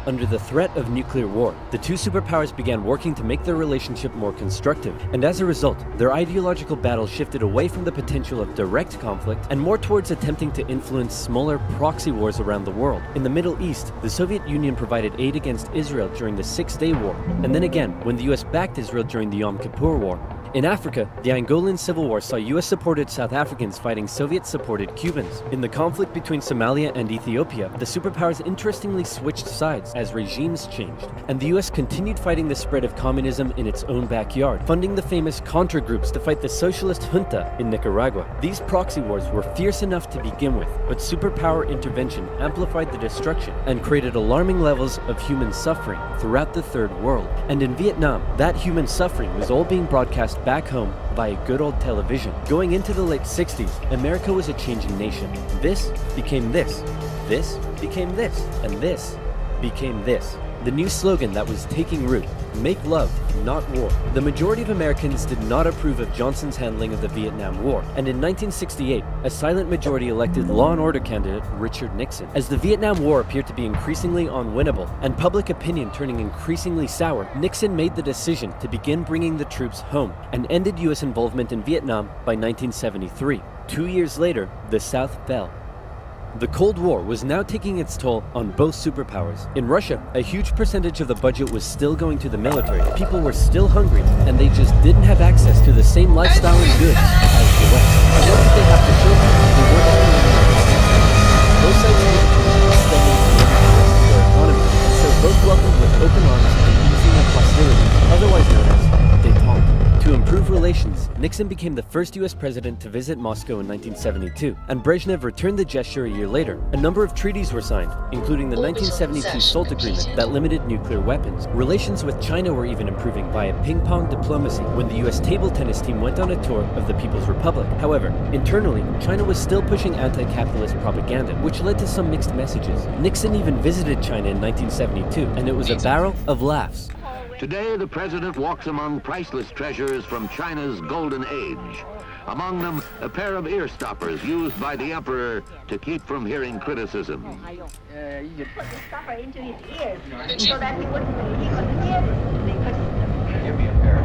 Under the threat of nuclear war, the two superpowers began working to make their relationship more constructive, and as a result, their ideological battle shifted away from the potential of direct conflict and more towards attempting to influence smaller proxy wars around the world. In the Middle East, the Soviet Union provided aid against Israel during the Six-Day War, and then again when the US backed Israel during the Yom Kippur War. In Africa, the Angolan Civil War saw US-supported South Africans fighting Soviet-supported Cubans. In the conflict between Somalia and Ethiopia, the superpowers interestingly switched sides as regimes changed, and the US continued fighting the spread of communism in its own backyard, funding the famous Contra groups to fight the socialist junta in Nicaragua. These proxy wars were fierce enough to begin with, but superpower intervention amplified the destruction and created alarming levels of human suffering throughout the Third World. And in Vietnam, that human suffering was all being broadcast back home via good old television. Going into the late 60s, America was a changing nation. This became this became this, and this became this. The new slogan that was taking root: make love, not war. The majority of Americans did not approve of Johnson's handling of the Vietnam War, and in 1968, a silent majority elected law and order candidate Richard Nixon. As the Vietnam War appeared to be increasingly unwinnable, and public opinion turning increasingly sour, Nixon made the decision to begin bringing the troops home, and ended US involvement in Vietnam by 1973. 2 years later, the South fell. The Cold War was now taking its toll on both superpowers. In Russia, a huge percentage of the budget was still going to the military. People were still hungry, and they just didn't have access to the same lifestyle and goods as the West. And what did they have to show for it? They weren't spending both sides needed to reduce spending in order to rest their economy, and so both welcomed with open arms the easing of hostilities, otherwise known as détente. To improve relations, Nixon became the first US president to visit Moscow in 1972, and Brezhnev returned the gesture a year later. A number of treaties were signed, including the 1972 SALT Agreement that limited nuclear weapons. Relations with China were even improving via ping-pong diplomacy when the US table tennis team went on a tour of the People's Republic. However, internally, China was still pushing anti-capitalist propaganda, which led to some mixed messages. Nixon even visited China in 1972, and it was a barrel of laughs. Today, the president walks among priceless treasures from China's golden age. Among them, a pair of ear stoppers used by the emperor to keep from hearing criticism. Put the stopper into his ears so that he wouldn't hear it. Give me a pair.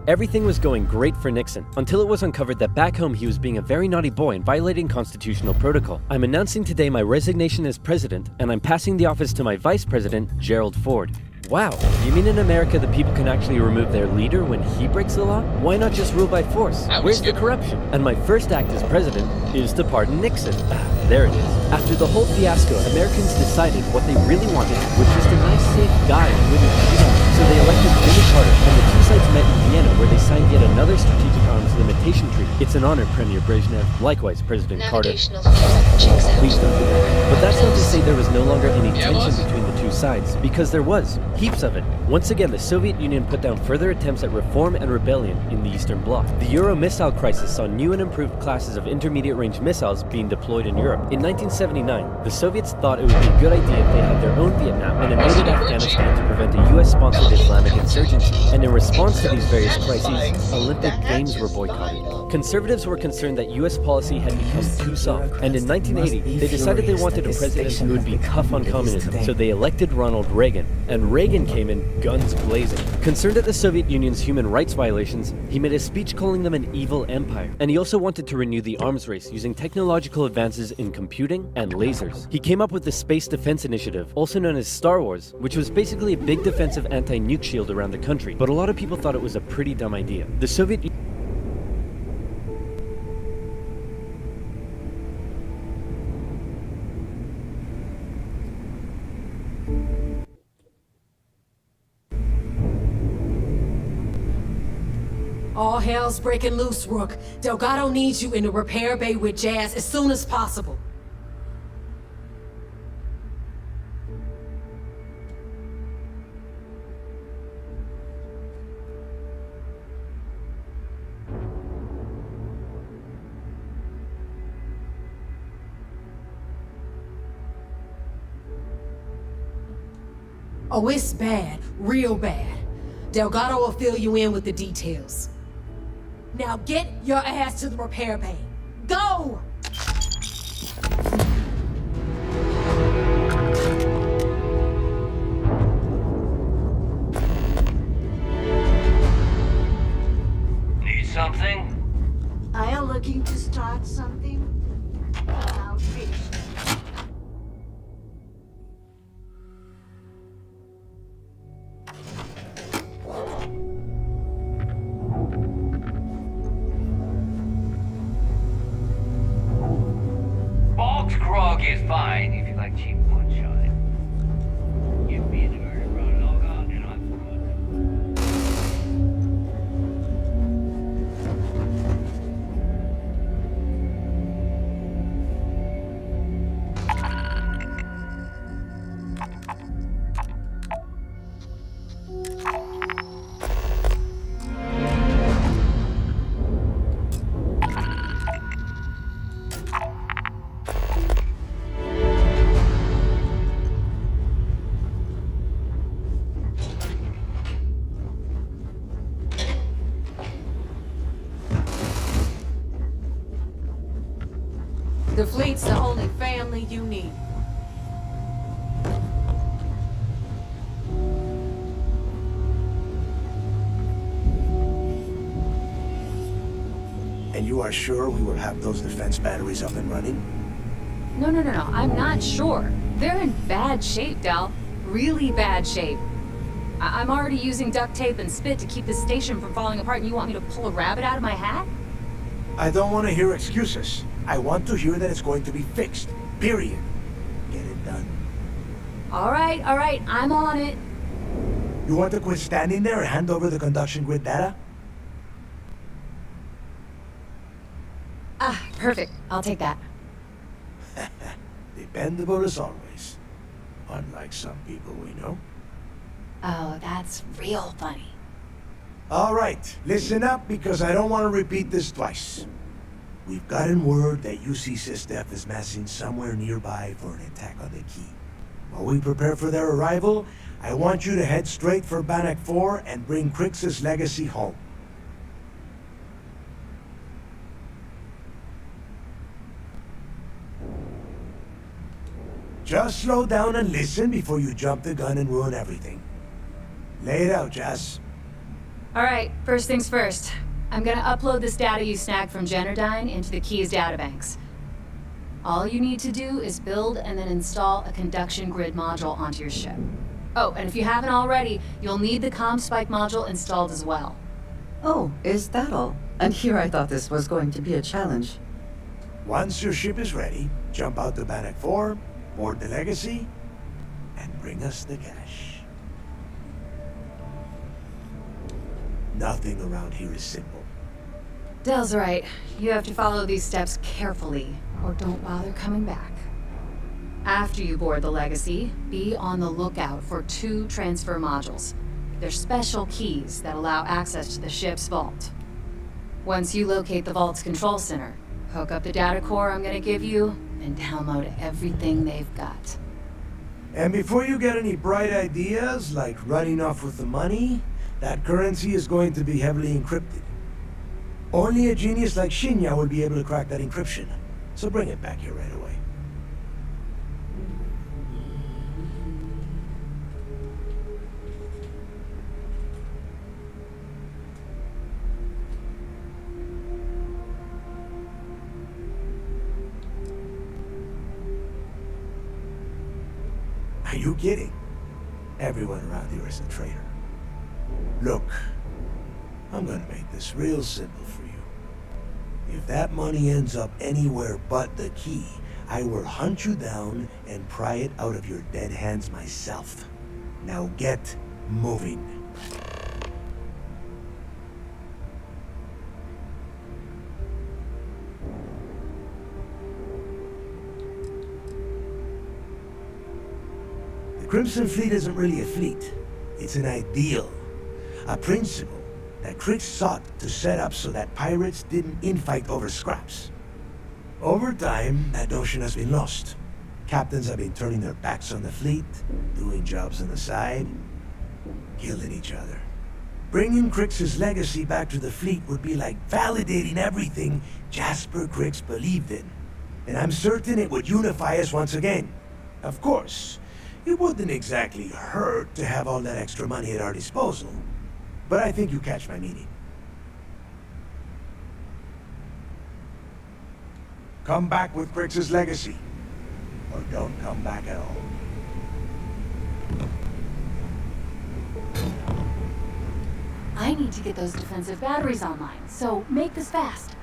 Everything was going great for Nixon, until it was uncovered that back home he was being a very naughty boy and violating constitutional protocol. I'm announcing today my resignation as president, and I'm passing the office to my vice president, Gerald Ford. Wow, you mean in America the people can actually remove their leader when he breaks the law? Why not just rule by force? Where's the corruption? And my first act as president is to pardon Nixon. There it is. After the whole fiasco, Americans decided what they really wanted was just a nice, safe guy who wouldn't cheat on them. So they elected Jimmy Carter, and the two sides met in Vienna, where they signed yet another strategic arms limitation treaty. It's an honor, Premier Brezhnev. Likewise, President Carter. Please don't do that. But that's not to say there was no longer any tension between the two sides, because there was. Heaps of it. Once again, the Soviet Union put down further attempts at reform and rebellion in the Eastern Bloc. The Euro missile crisis saw new and improved classes of intermediate-range missiles being deployed in Europe. In 1979, the Soviets thought it would be a good idea if they had their own Vietnam and invaded Afghanistan to prevent a US-sponsored Islamic insurgency. And in response to these various crises, Olympic Games were boycotted. Conservatives were concerned that US policy had become too soft, and in 1980, they decided they wanted a president who would be tough on communism, so they elected Ronald Reagan. And Reagan came in guns blazing. Concerned at the Soviet Union's human rights violations, he made a speech calling them an evil empire. And he also wanted to renew the arms race using technological advances in computing and lasers. He came up with the Space Defense Initiative, also known as Star Wars, which was basically a big defensive anti-nuke shield around the country. But a lot of people thought it was a pretty dumb idea. The Soviet All hell's breaking loose, Rook. Delgado needs you in the repair bay with Jazz as soon as possible. Oh, it's bad. Real bad. Delgado will fill you in with the details. Now get your ass to the repair bay. Go! Need something? Are you looking to start something? I'll finish it. Bog's grog is fine if you like cheap moonshine. Give me the very brown logo and I'm good. The fleet's the only family you need. And you are sure we will have those defense batteries up and running? No. I'm not sure. They're in bad shape, Dal. Really bad shape. I'm already using duct tape and spit to keep the station from falling apart, and you want me to pull a rabbit out of my hat? I don't want to hear excuses. I want to hear that it's going to be fixed. Period. Get it done. All right. I'm on it. You want to quit standing there and hand over the conduction grid data? Ah, perfect. I'll take that. Dependable as always. Unlike some people we know. Oh, that's real funny. All right, listen up because I don't want to repeat this twice. We've gotten word that UC Systef is massing somewhere nearby for an attack on the key. While we prepare for their arrival, I want you to head straight for Bannock 4 and bring Crix's legacy home. Just slow down and listen before you jump the gun and ruin everything. Lay it out, Jazz. All right, first things first. I'm gonna upload this data you snagged from Generdyne into the Keys databanks. All you need to do is build and then install a conduction grid module onto your ship. Oh, and if you haven't already, you'll need the comm spike module installed as well. Oh, is that all? And here I thought this was going to be a challenge. Once your ship is ready, jump out to Bannock 4, board the legacy, and bring us the cash. Nothing around here is simple. Dell's right. You have to follow these steps carefully, or don't bother coming back. After you board the Legacy, be on the lookout for 2 transfer modules. They're special keys that allow access to the ship's vault. Once you locate the vault's control center, hook up the data core I'm gonna give you, and download everything they've got. And before you get any bright ideas, like running off with the money, that currency is going to be heavily encrypted. Only a genius like Shinya would be able to crack that encryption. So bring it back here right away. Are you kidding? Everyone around here is a traitor. Look, I'm gonna make this real simple for you. If that money ends up anywhere but the key, I will hunt you down and pry it out of your dead hands myself. Now get moving. The Crimson Fleet isn't really a fleet. It's an ideal. A principle that Crix sought to set up so that pirates didn't infight over scraps. Over time, that notion has been lost. Captains have been turning their backs on the fleet, doing jobs on the side, killing each other. Bringing Crix's legacy back to the fleet would be like validating everything Jasper Crix believed in. And I'm certain it would unify us once again. Of course, it wouldn't exactly hurt to have all that extra money at our disposal. But I think you catch my meaning. Come back with Crix's legacy. Or don't come back at all. I need to get those defensive batteries online, so make this fast.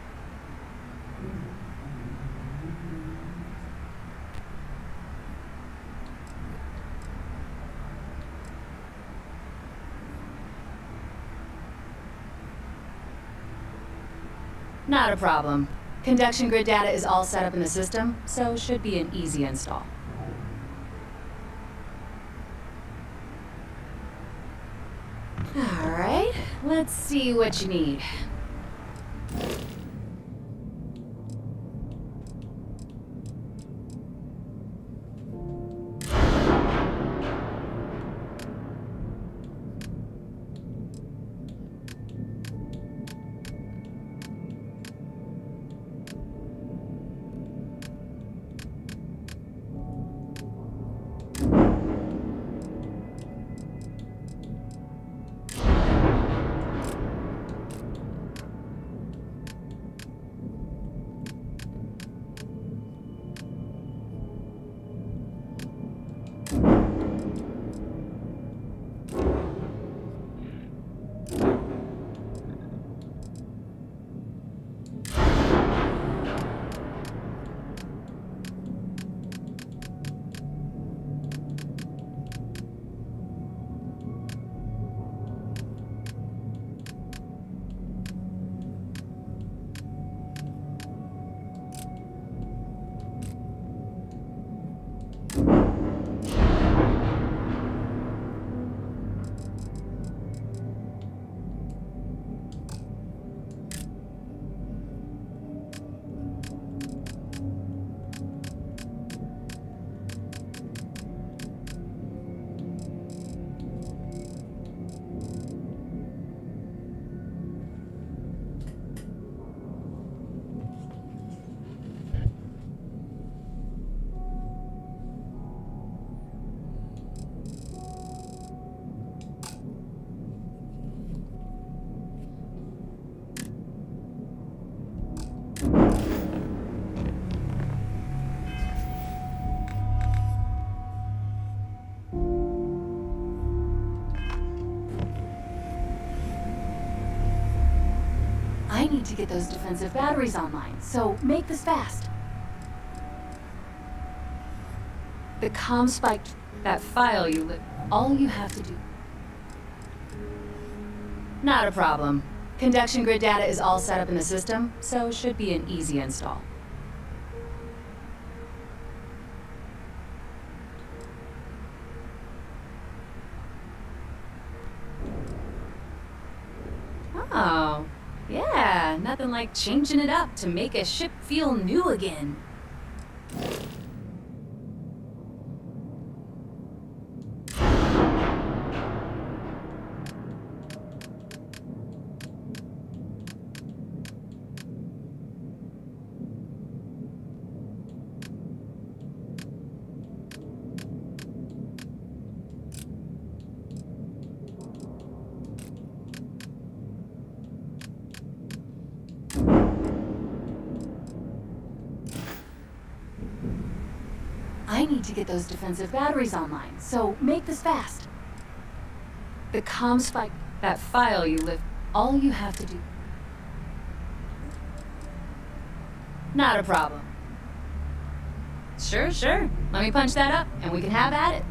Not a problem. Conduction grid data is all set up in the system, so should be an easy install. Alright, let's see what you need. I need to get those defensive batteries online, so make this fast. The comm spiked that file you lit. All you have to do. Not a problem. Conduction grid data is all set up in the system, so should be an easy install. Oh, yeah, nothing like changing it up to make a ship feel new again. I need to get those defensive batteries online, so make this fast. The comm spike, that file you live, all you have to do. Not a problem. Sure. Let me punch that up, and we can have at it.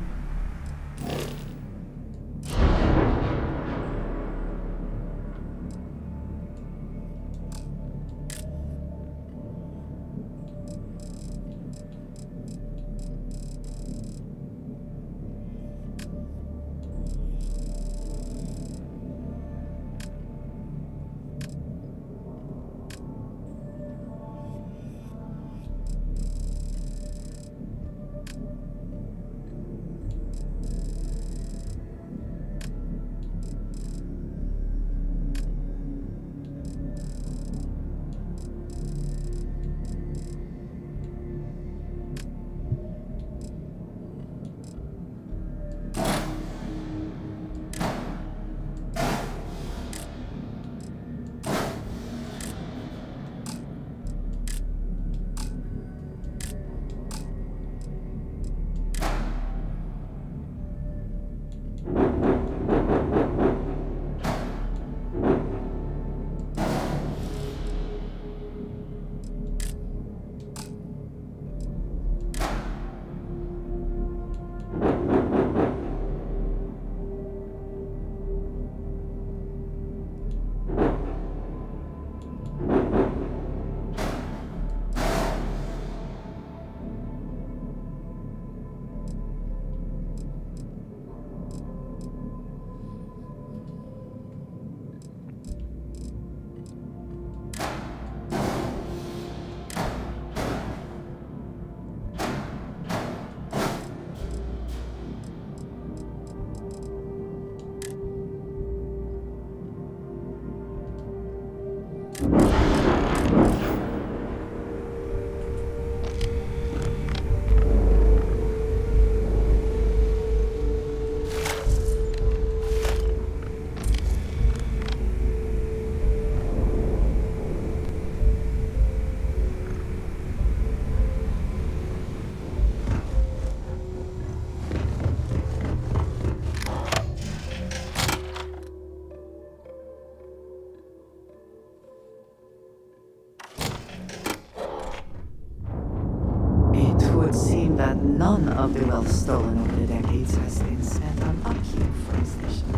of the wealth stolen over the decades has been spent on upkeep for his nation.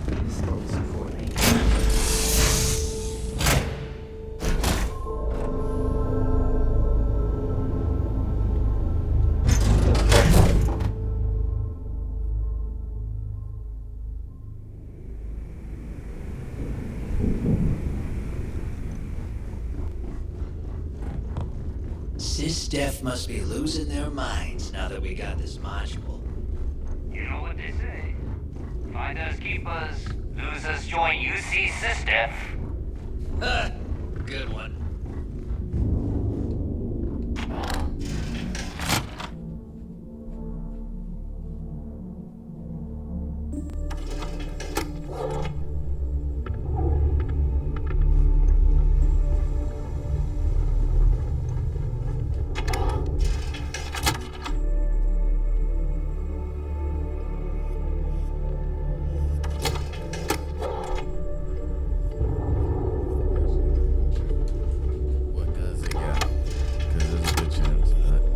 This goes poorly. SysDef must be losing their minds now that we got this module. You know what they say. Find us, keep us, lose us, join UC SysDef. Ha! Good one.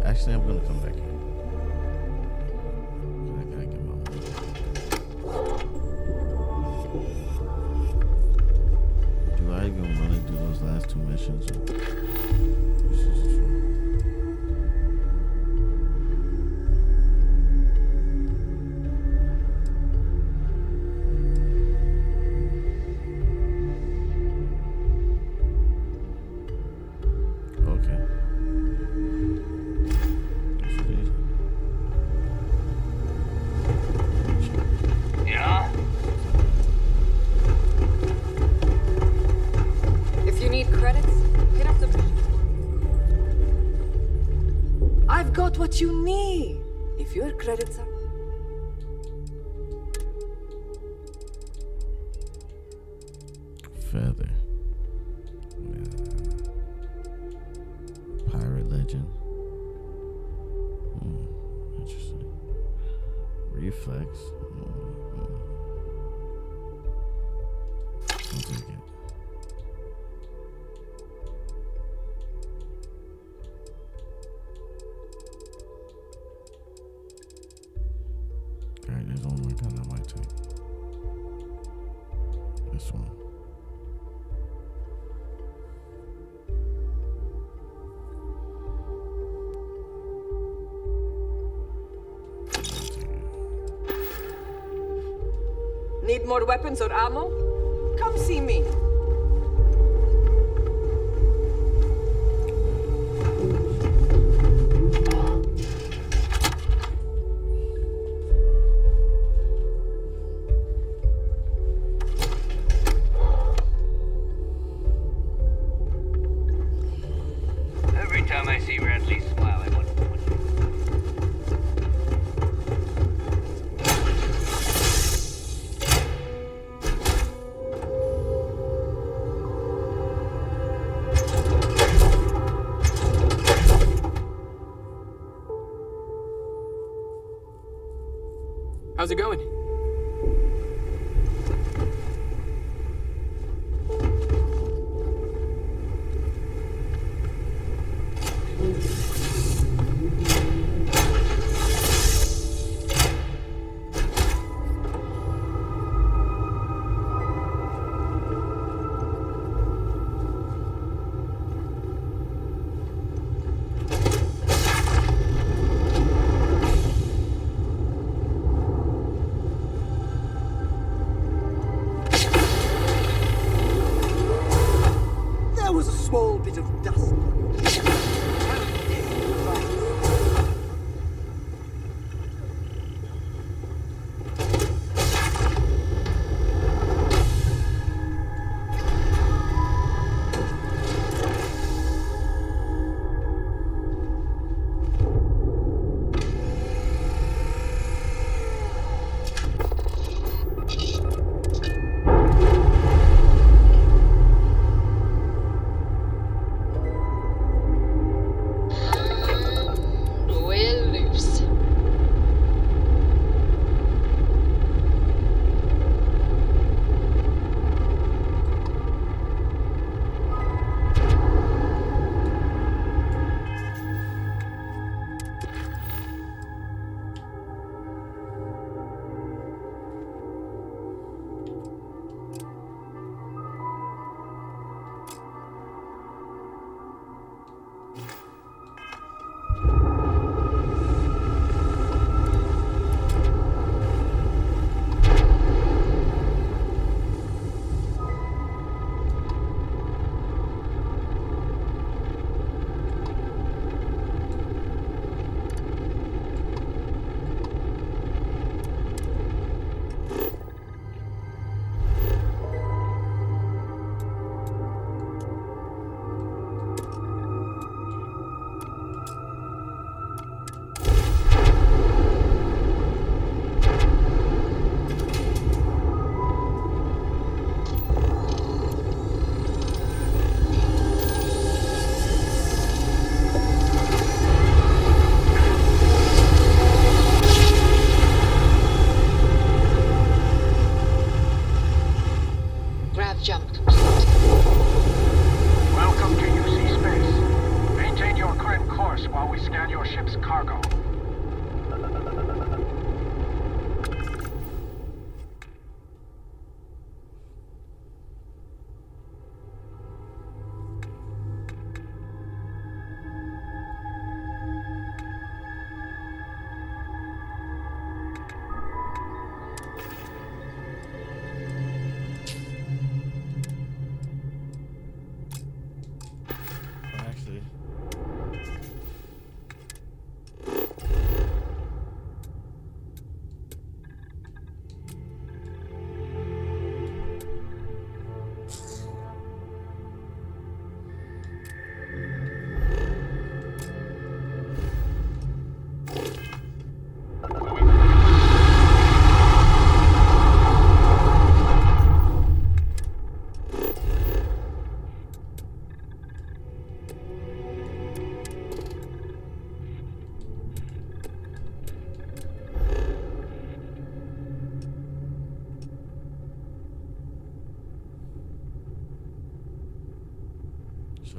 Actually, I'm gonna come back here. I gotta get my money. Do I even want to do those last 2 missions? Or... This is true. Okay. Yeah? If you need credits, hit up the... I've got what you need. If your credits are... Feather. Pirate legend. Interesting. Reflex. I'll take it. Alright, there's one more gun I might take. This one. Need more weapons or ammo? Come see me. Every time I see Radley smile, I want to punch him. How's it going?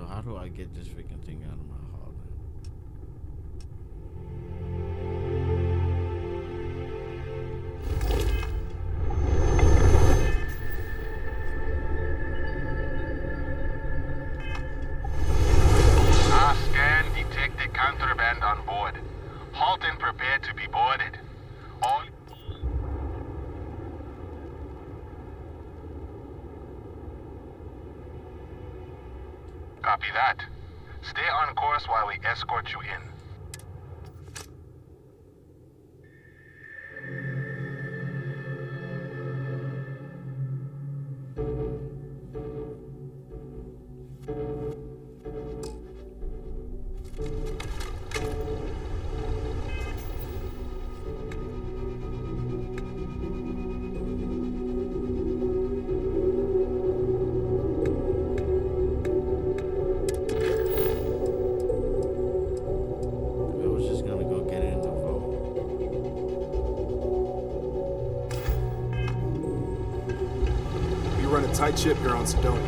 So how do I get this freaking thing out of my hull then? Scan detected contraband on board. Halt and prepare to be boarded. All... Copy that. Stay on course while we escort you in. Tight ship here on Sedona.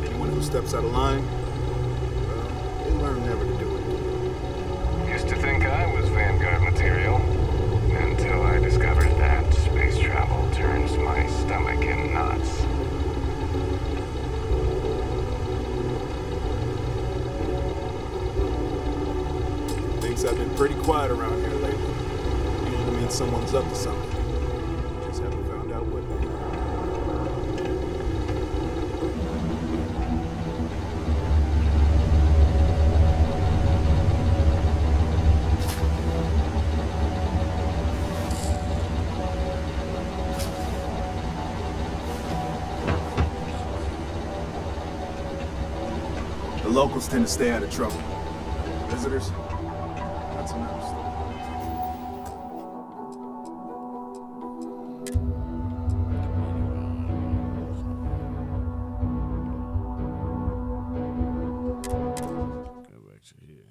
Anyone who steps out of line, well, they learn never to do it. Used to think I was Vanguard material, until I discovered that space travel turns my stomach in knots. Things have been pretty quiet around here lately. Usually means someone's up to something. Just haven't found out what. The locals tend to stay out of trouble. Visitors, that's another story. Go back to here.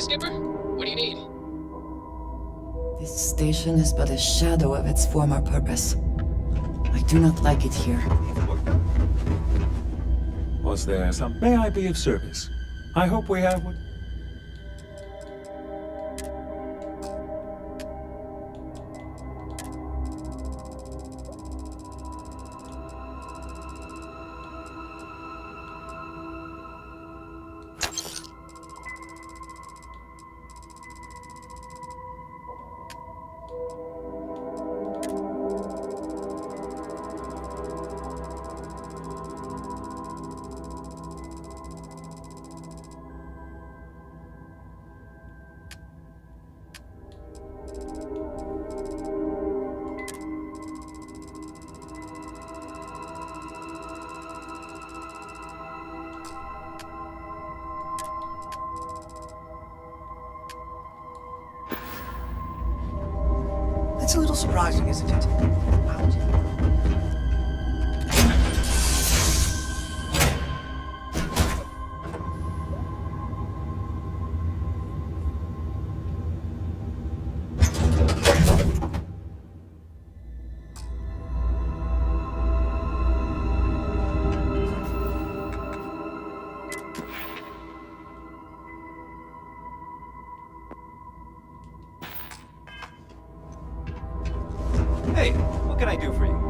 Skipper? What do you need? This station is but a shadow of its former purpose. I do not like it here. Was there some... May I be of service? I hope we have what... That's a little surprising, isn't it? Hey, what can I do for you?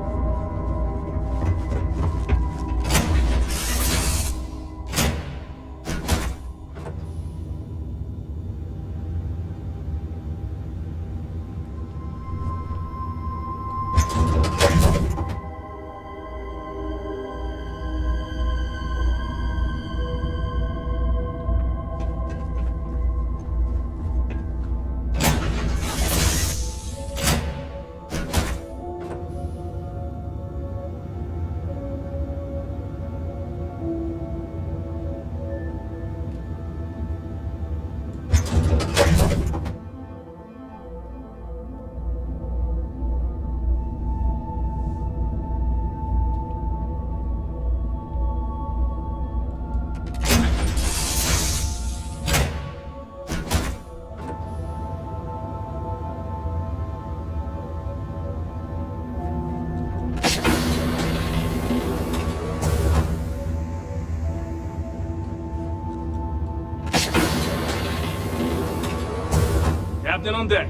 Captain on deck.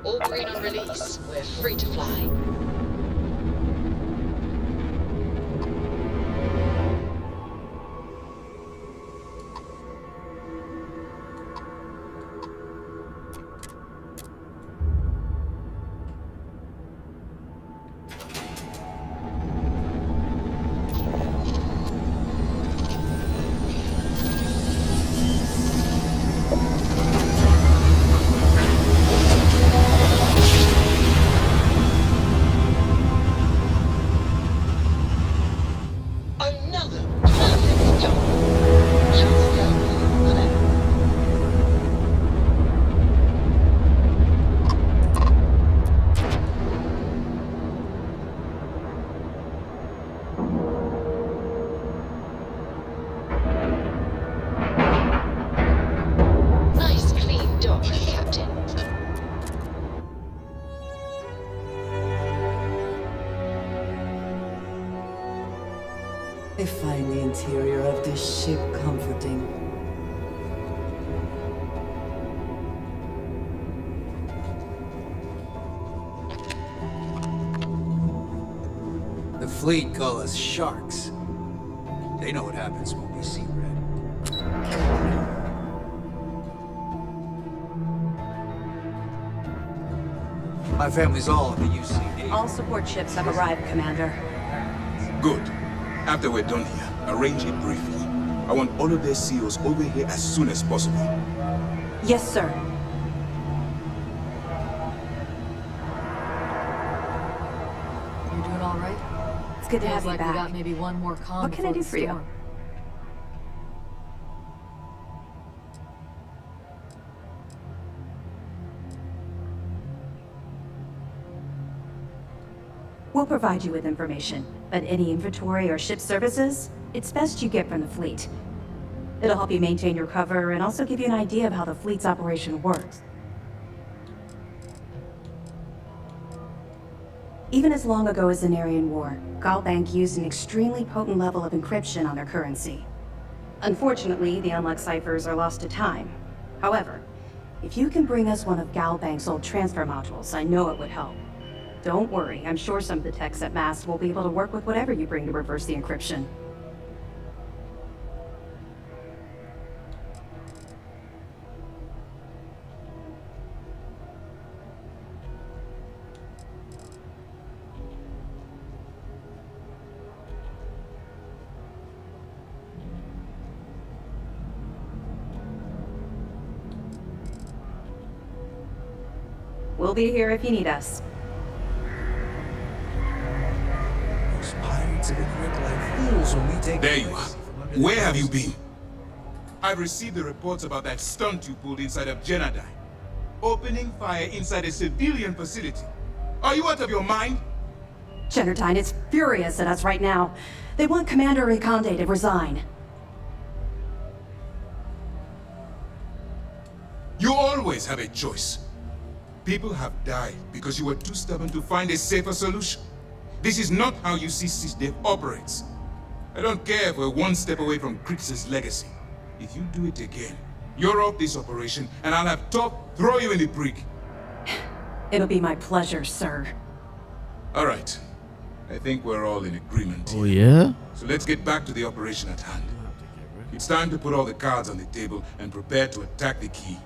All green on release. We're free to fly. I find the interior of this ship comforting. The fleet call us sharks. They know what happens when we see red. My family's all in the UCD. All support ships have arrived, Commander. Good. After we're done here, arrange it briefly. I want all of their CEOs over here as soon as possible. Yes, sir. You doing all right? It's good to have you like back. We got maybe one more calm. What can I do for you? We'll provide you with information, but any inventory or ship services, it's best you get from the fleet. It'll help you maintain your cover and also give you an idea of how the fleet's operation works. Even as long ago as the Narian War, Galbank used an extremely potent level of encryption on their currency. Unfortunately, the unlocked ciphers are lost to time. However, if you can bring us one of Galbank's old transfer modules, I know it would help. Don't worry, I'm sure some of the techs at MAST will be able to work with whatever you bring to reverse the encryption. We'll be here if you need us. Those pirates are gonna look like fools when we take. There you are. Where have you been? I've received the reports about that stunt you pulled inside of Genadine. Opening fire inside a civilian facility. Are you out of your mind? Genadine is furious at us right now. They want Commander Riconde to resign. You always have a choice. People have died because you were too stubborn to find a safer solution. This is not how you see SysDev operates. I don't care if we're one step away from Crix's legacy. If you do it again, you're off this operation and I'll have Top throw you in the brig. It'll be my pleasure, sir. All right. I think we're all in agreement. Oh, yeah? So let's get back to the operation at hand. It's time to put all the cards on the table and prepare to attack the key.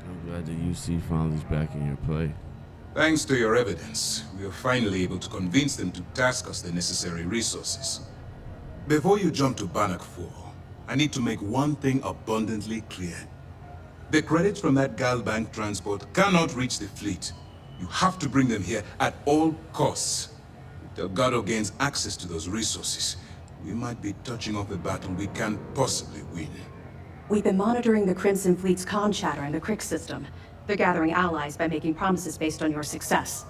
I'm glad the UC finally is back in your play. Thanks to your evidence, we are finally able to convince them to task us the necessary resources. Before you jump to Bannock 4, I need to make one thing abundantly clear. The credits from that Galbank transport cannot reach the fleet. You have to bring them here at all costs. If Delgado gains access to those resources, we might be touching off a battle we can't possibly win. We've been monitoring the Crimson Fleet's con chatter in the Crix system. They're gathering allies by making promises based on your success.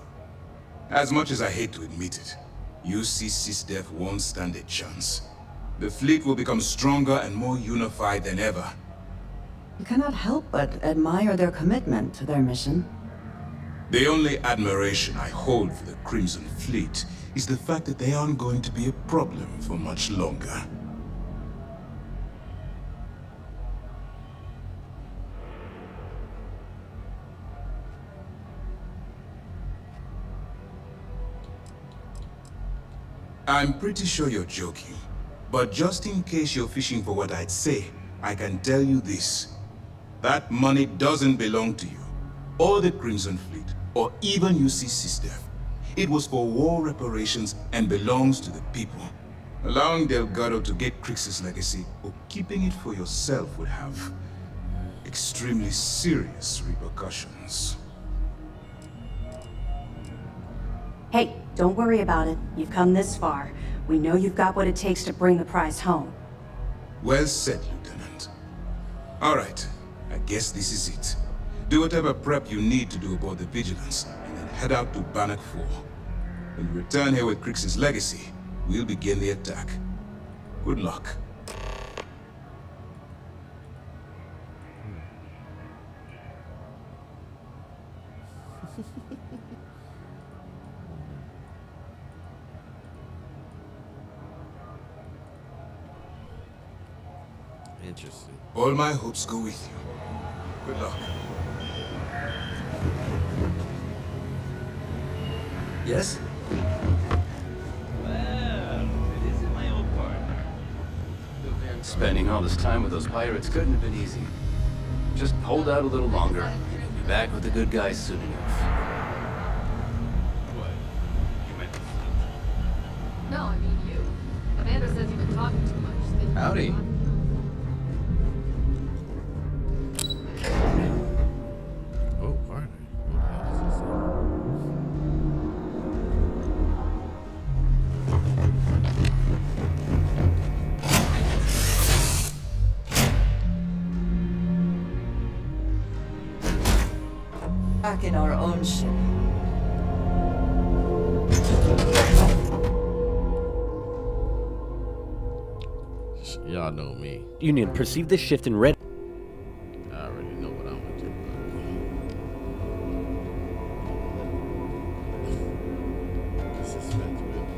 As much as I hate to admit it, UC SysDev won't stand a chance. The fleet will become stronger and more unified than ever. You cannot help but admire their commitment to their mission. The only admiration I hold for the Crimson Fleet is the fact that they aren't going to be a problem for much longer. I'm pretty sure you're joking, but just in case you're fishing for what I'd say, I can tell you this. That money doesn't belong to you, or the Crimson Fleet, or even UC SysDev. It was for war reparations and belongs to the people. Allowing Delgado to get Crix's legacy, or keeping it for yourself would have extremely serious repercussions. Hey, don't worry about it. You've come this far. We know you've got what it takes to bring the prize home. Well said, Lieutenant. All right, I guess this is it. Do whatever prep you need to do aboard the Vigilance, and then head out to Bannock 4. When you return here with Crix's legacy, we'll begin the attack. Good luck. Interesting. All my hopes go with you. Good luck. Yes? Well, it isn't my old partner. Spending all this time with those pirates couldn't have been easy. Just hold out a little longer. Be back with the good guys soon enough. No, I mean you. Amanda says you've been talking too much. Howdy. Oh, partner. Back in our own ship. Y'all know me. Union perceived this shift in red. I already know what I'm gonna do. Suspense builds.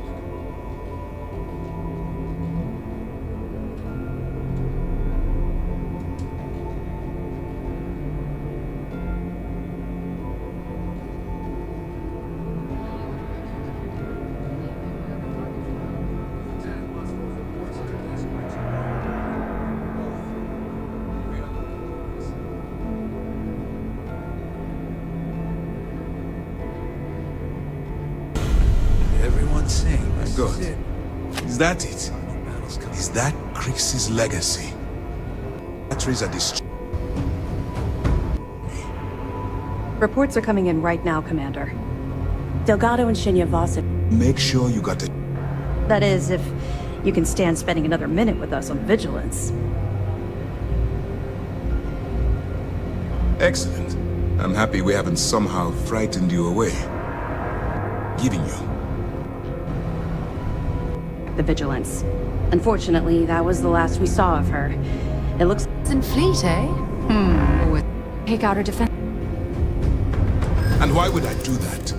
Everyone's saying good. Is that it? Is that Chris's legacy? Batteries are destroyed. Reports are coming in right now, Commander. Delgado and Shinya Voss. Make sure you got it. That is, if you can stand spending another minute with us on vigilance. Excellent. I'm happy we haven't somehow frightened you away. Giving you. The vigilance. Unfortunately, that was the last we saw of her. It looks in fleet, eh? Take out her defense. And why would I do that?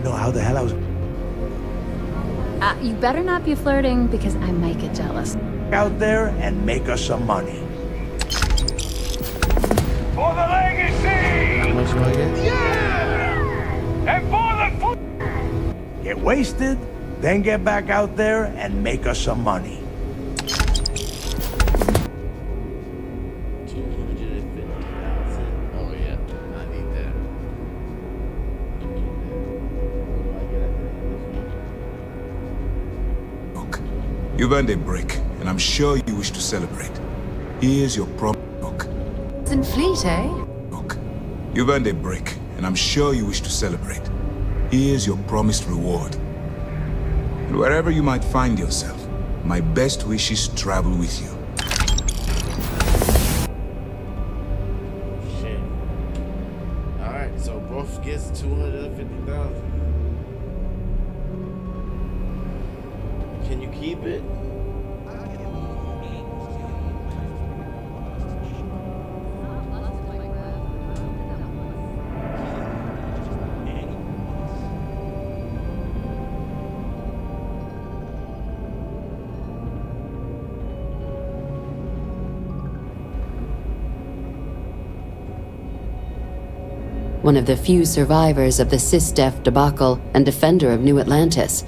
No, how the hell I was You better not be flirting because I might get jealous. out there and make us some money. For the legacy! How much do I get? Yeah! And for the Get wasted, then get back out there and make us some money. 250,000. Oh yeah, I need that. What do I get at the end of this month? Look, you've earned a break, and I'm sure you wish to celebrate. Here's your promise. Look, It's in fleet, eh? you've earned a break, and I'm sure you wish to celebrate. Here's your promised reward. And wherever you might find yourself, my best wishes travel with you. Shit. Alright, so both gets 250,000. Can you keep it? One of the few survivors of the SysDef debacle and defender of New Atlantis.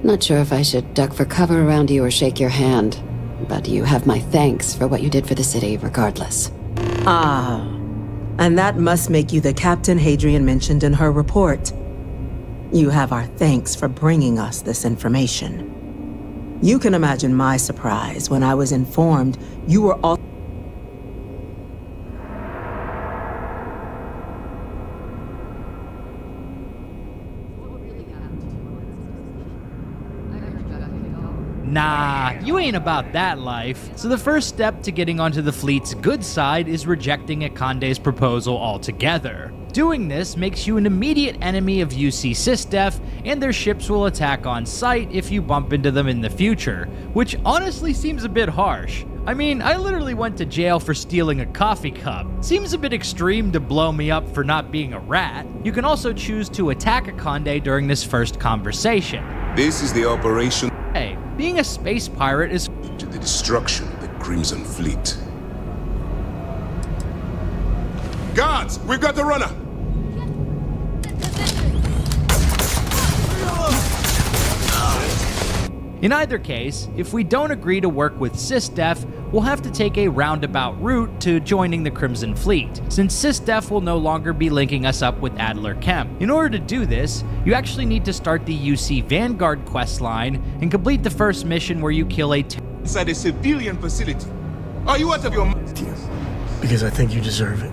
Not sure if I should duck for cover around you or shake your hand, but you have my thanks for what you did for the city regardless. Ah, and that must make you the Captain Hadrian mentioned in her report. You have our thanks for bringing us this information. You can imagine my surprise when I was informed you were all Nah, you ain't about that life. So the first step to getting onto the fleet's good side is rejecting Akande's proposal altogether. Doing this makes you an immediate enemy of UC SysDef, and their ships will attack on sight if you bump into them in the future, which honestly seems a bit harsh. I mean, I literally went to jail for stealing a coffee cup. Seems a bit extreme to blow me up for not being a rat. You can also choose to attack Akande during this first conversation. This is the operation. Hey, being a space pirate is to the destruction of the Crimson Fleet. Guards, we've got the runner! In either case, if we don't agree to work with SysDef, we'll have to take a roundabout route to joining the Crimson Fleet, since SysDef will no longer be linking us up with Adler Kemp. In order to do this, you actually need to start the UC Vanguard questline and complete the first mission where you kill inside a civilian facility. Are you out of your mind? Because I think you deserve it.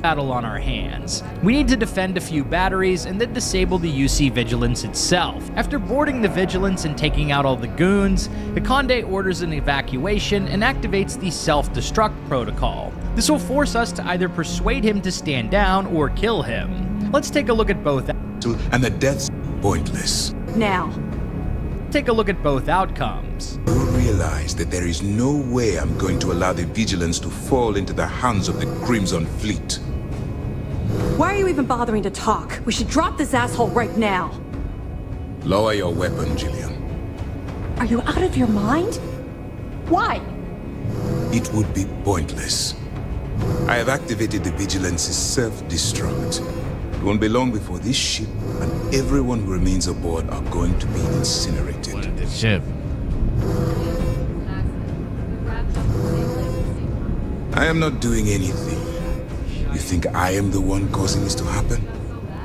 Battle on our hands. We need to defend a few batteries and then disable the UC Vigilance itself. After boarding the Vigilance and taking out all the goons, the Conde orders an evacuation and activates the self-destruct protocol. This will force us to either persuade him to stand down or kill him. Let's take a look at both. And the death's pointless. Now. Take a look at both outcomes. You realize that there is no way I'm going to allow the Vigilance to fall into the hands of the Crimson Fleet. Why are you even bothering to talk? We should drop this asshole right now. Lower your weapon, Jillian. Are you out of your mind? Why? It would be pointless. I have activated the Vigilance's self-destruct. It won't be long before this ship and everyone who remains aboard are going to be incinerated. What, the ship? I am not doing anything. You think I am the one causing this to happen?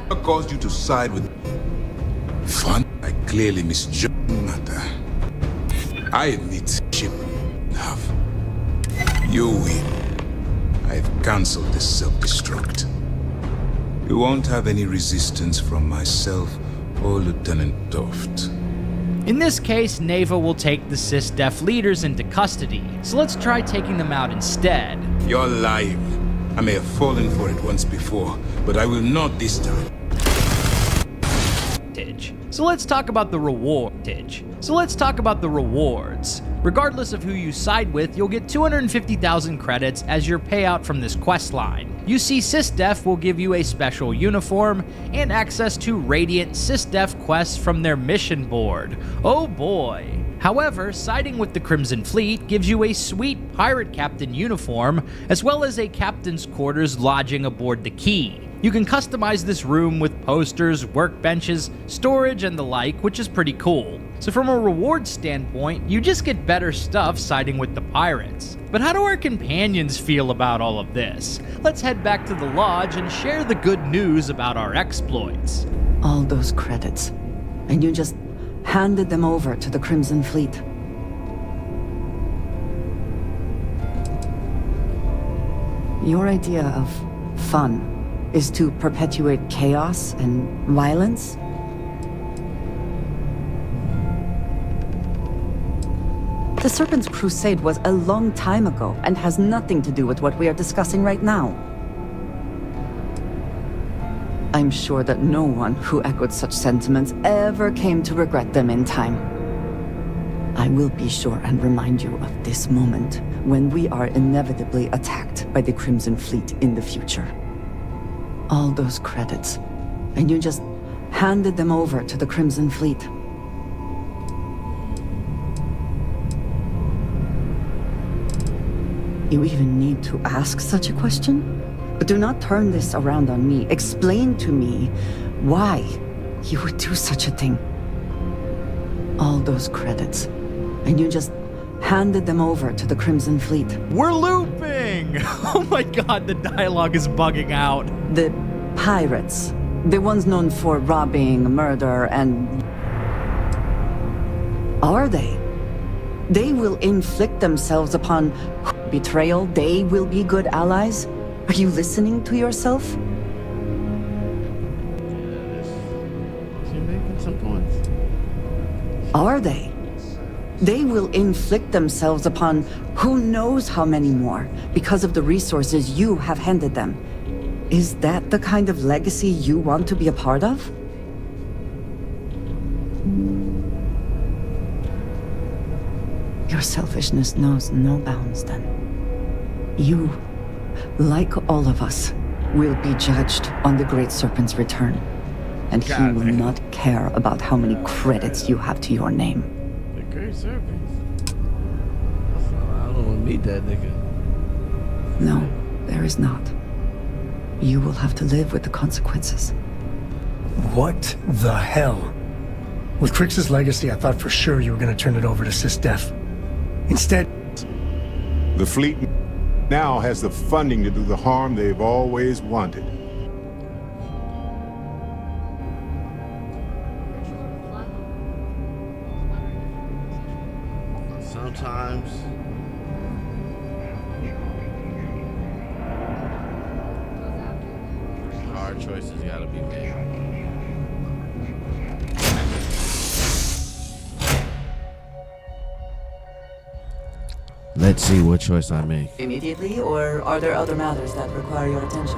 I caused you to side with fun. I clearly misjudged the matter. I admit, ship have. You win. I've cancelled the self-destruct. You won't have any resistance from myself or Lieutenant Toft. In this case, Neva will take the SysDef leaders into custody, so let's try taking them out instead. You're lying. I may have fallen for it once before, but I will not this time. So let's talk about the rewards. Regardless of who you side with, you'll get 250,000 credits as your payout from this questline. UC SysDef will give you a special uniform and access to Radiant SysDef quests from their mission board. Oh boy. However, siding with the Crimson Fleet gives you a sweet pirate captain uniform, as well as a captain's quarters lodging aboard the Key. You can customize this room with posters, workbenches, storage, and the like, which is pretty cool. So from a reward standpoint, you just get better stuff siding with the pirates. But how do our companions feel about all of this? Let's head back to the lodge and share the good news about our exploits. All those credits, and you just handed them over to the Crimson Fleet. Your idea of fun is to perpetuate chaos and violence? The Serpent's Crusade was a long time ago and has nothing to do with what we are discussing right now. I'm sure that no one who echoed such sentiments ever came to regret them in time. I will be sure and remind you of this moment when we are inevitably attacked by the Crimson Fleet in the future. All those credits, and you just handed them over to the Crimson Fleet. You even need to ask such a question? But do not turn this around on me. Explain to me why you would do such a thing. All those credits, and you just handed them over to the Crimson Fleet. We're looping! Oh my god, the dialogue is bugging out. The pirates, the ones known for robbing, murder, and... Are they? They will inflict themselves upon betrayal. They will be good allies. Are you listening to yourself? You're making some points. Are they? They will inflict themselves upon who knows how many more because of the resources you have handed them. Is that the kind of legacy you want to be a part of? Your selfishness knows no bounds then. You, like all of us, will be judged on the Great Serpent's return. And he will not care about how many credits you have to your name. The Great Serpent? I don't want to meet that nigga. No, there is not. You will have to live with the consequences. What the hell? With Crix's legacy, I thought for sure you were going to turn it over to SysDef. Instead... The fleet now has the funding to do the harm they've always wanted. Sometimes hard choices gotta be made. Let's see what choice I make. Immediately, or are there other matters that require your attention?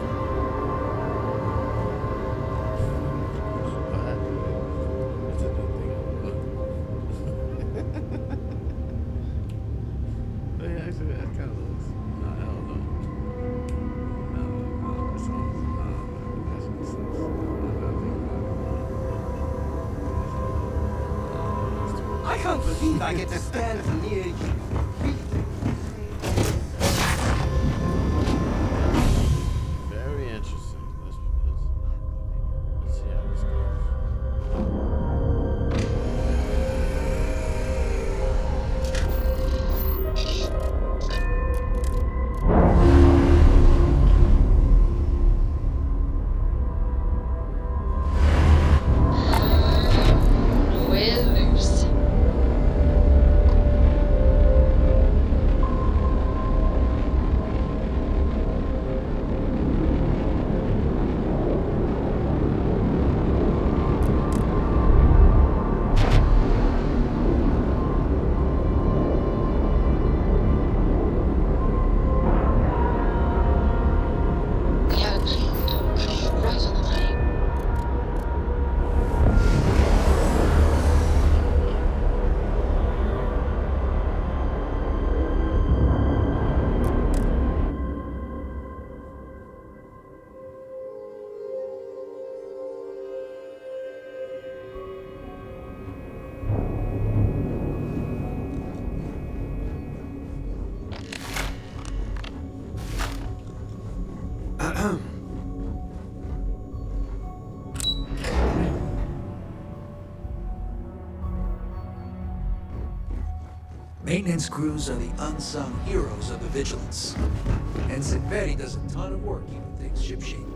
I can't believe I get to stand near you. Very interesting. Let's see how this goes. We're loose. We have a clean door, right on the money. Maintenance crews are the unsung heroes of the Vigilance. Ensign Betty does a ton of work keeping things shipshape.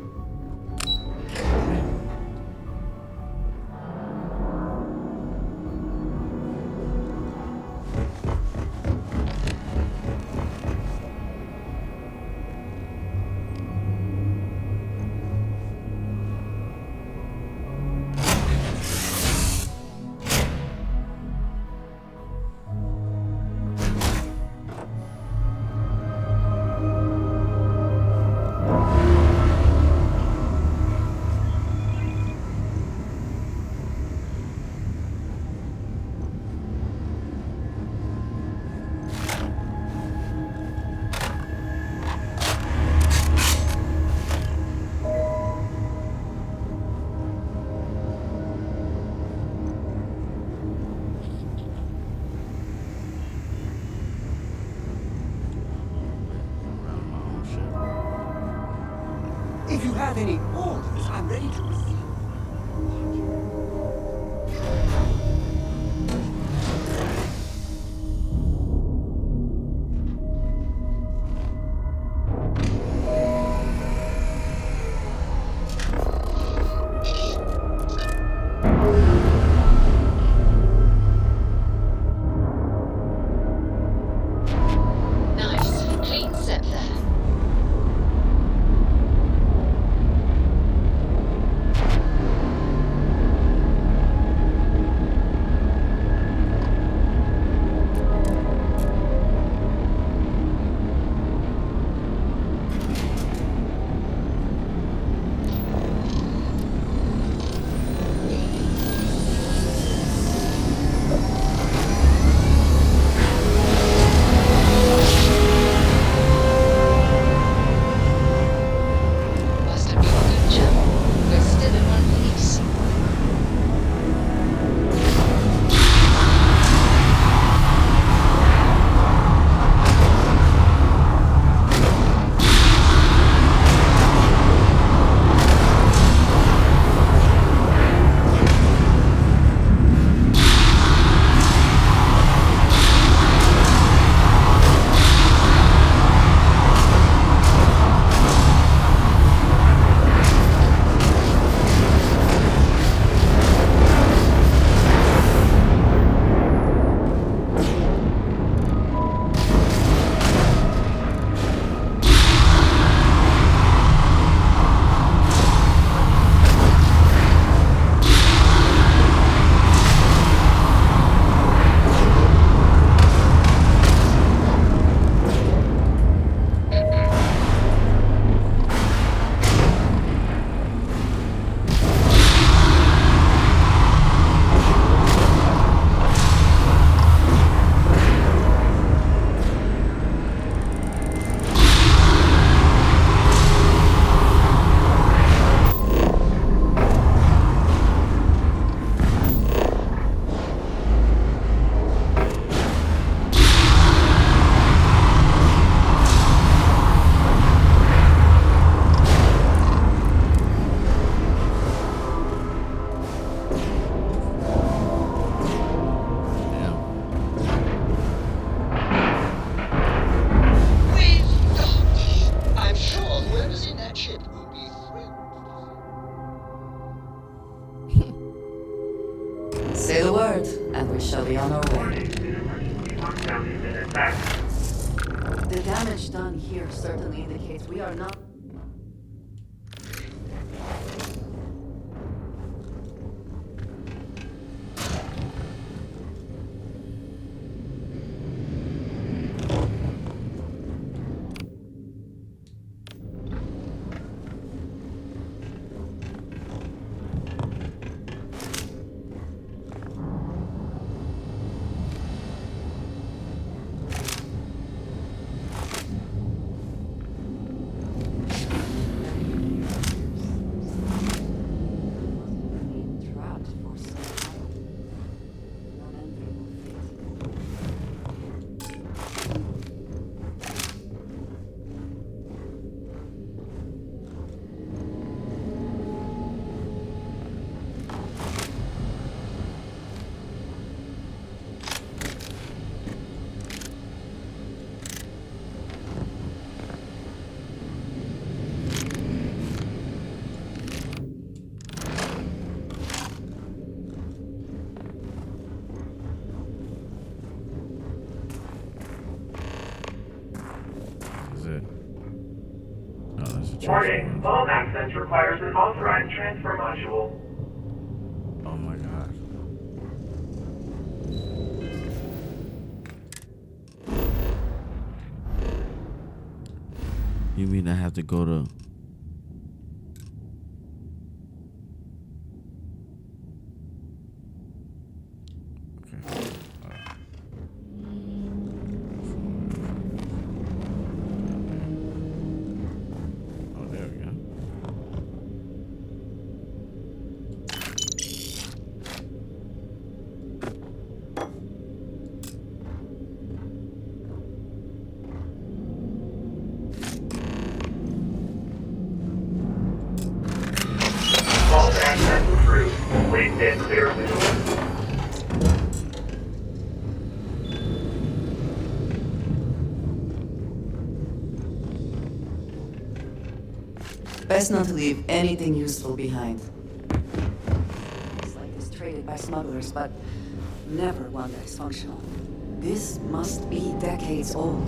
If you have any orders, I'm ready to receive. Nice. Clean set there. Say the word, and we shall be on our way. The damage done here certainly indicates we are not... Warning, all access requires an authorized transfer module. Oh my god. You mean I have to go to... Best not to leave anything useful behind. It's like this traded by smugglers, but never one that is functional. This must be decades old.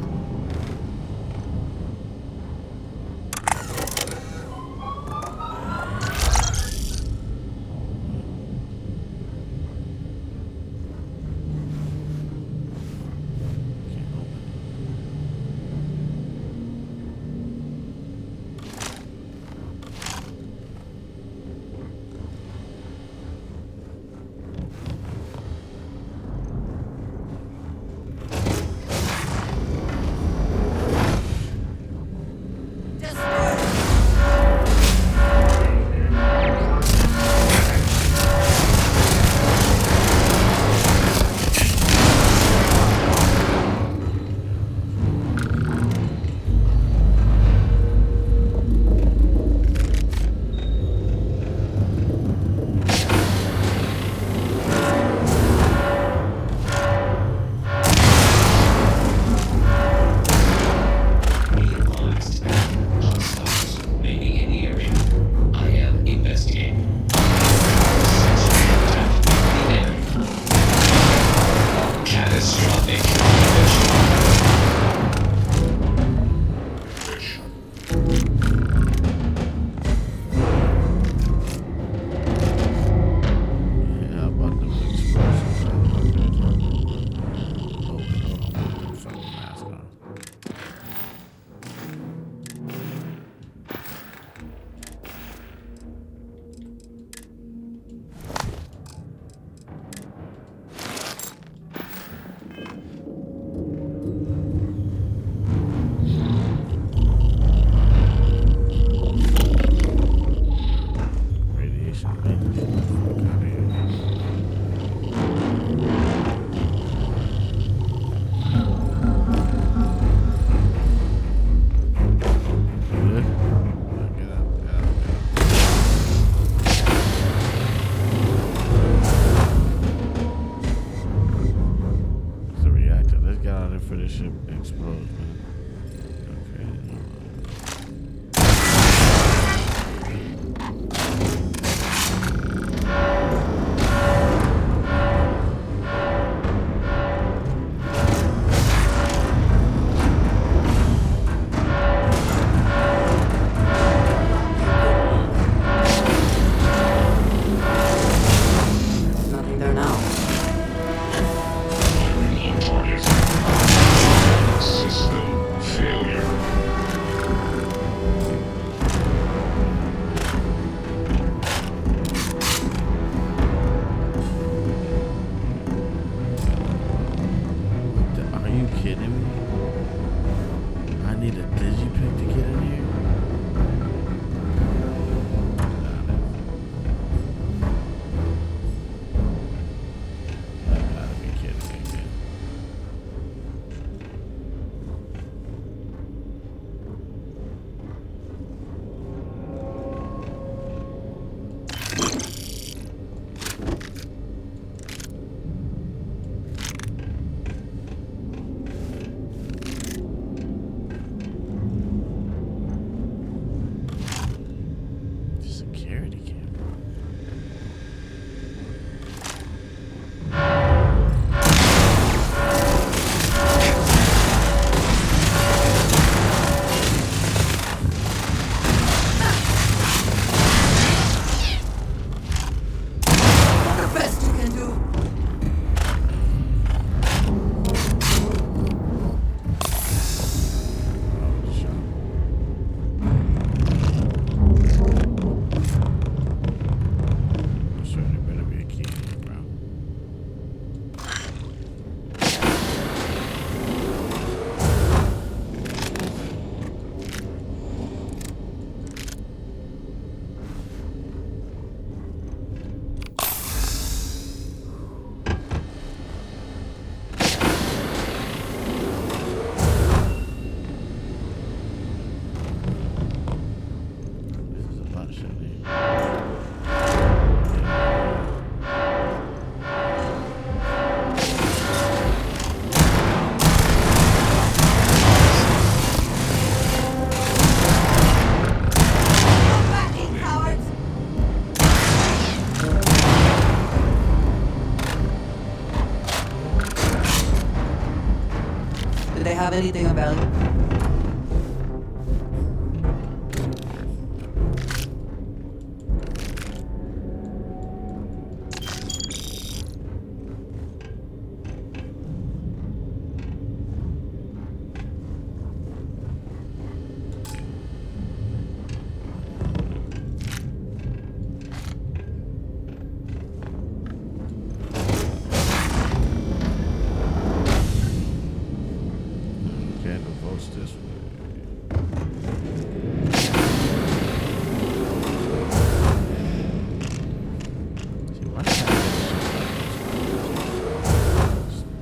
have anything of value?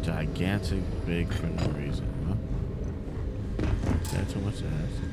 Gigantic, big for no reason, huh? Is that too much to ask?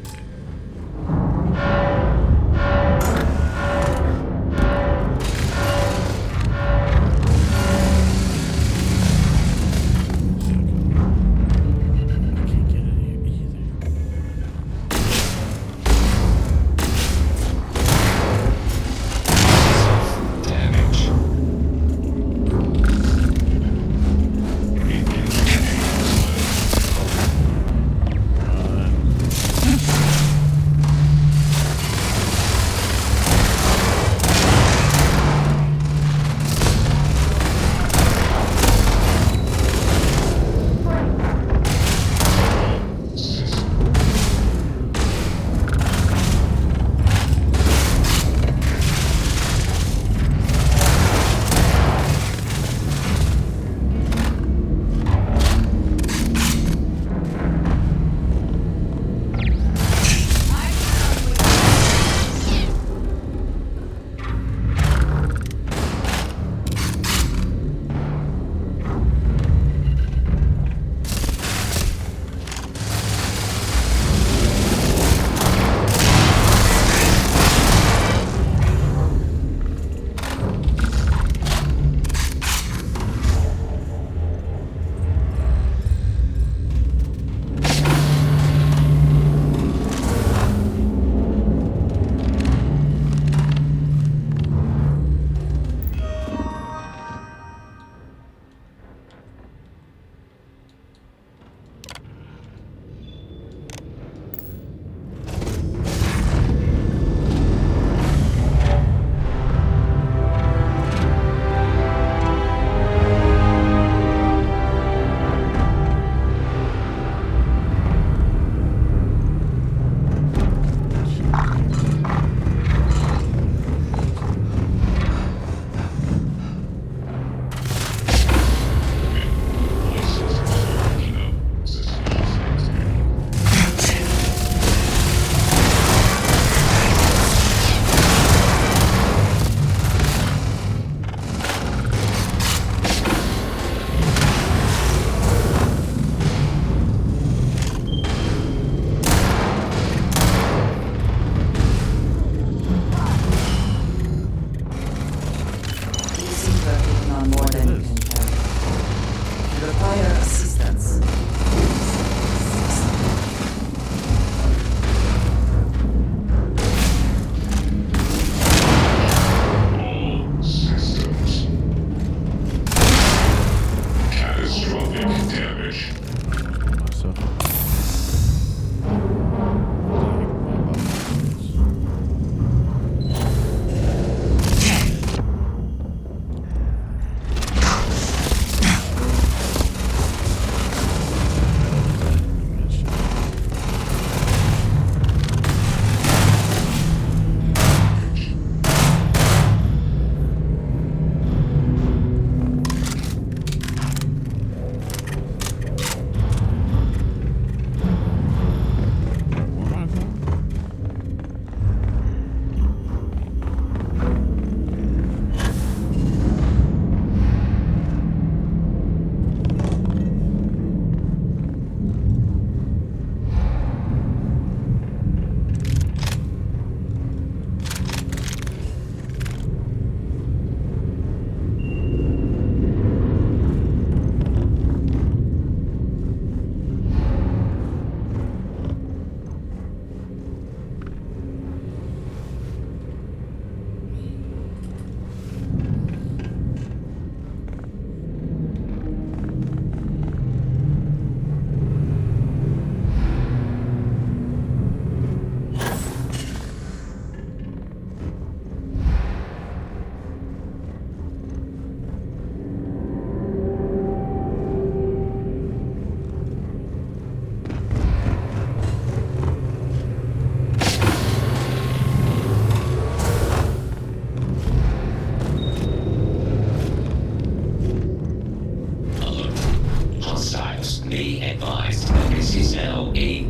Advised, this is now a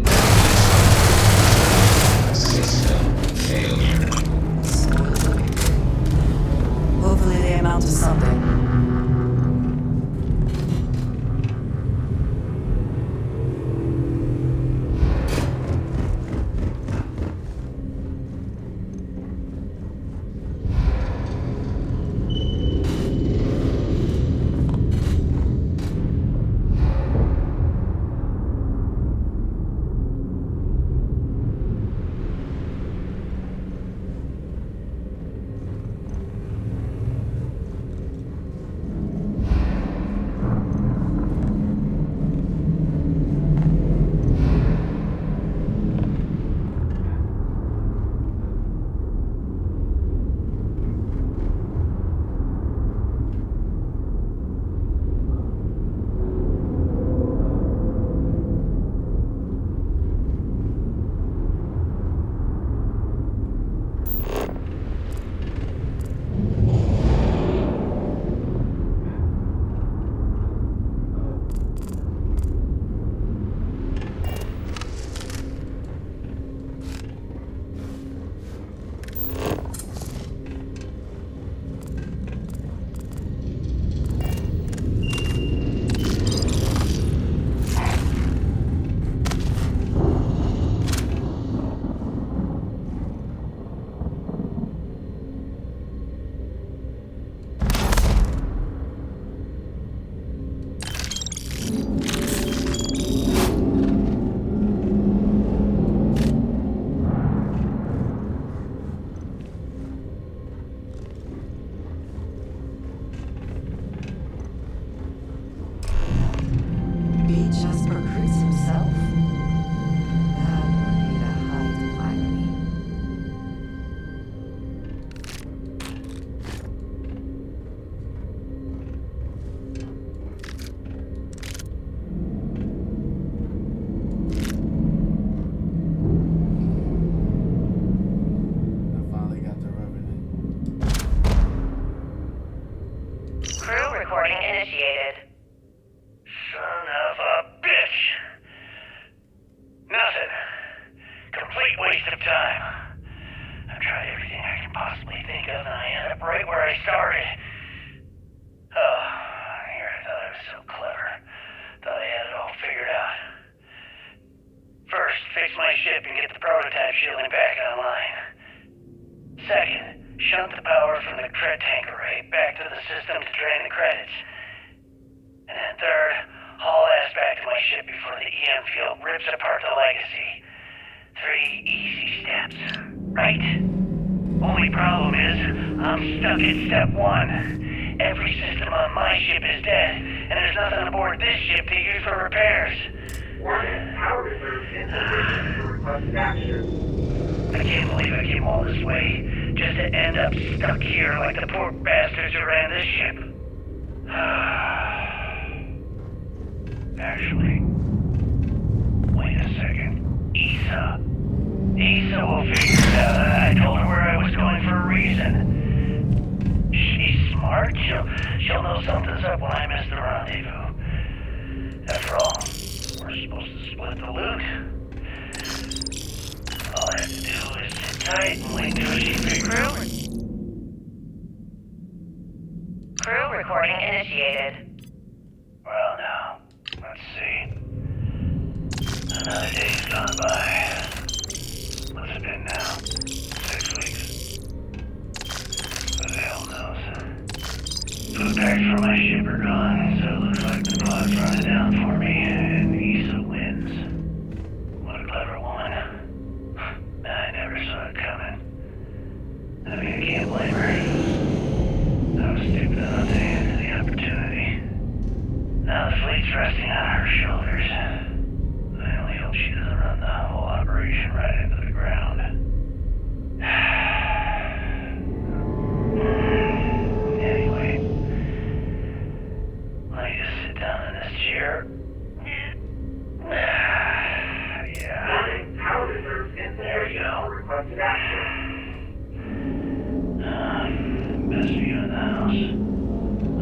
system failure. Hopefully they amount to something.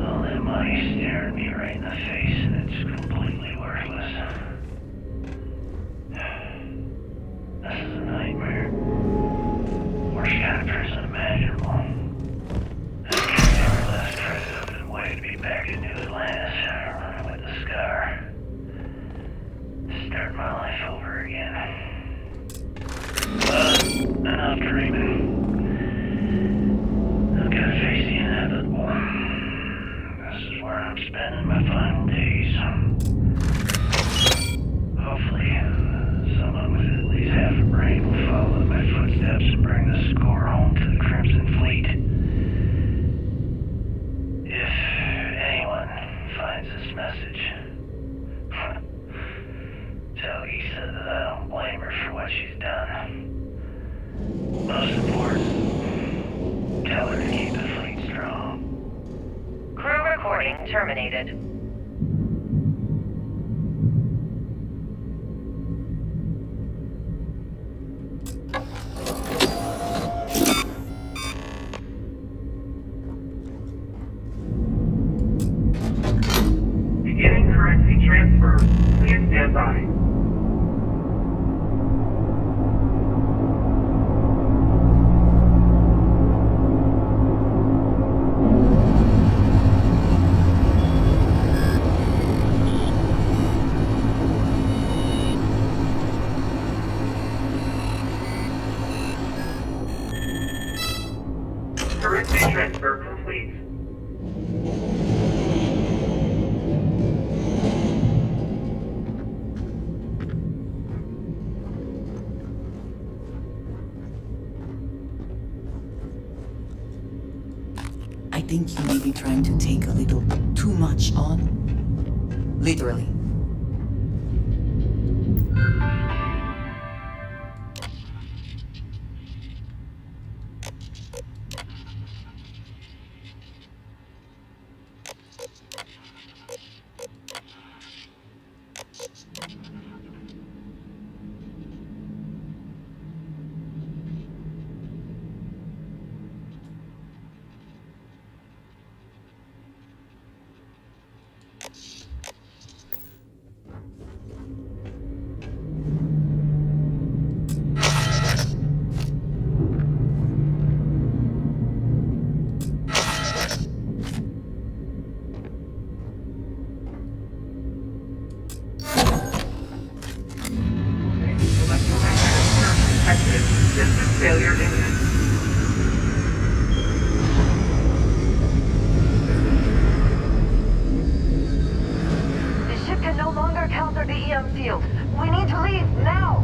All that money staring me right in the face, and it's completely worthless. to New Atlantis, running with the scar. Start my life over again. But enough dreaming. I've got to face the inevitable. This is where I'm spending my final days. Hopefully, someone with at least half a brain will follow in my footsteps and bring the score home to the Crimson Fleet. If anyone finds this message, tell Issa that I don't blame her for what she's done. Most important, tell her to keep the fleet strong. Crew recording terminated. Beginning currency transfer. Please stand by. Currency transfer complete. I think you may be trying to take a little too much on. Literally. System failure imminent. The ship can no longer counter the EM field. We need to leave now.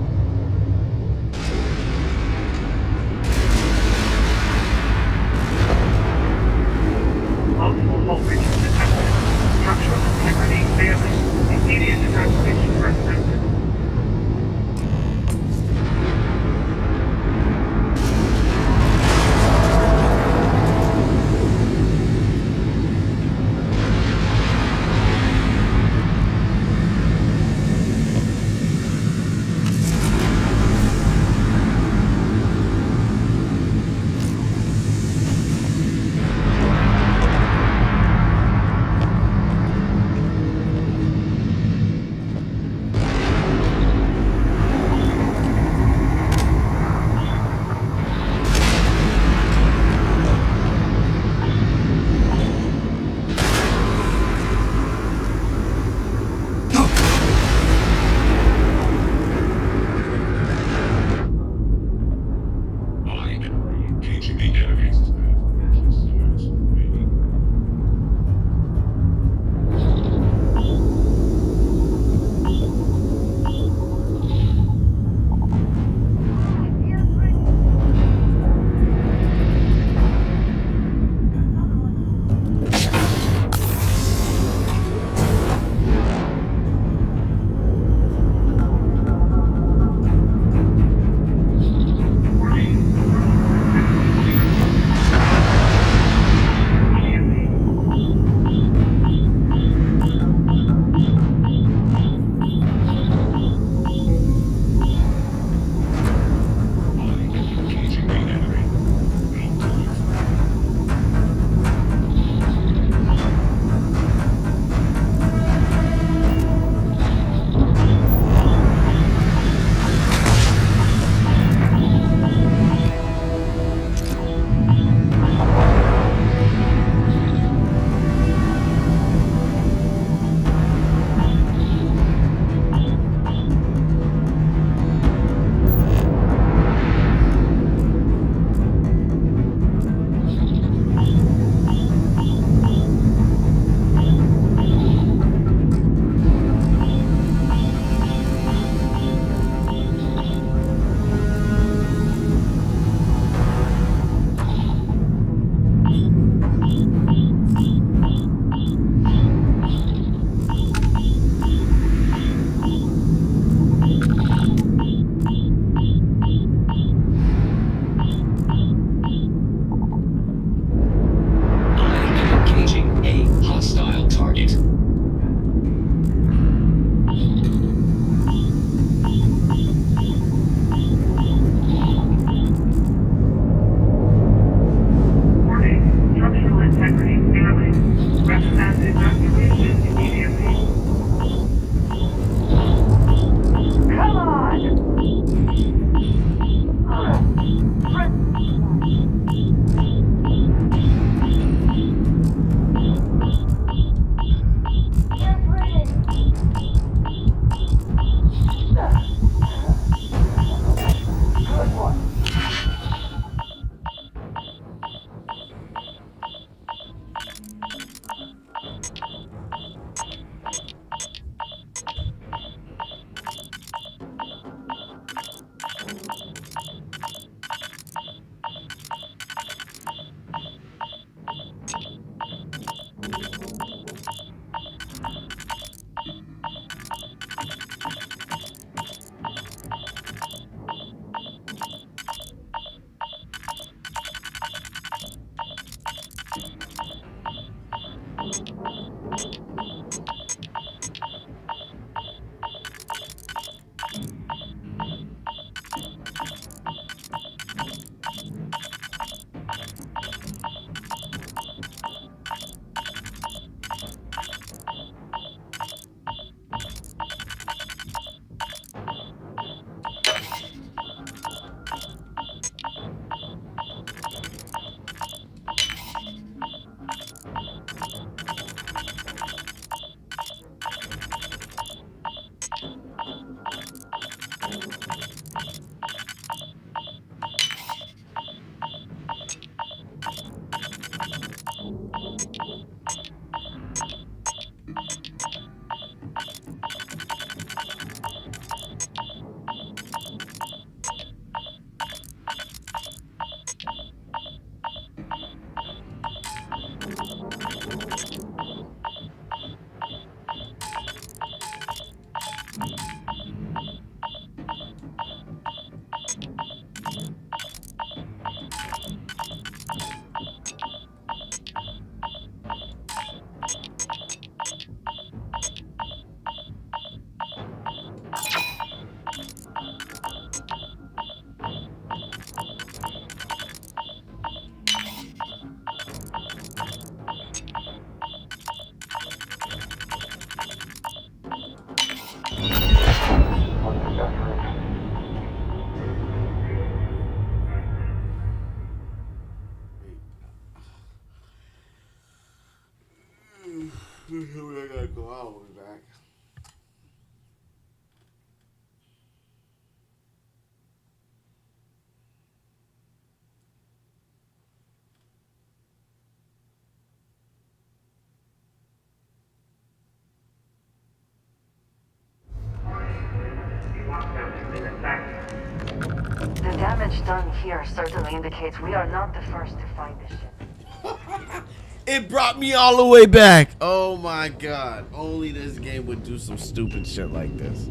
Multiple voltage detected. Structural integrity failing. Immediate evacuation recommended. I gotta go out. I'll be back. The damage done here certainly indicates we are not the first to find this ship. It brought me all the way back. Oh my god. Only this game would do some stupid shit like this.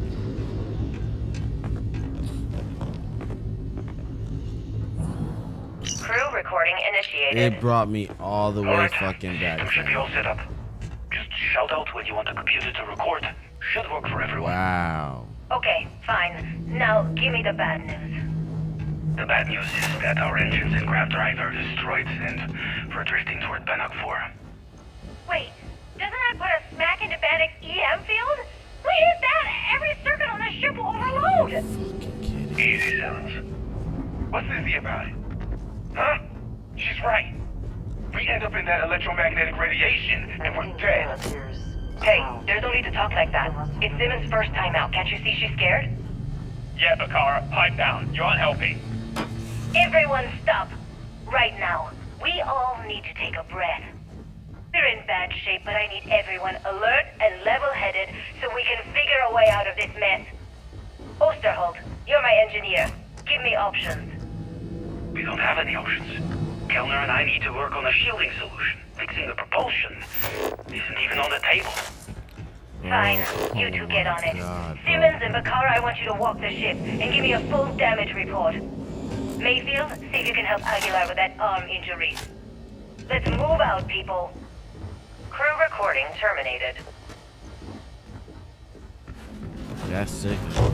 Crew recording initiated. It brought me all the way fucking back. System should be all set up. Just shout out when you want the computer to record. Should work for everyone. Wow. Okay, fine. Now, give me the bad news. The bad news is that our engines and grab drive are destroyed, and we're drifting toward Bannock 4. Wait, doesn't that put us smack into Bannock's EM field? We hit that! Every circuit on the ship will overload! Easy, Silence. What's easy about it? Huh? She's right. We end up in that electromagnetic radiation, and we're dead. Hey, there's no need to talk like that. It's Simmons' first time out. Can't you see she's scared? Yeah, Bakara, pipe down. You're unhealthy. Everyone stop. Right now. We all need to take a breath. We're in bad shape, but I need everyone alert and level-headed so we can figure a way out of this mess. Osterholt, you're my engineer. Give me options. We don't have any options. Kellner and I need to work on a shielding solution. Fixing the propulsion isn't even on the table. Fine, you two get on it. Simmons and Bakara, I want you to walk the ship and give me a full damage report. Mayfield, see if you can help Aguilar with that arm injury. Let's move out, people. Crew recording terminated. That's sick, bro.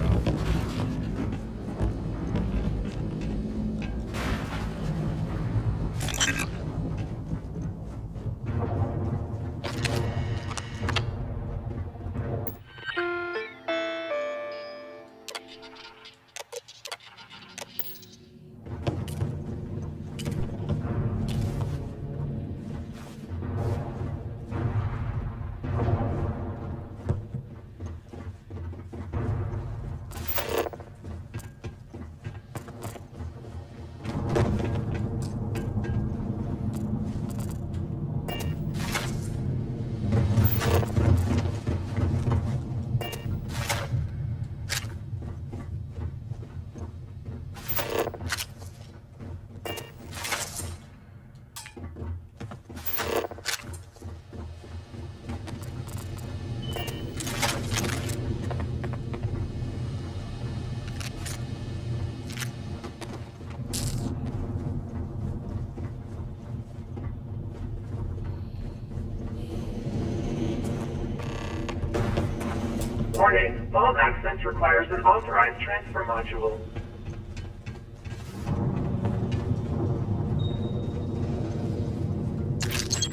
Warning, all access requires an authorized transfer module.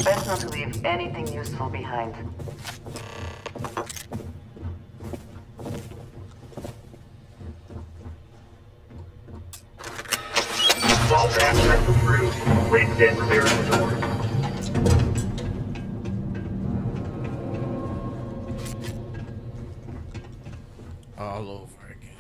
Best not to leave anything useful behind. Vault access approved. Please stand clear of the door. All over again.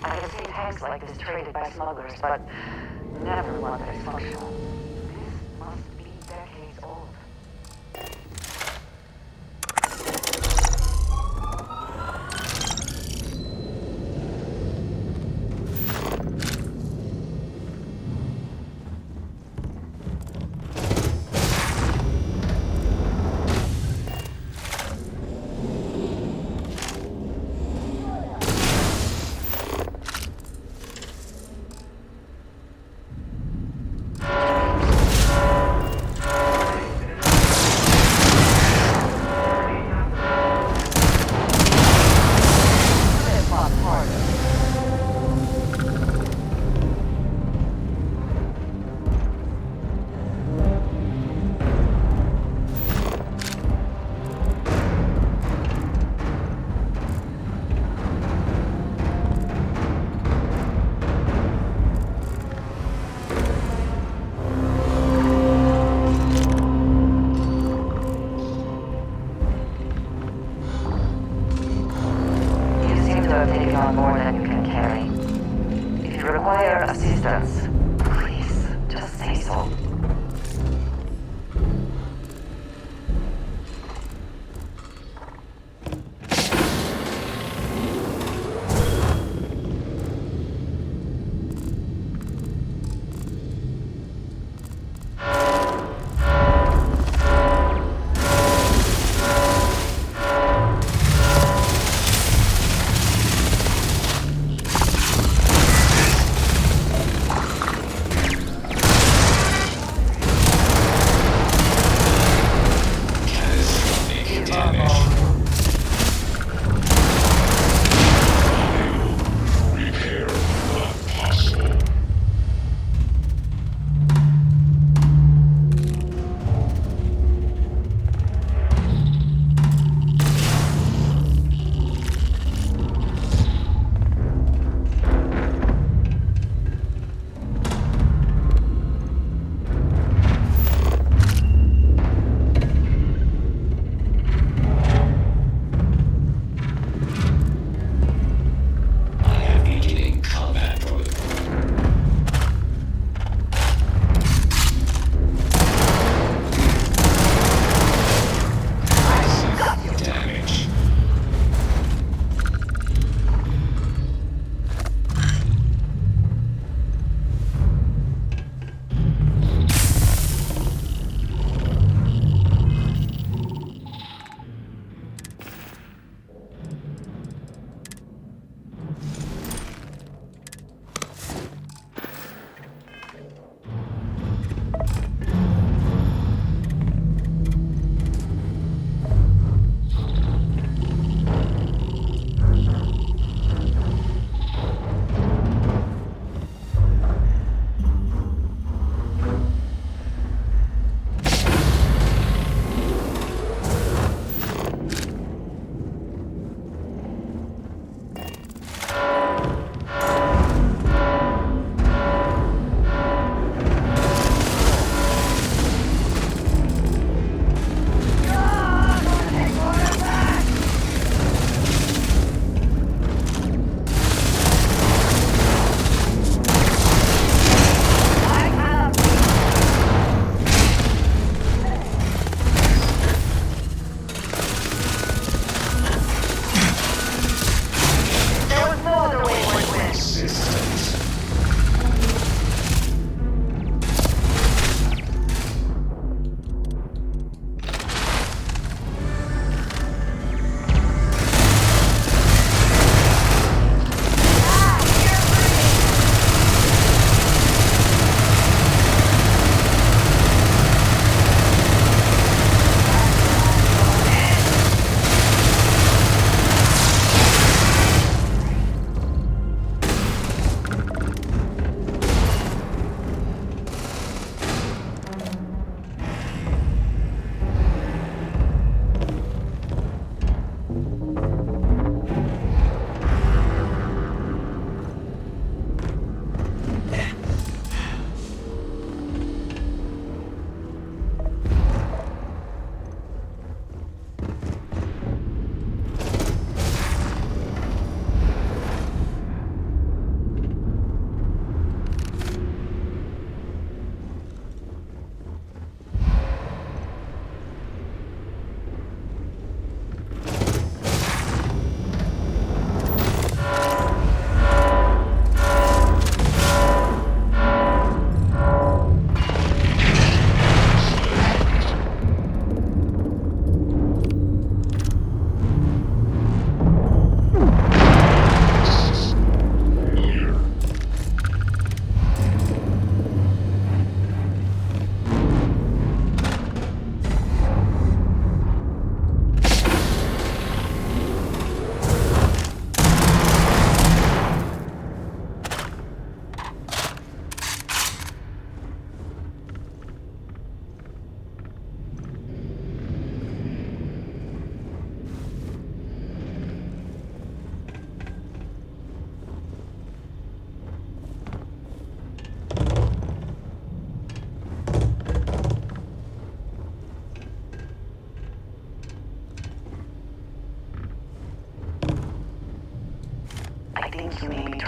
I have seen tanks like this traded by smugglers, but never one that is functional. This must be decades old. Taking on more than you can carry. If you require assistance, please, just say so.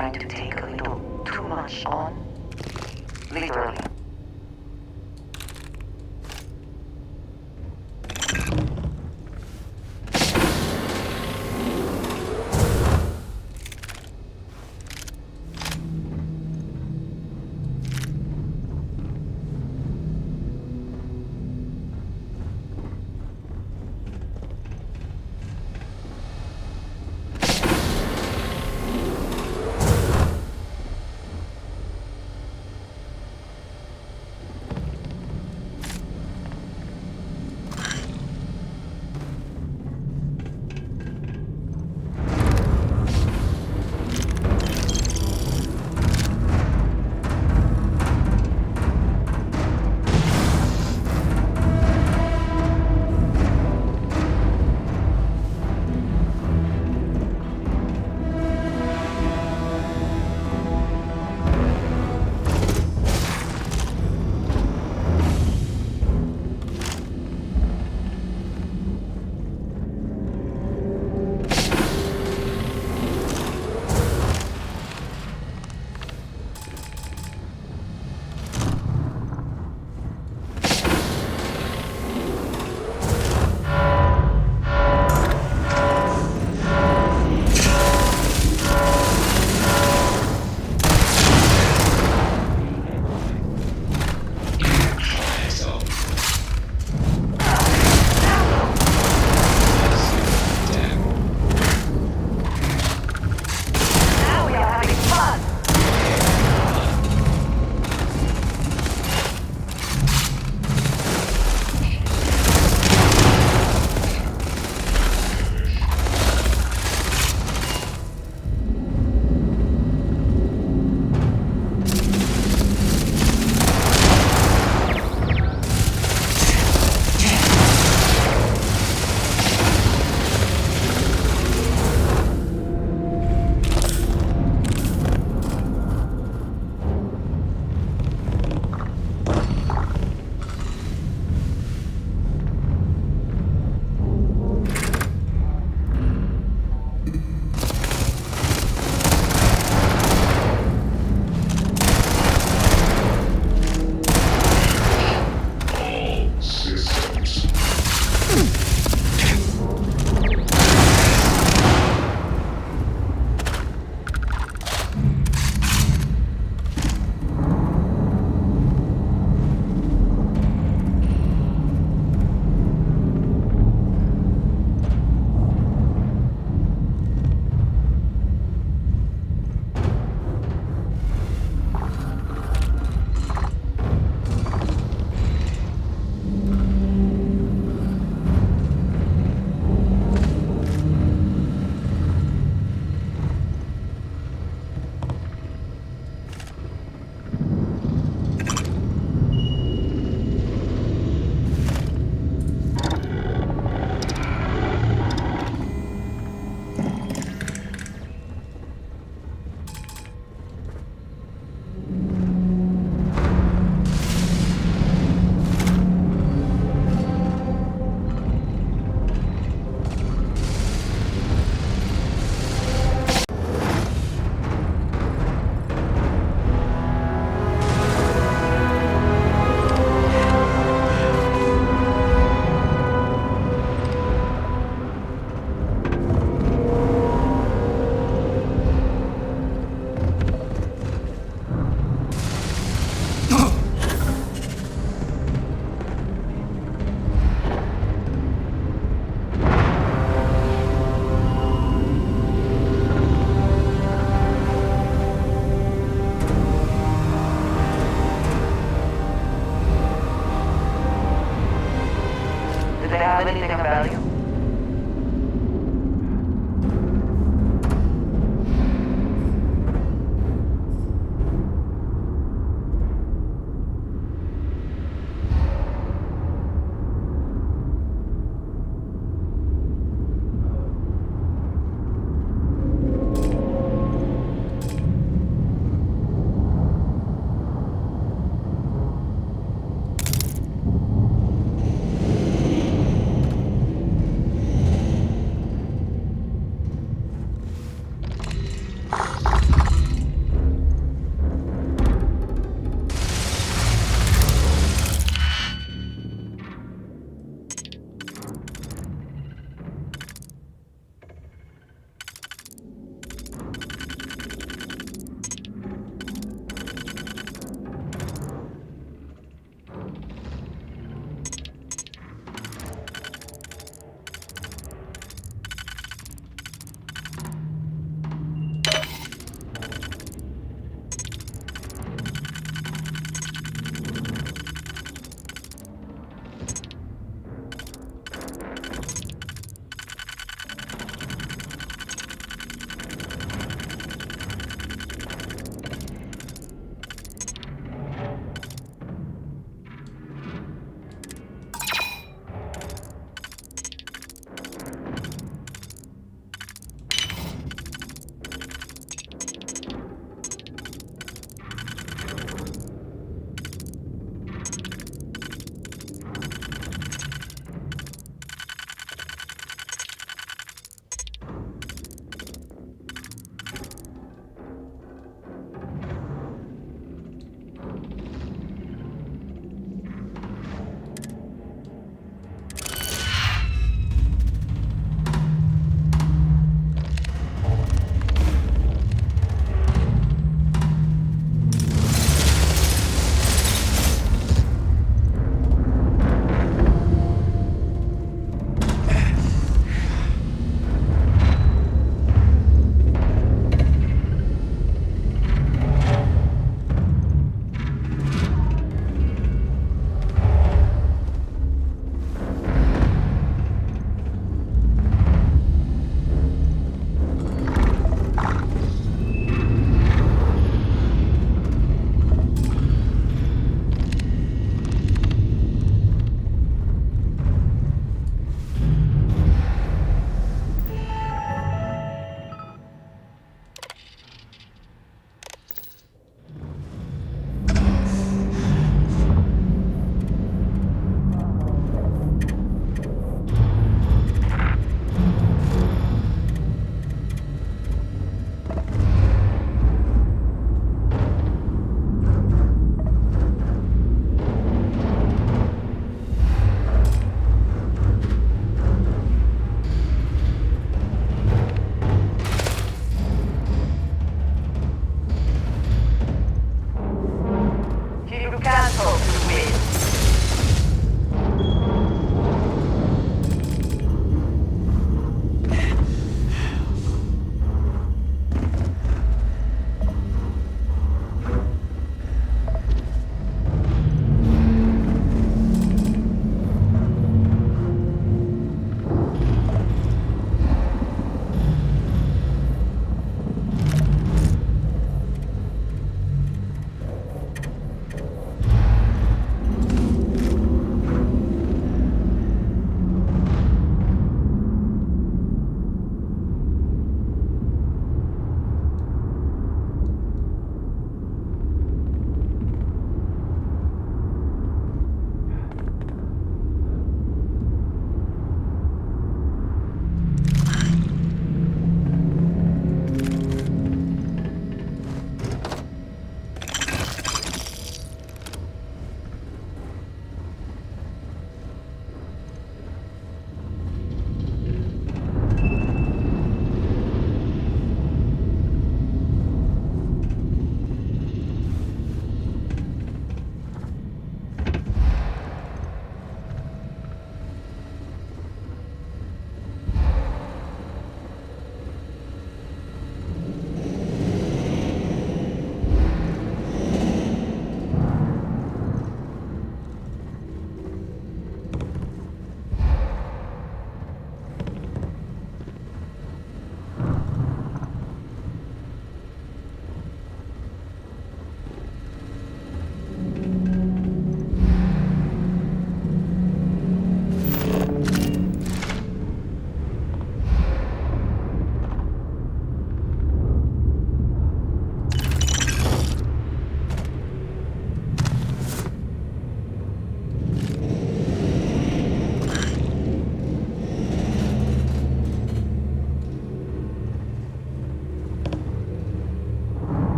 trying to take a little too much on? Literally.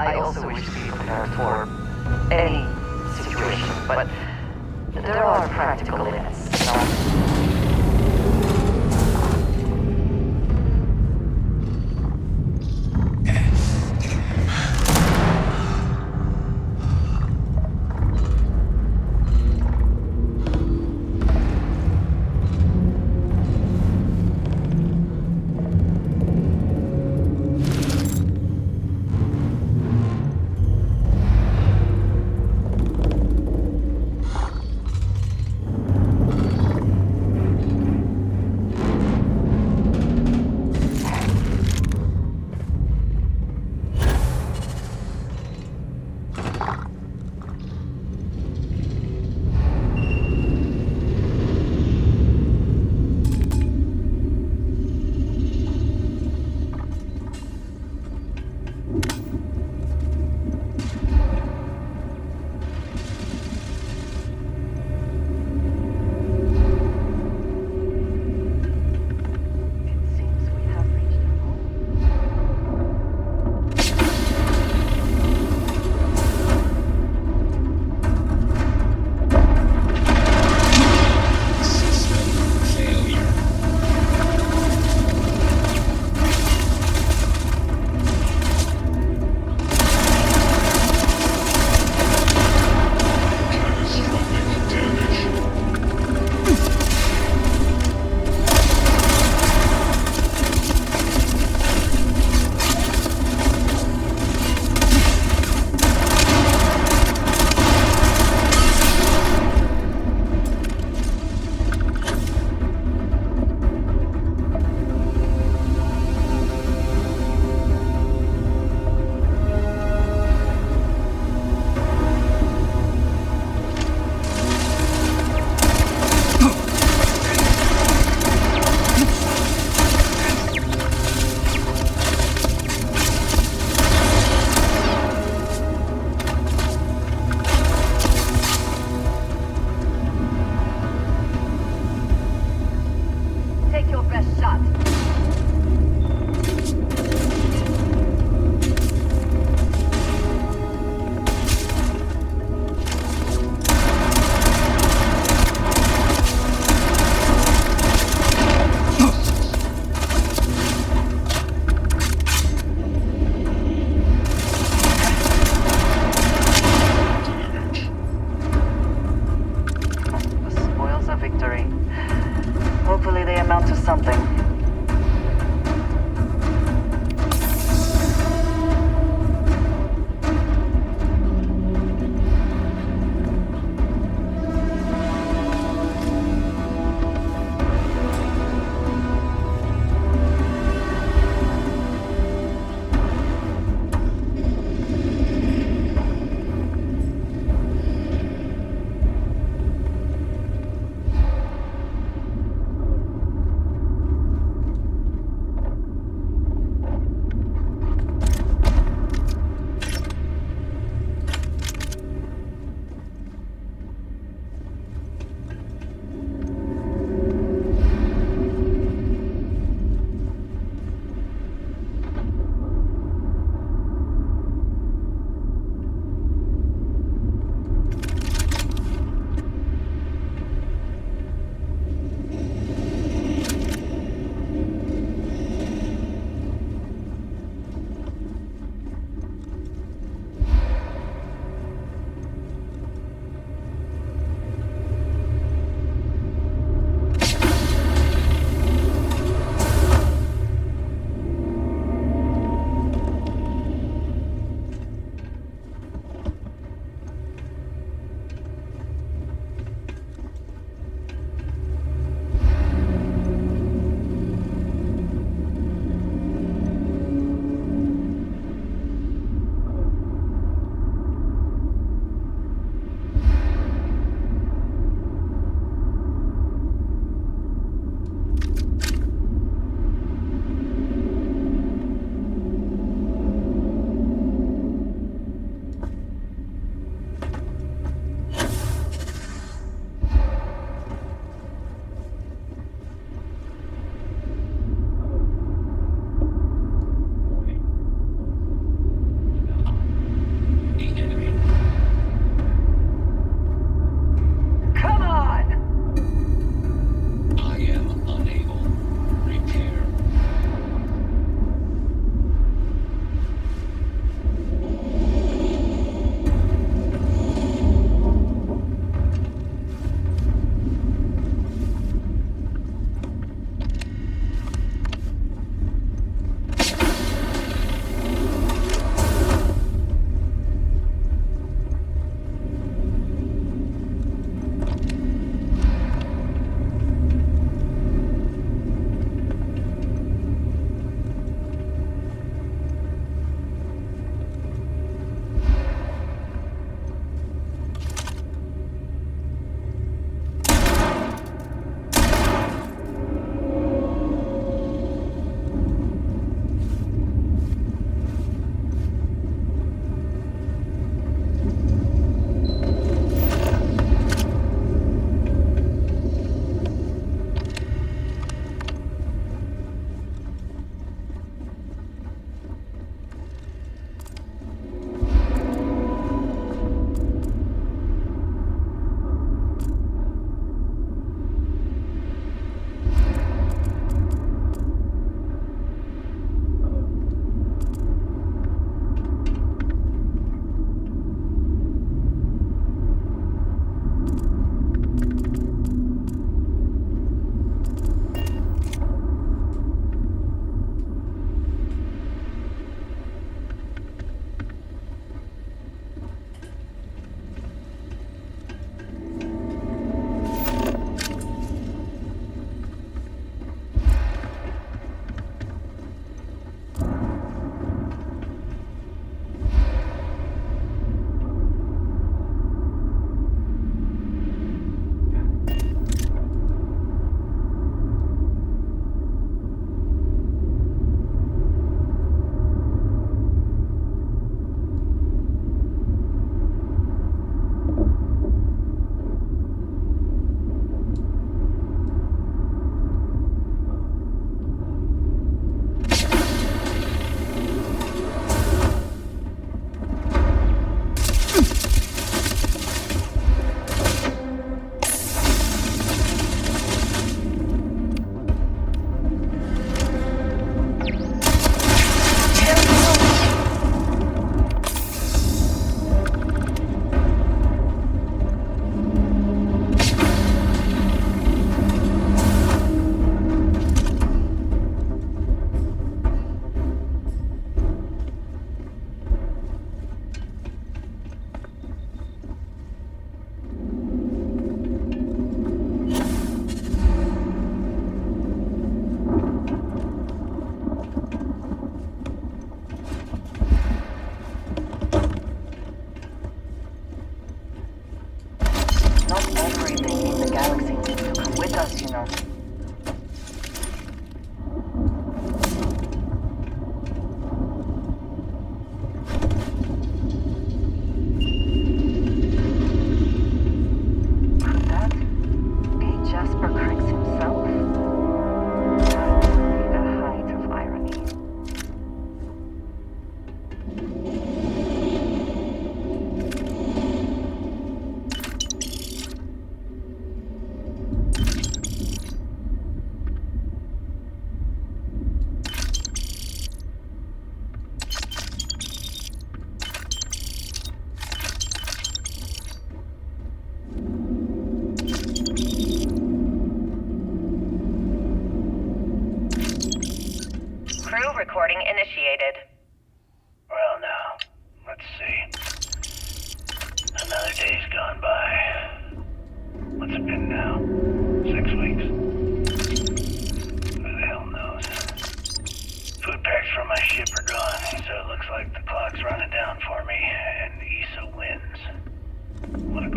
I also wish to be prepared for any situation, but there are practical limits, you know?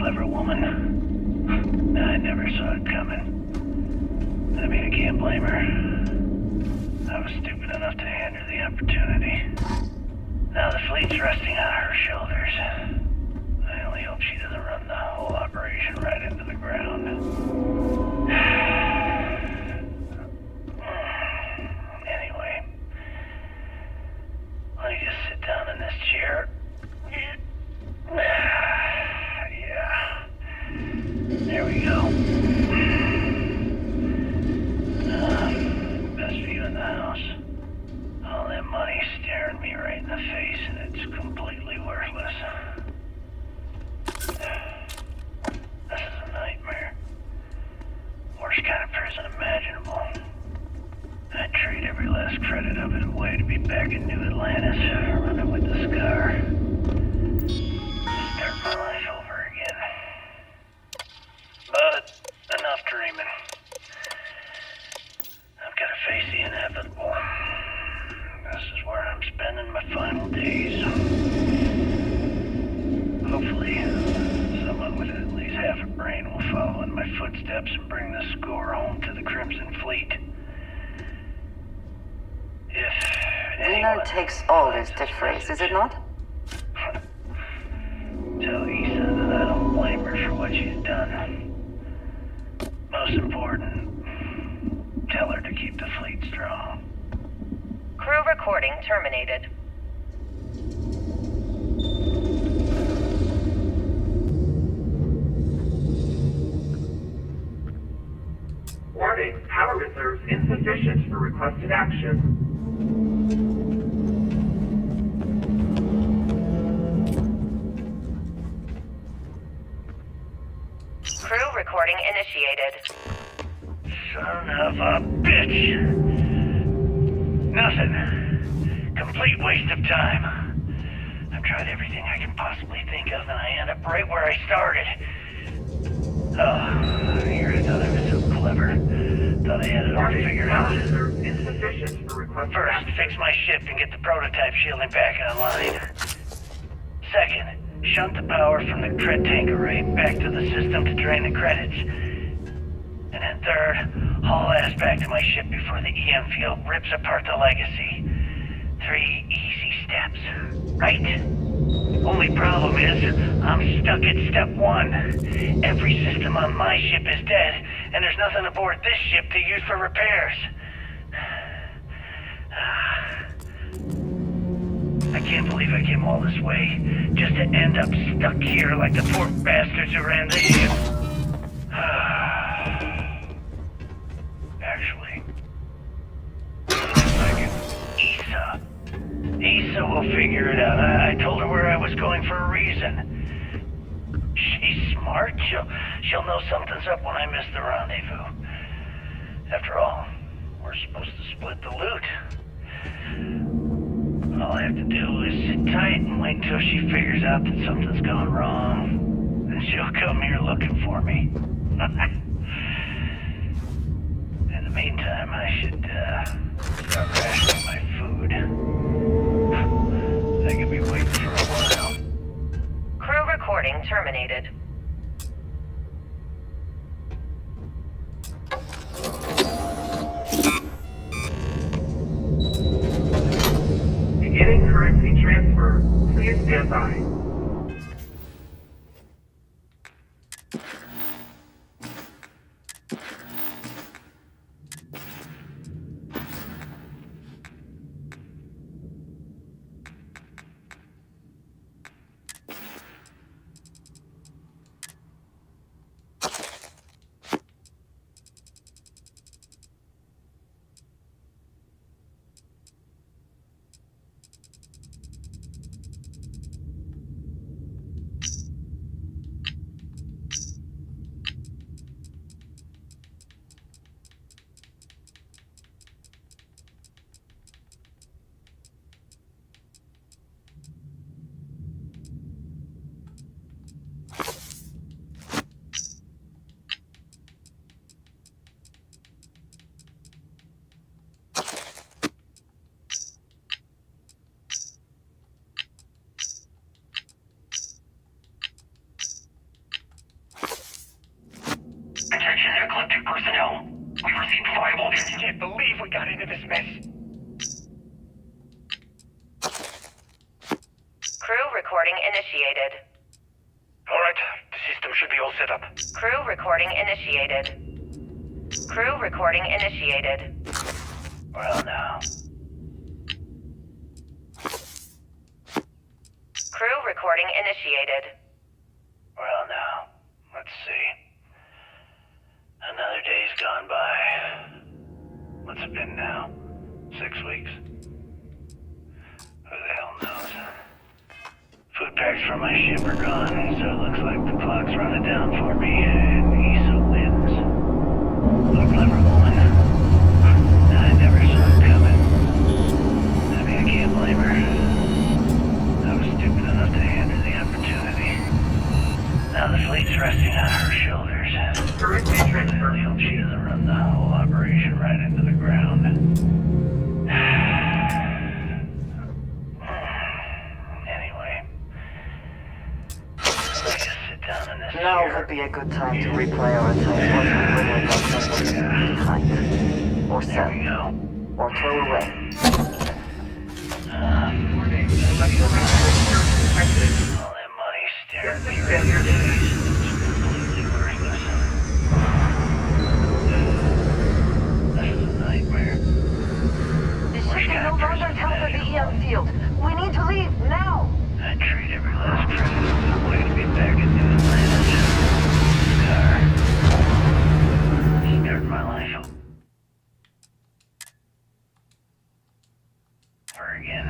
clever woman. I never saw it coming. I mean, I can't blame her. I was stupid enough to hand her the opportunity. Now the fleet's resting on her shoulders. I only hope she doesn't run the whole operation right into the ground. Anyway, let me just sit down in this chair. Yeah. There we go. Best view in the house. All that money staring me right in the face, and it's completely worthless. This is a nightmare. Worst kind of prison imaginable. I'd trade every last credit of it away to be back in New Atlantis, running with the Scar. Start my life over again. But enough dreaming. I've got to face the inevitable. This is where I'm spending my final days. Hopefully, someone with at least half a brain will follow in my footsteps and bring the score home to the Crimson Fleet. Winner takes all is the phrase, is it not? Tell Issa that I don't blame her for what she's done. Most important, tell her to keep the fleet strong. Crew recording terminated. Warning, power reserves insufficient for requested action. Crew recording initiated. Son of a bitch! Nothing. Complete waste of time. I've tried everything I can possibly think of, and I end up right where I started. Oh, here I thought I was so clever. Thought I had it all figured out. Insufficient for requested First, action. fix my ship and get the prototype shielding back online. Second, shunt the power from the cred tank array back to the system to drain the credits. And then third, haul ass back to my ship before the EM field rips apart the legacy. 3 easy steps, right? Only problem is, I'm stuck at step 1. Every system on my ship is dead, and there's nothing aboard this ship to use for repairs. I can't believe I came all this way, just to end up stuck here like the poor bastards who ran this ship. Actually, Issa. Issa will figure it out. I told her where I was going for a reason. She's smart. She'll know something's up when I miss the rendezvous. After all, we're supposed to split the loot. All I have to do is sit tight and wait until she figures out that something's gone wrong. Then she'll come here looking for me. In the meantime, I should start rationing my food. I could be waiting for a while. Crew recording terminated. Beginning currency transfer. Please stand by. can't believe we got into this mess. Crew recording initiated. Alright, the system should be all set up. Crew recording initiated. Crew recording initiated. Well now. Crew recording initiated. Well now. Let's see. Another day's gone by. What's it been now? 6 weeks? Who the hell knows? Food packs from my ship are gone, so it looks like the clock's running down for me, and Issa wins. What a clever woman. I never saw it coming. I mean, I can't blame her. I was stupid enough to hand her the opportunity. Now the fleet's resting on her shoulders. I hope she doesn't run the whole operation right into the ground. Anyway. Now would be a good time to reprioritize what we bring with us and leave behind. Or sell. Or throw away. All that money staring me right in the face. Completely worthless. This is a nightmare. The ship can no longer counter the EM field. We need to leave now. I treat every last trip as a way to be back in New Atlantis. Start my life over again.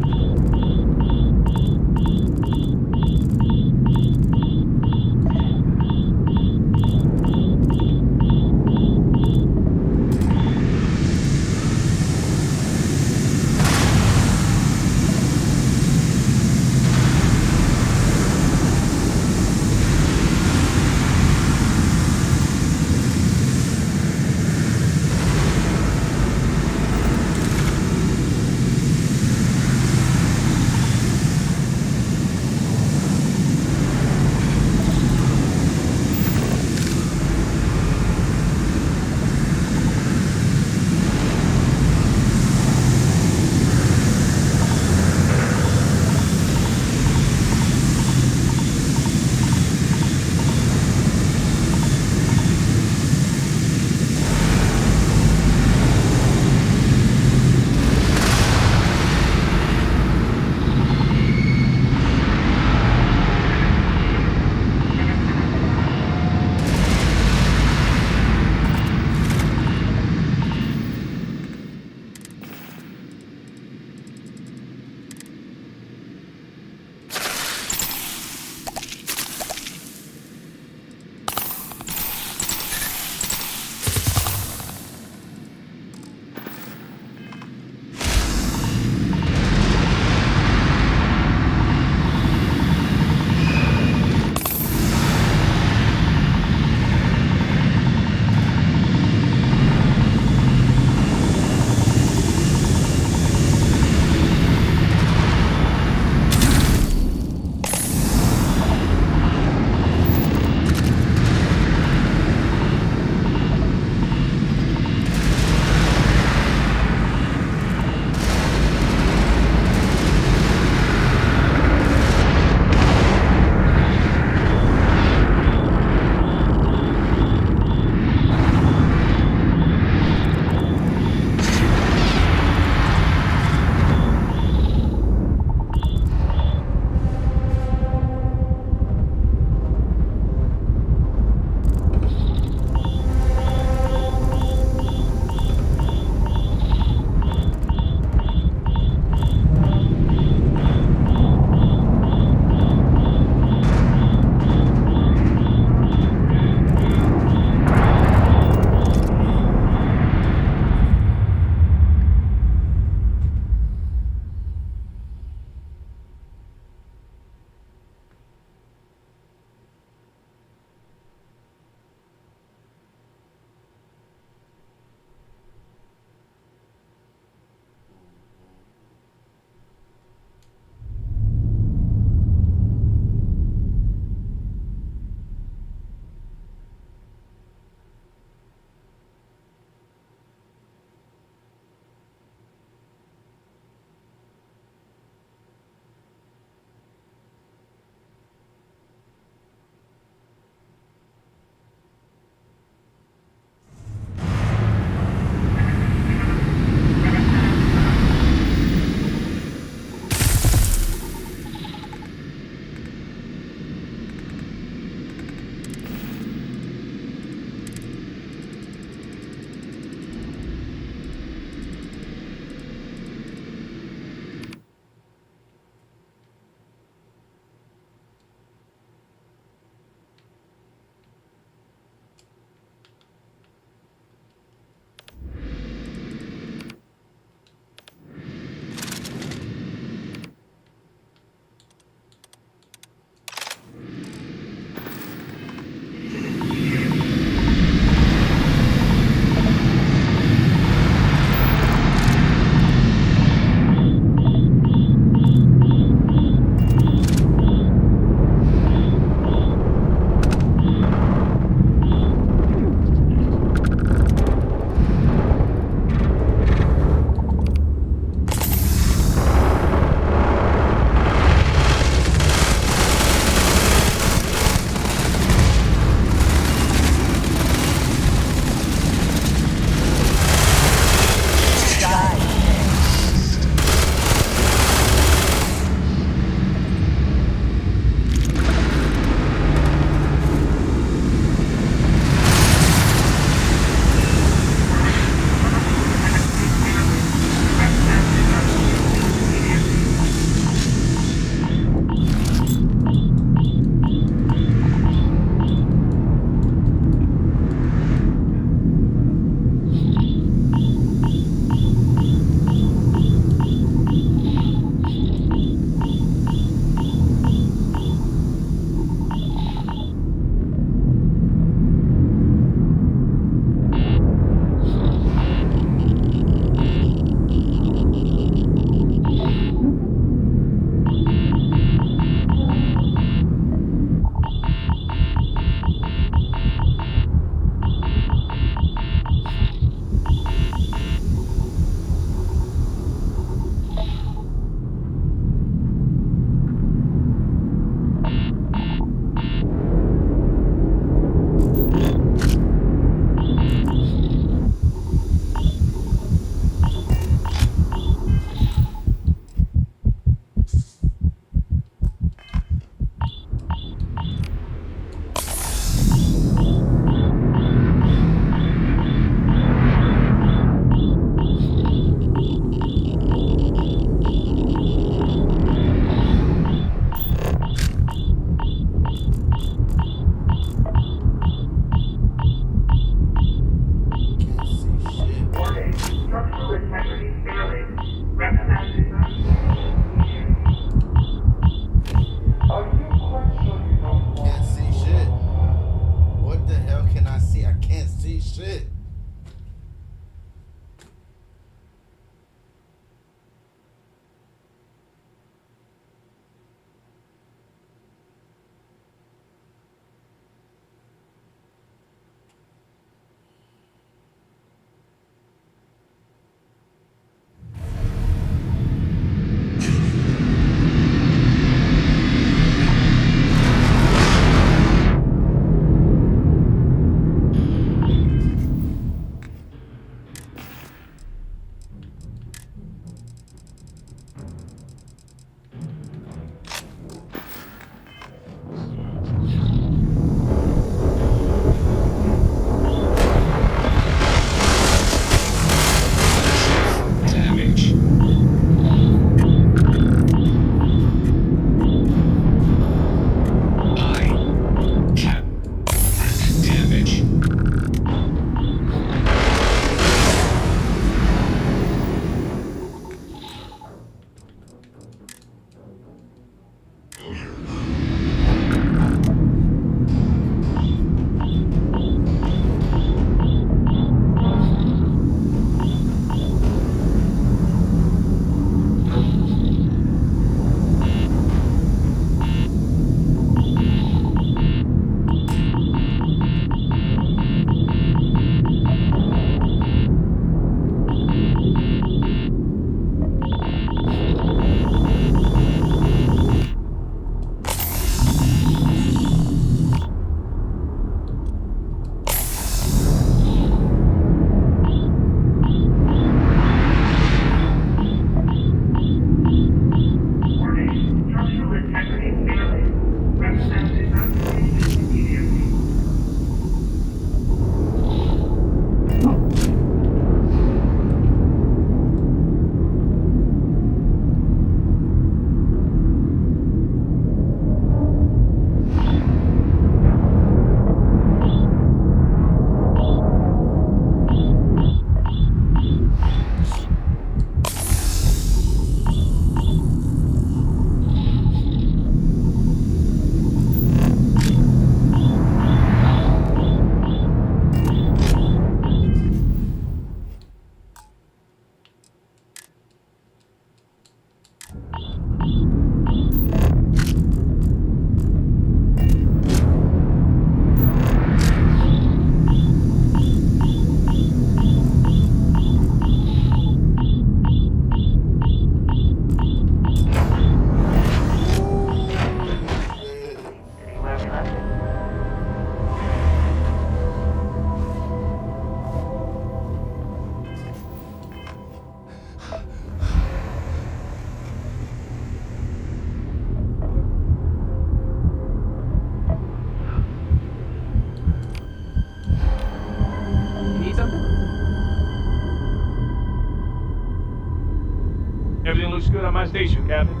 good on my station, Captain.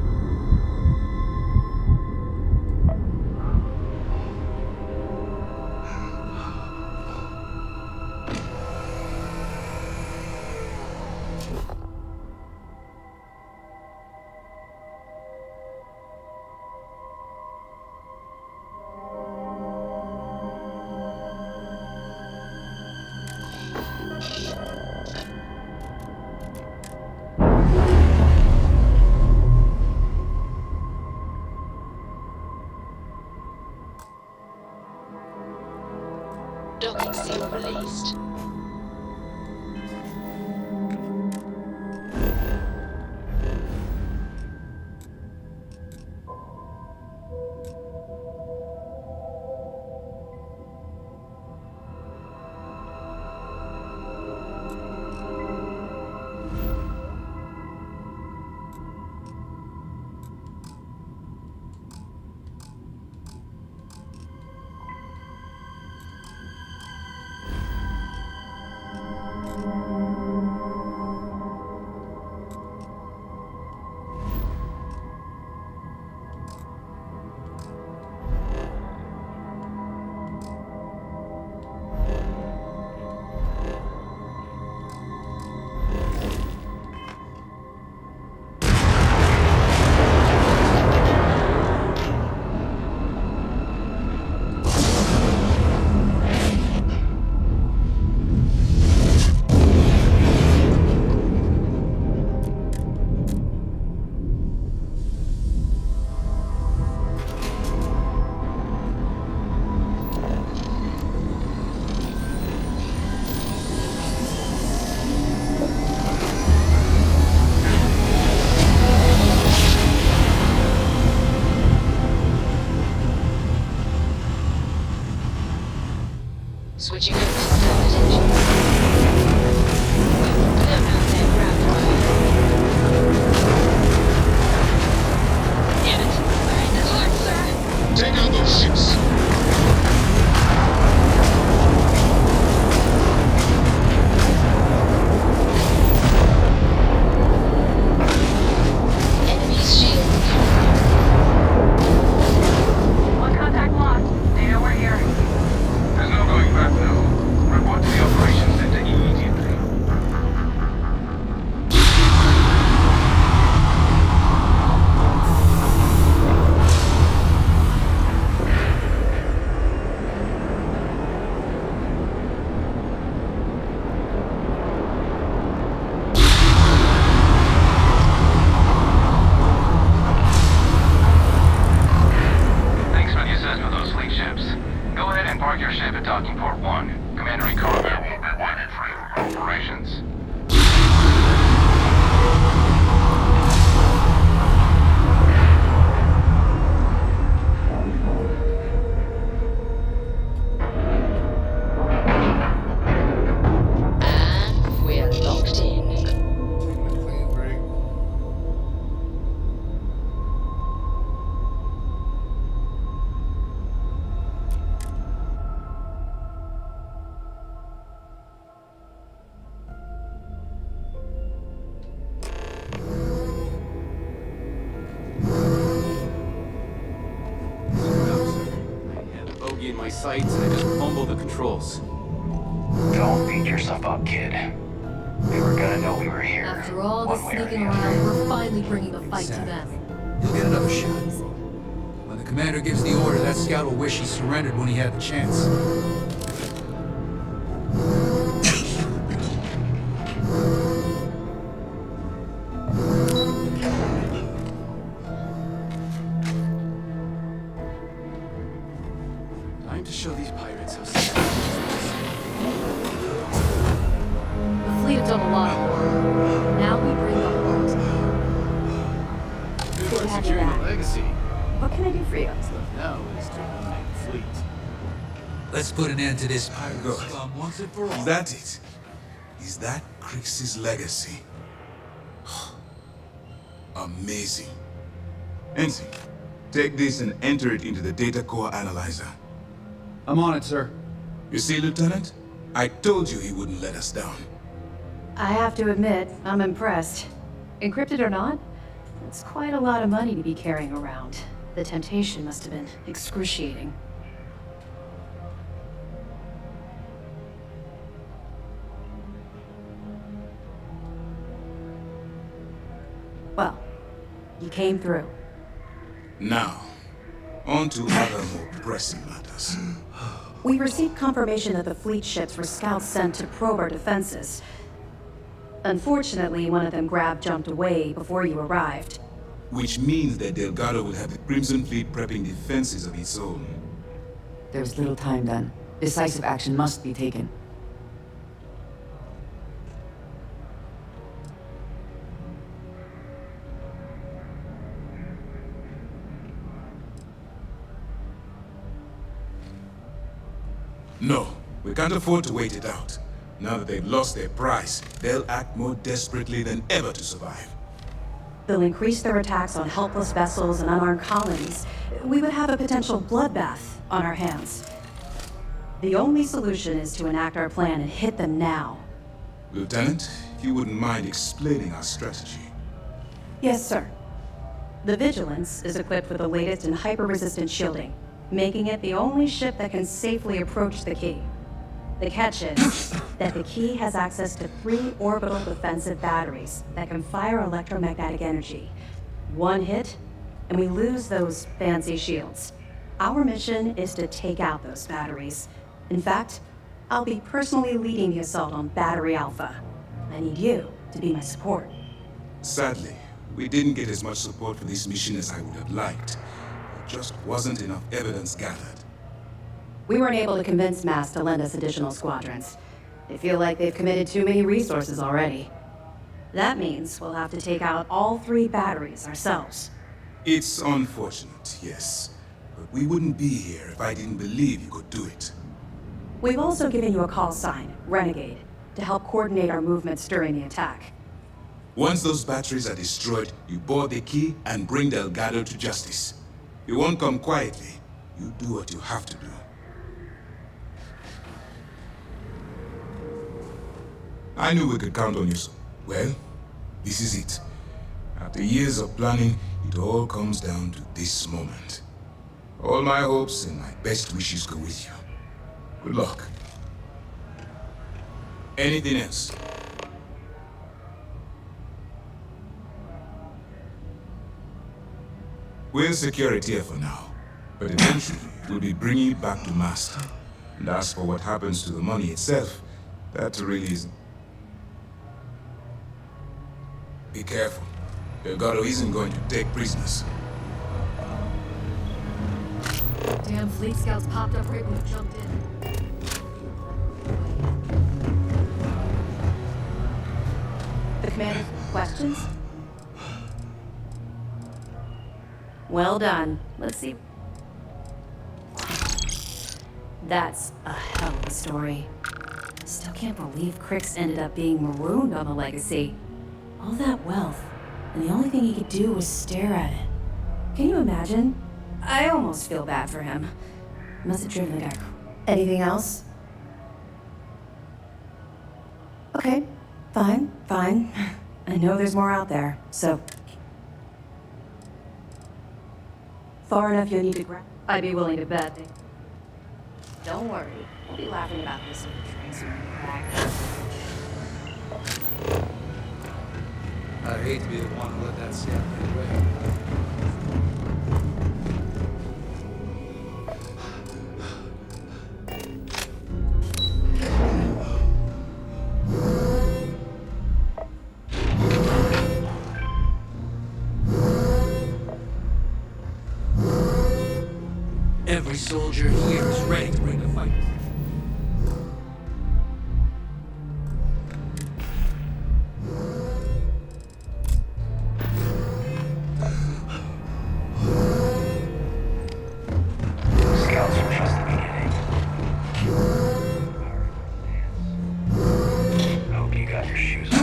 Docking seal released. Switching over to pilot engine. Come out there, ground Damn it. We're in the dark, sir. Take out those ships. Enemy's shield. One contact lost. Data, we're here. There's no going back now. Report to the operations center immediately. Thanks for the assessment of those fleet ships. Go ahead and park your ship at docking port 1. Commander Icarver will be waiting for your operations. And we're locked in. Bogey in my sights and I just fumbled the controls. Don't beat yourself up, kid. They were gonna know we were here. After all this one way or sneaking the other. around, we're finally bringing the fight to them. You'll get another shot. When the commander gives the order, that scout will wish he surrendered when he had the chance. Time to show these pirates how The fleet have done a lot of work. Now we bring the heart. good Good for to have you securing the back. legacy. What can I do for you? Left now is to eliminate the fleet. Let's put an end to this pirate Good. scum once and for all. Is that it? Is that Crix's legacy? Amazing. Ensign, take this and enter it into the data core analyzer. I'm on it, sir. You see, Lieutenant? I told you he wouldn't let us down. I have to admit, I'm impressed. Encrypted or not, It's quite a lot of money to be carrying around. The temptation must have been excruciating. Well, you came through. Now, on to other more pressing matters. We received confirmation that the fleet ships were scouts sent to probe our defenses. Unfortunately, one of them jumped away before you arrived. Which means that Delgado will have the Crimson Fleet prepping defenses of its own. There's little time then. Decisive action must be taken. No, we can't afford to wait it out. Now that they've lost their prize, they'll act more desperately than ever to survive. They'll increase their attacks on helpless vessels and unarmed colonies. We would have a potential bloodbath on our hands. The only solution is to enact our plan and hit them now. Lieutenant, if you wouldn't mind explaining our strategy. Yes, sir. The Vigilance is equipped with the latest in hyper-resistant shielding, making it the only ship that can safely approach the key. The catch is that the key has access to 3 orbital defensive batteries that can fire electromagnetic energy. One hit, and we lose those fancy shields. Our mission is to take out those batteries. In fact, I'll be personally leading the assault on Battery Alpha. I need you to be my support. Sadly, we didn't get as much support for this mission as I would have liked. There just wasn't enough evidence gathered. We weren't able to convince MAS to lend us additional squadrons. They feel like they've committed too many resources already. That means we'll have to take out all 3 batteries ourselves. It's unfortunate, yes. But we wouldn't be here if I didn't believe you could do it. We've also given you a call sign, Renegade, to help coordinate our movements during the attack. Once those batteries are destroyed, you board the key and bring Delgado to justice. You won't come quietly. You do what you have to do. I knew we could count on you, so... Well, this is it. After years of planning, it all comes down to this moment. All my hopes and my best wishes go with you. Good luck. Anything else? We'll secure it here for now, but eventually we'll be bringing it back to Master. And as for what happens to the money itself, that really isn't. Be careful. Delgado isn't going to take prisoners. Damn fleet scouts popped up right when we jumped in. The commander, questions? Well done. Let's see. That's a hell of a story. Still can't believe Crix ended up being marooned on the Legacy. All that wealth, and the only thing he could do was stare at it. Can you imagine? I almost feel bad for him. Must have driven the guy. Anything else? Okay, fine. I know there's more out there, so... Far enough you'll need to grab. I'd be willing to bet. Don't worry, we'll be laughing about this when the trains are back. I'd hate to be the one to let that stand get away. Every soldier here is ready to bring the fight. Scouts from just the beginning. I hope you got your shoes on.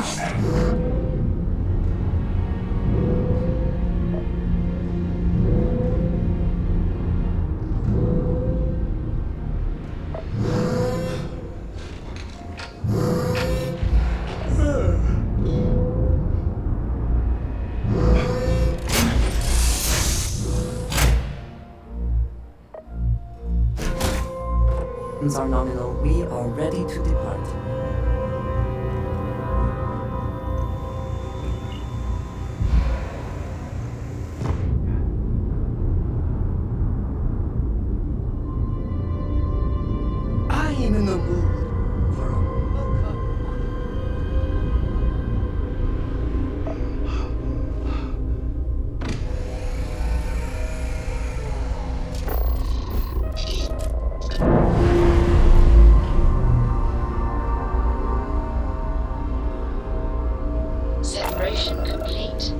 Captains are nominal. We are ready to depart. I am in the mood for a Separation complete.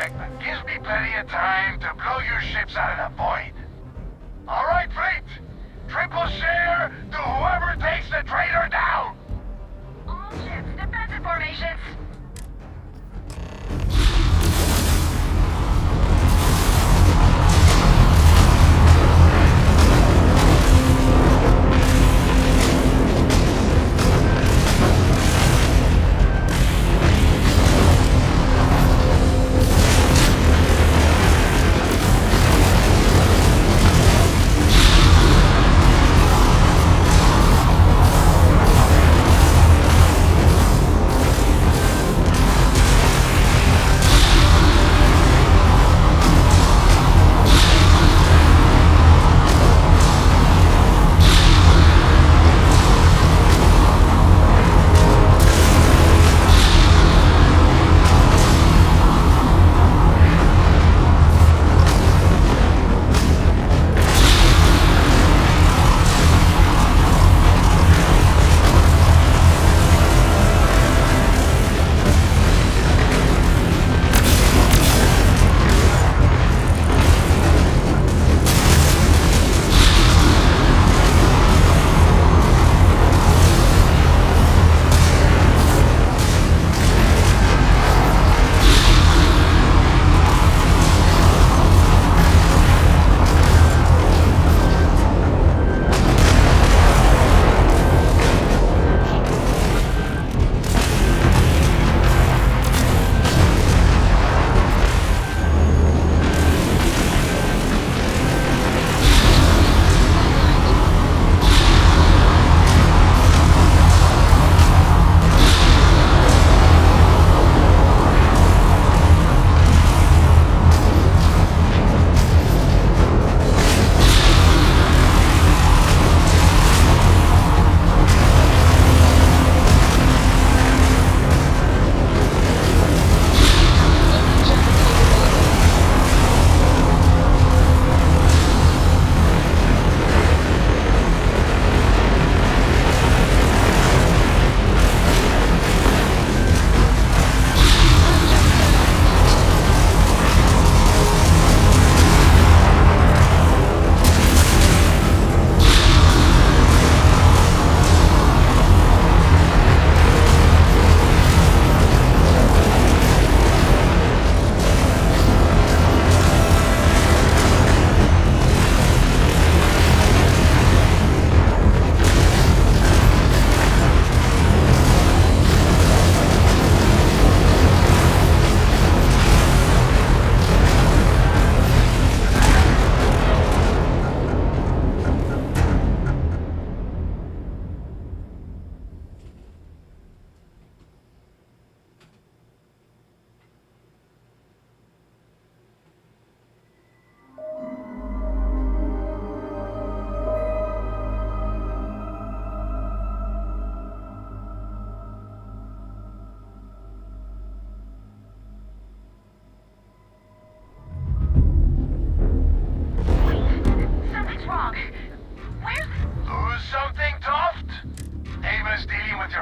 effect gives me plenty of time to blow your ships out of the void. All right, fleet. Triple share to whoever takes the traitor down. All ships, defensive formations.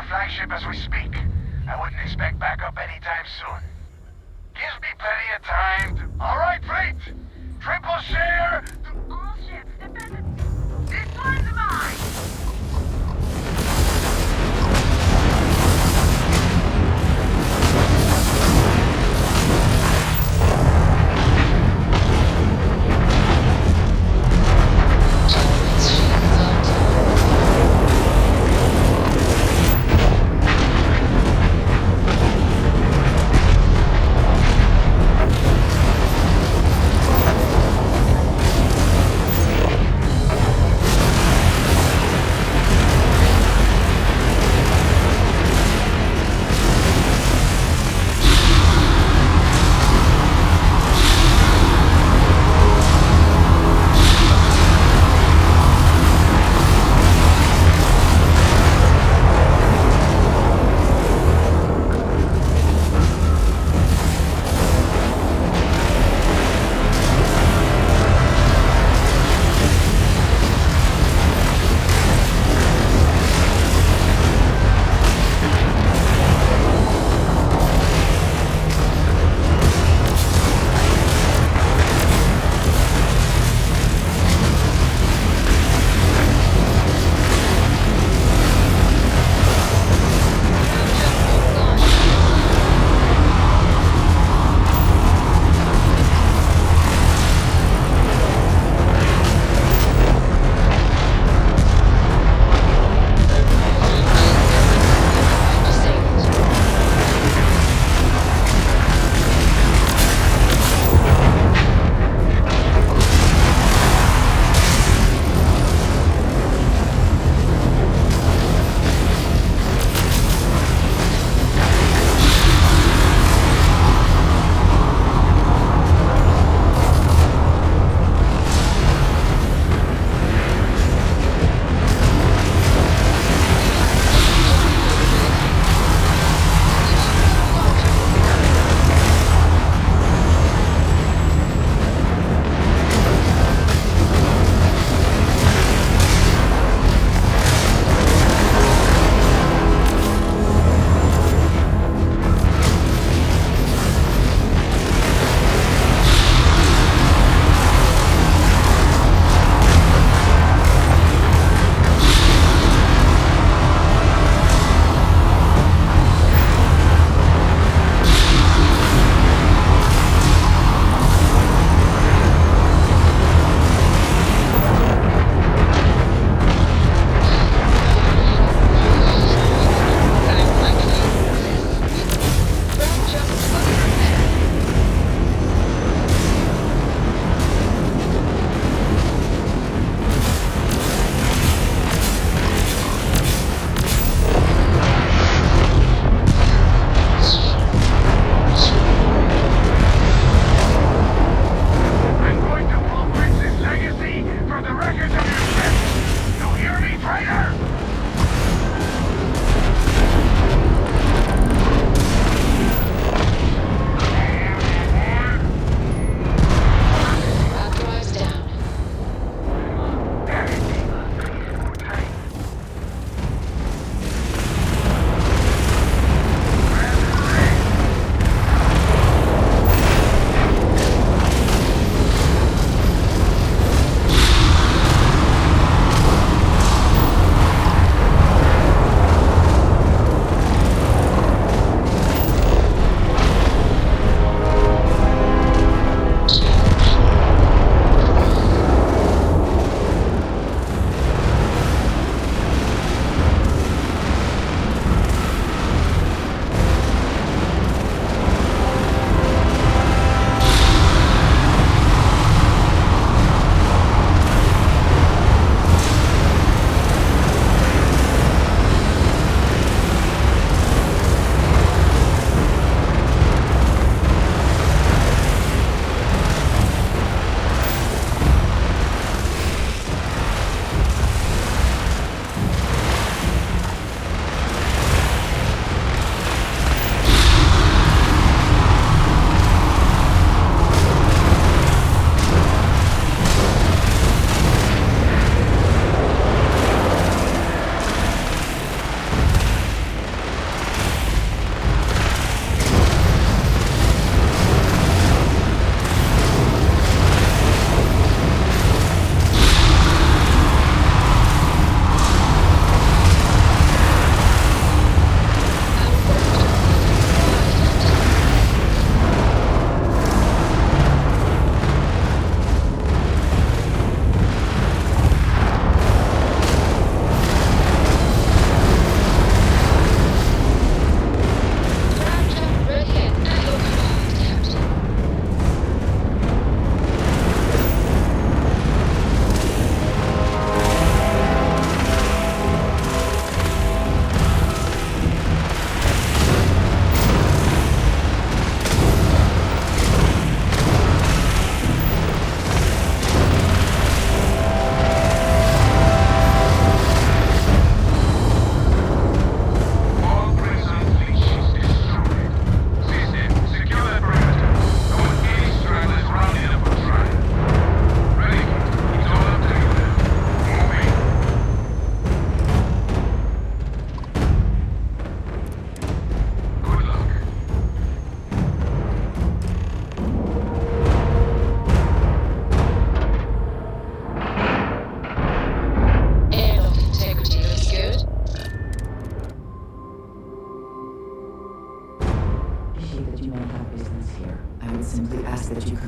flagship as we speak. I wouldn't expect backup anytime soon. Gives me plenty of time to... All right, fleet! Triple share to all ships defended. This one's mine!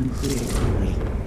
unclear for me.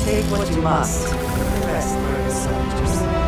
Take what you must. The rest learn as soldiers.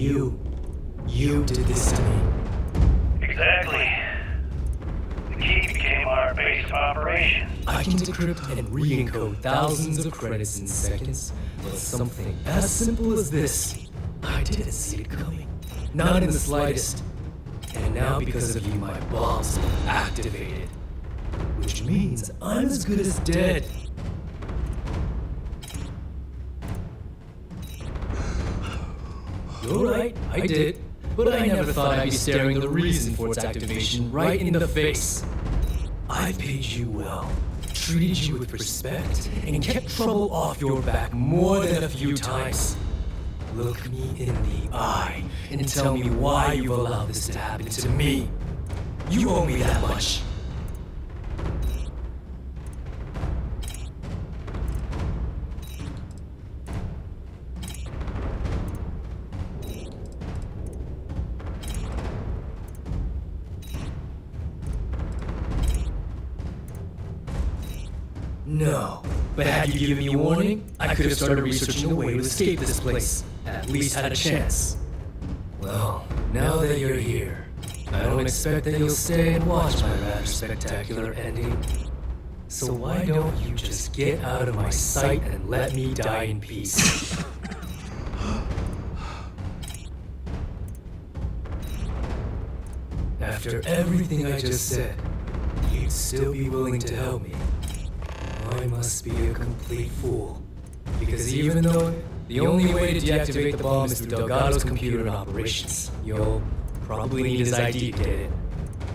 You did this to me. Exactly. The key became our base of operations. I can decrypt and re-encode thousands of credits in seconds, but something as simple as this, I didn't see it coming. Not in the slightest. And now because of you, my bombs are activated. Which means I'm as good as dead. You're right, I did. But I never thought I'd be staring the reason for its activation right in the face. I paid you well, treated you with respect, and kept trouble off your back more than a few times. Look me in the eye and tell me why you've allowed this to happen to me. You owe me that much. No, but had you given me a warning, I could have started researching a way to escape this place. At least had a chance. Well, now that you're here, I don't expect that you'll stay and watch my rather spectacular ending. So why don't you just get out of my sight and let me die in peace? After everything I just said, you'd still be willing to help me. I must be a complete fool. Because even though the only way to deactivate the bomb is through Delgado's computer and operations, you'll probably need his ID to get it.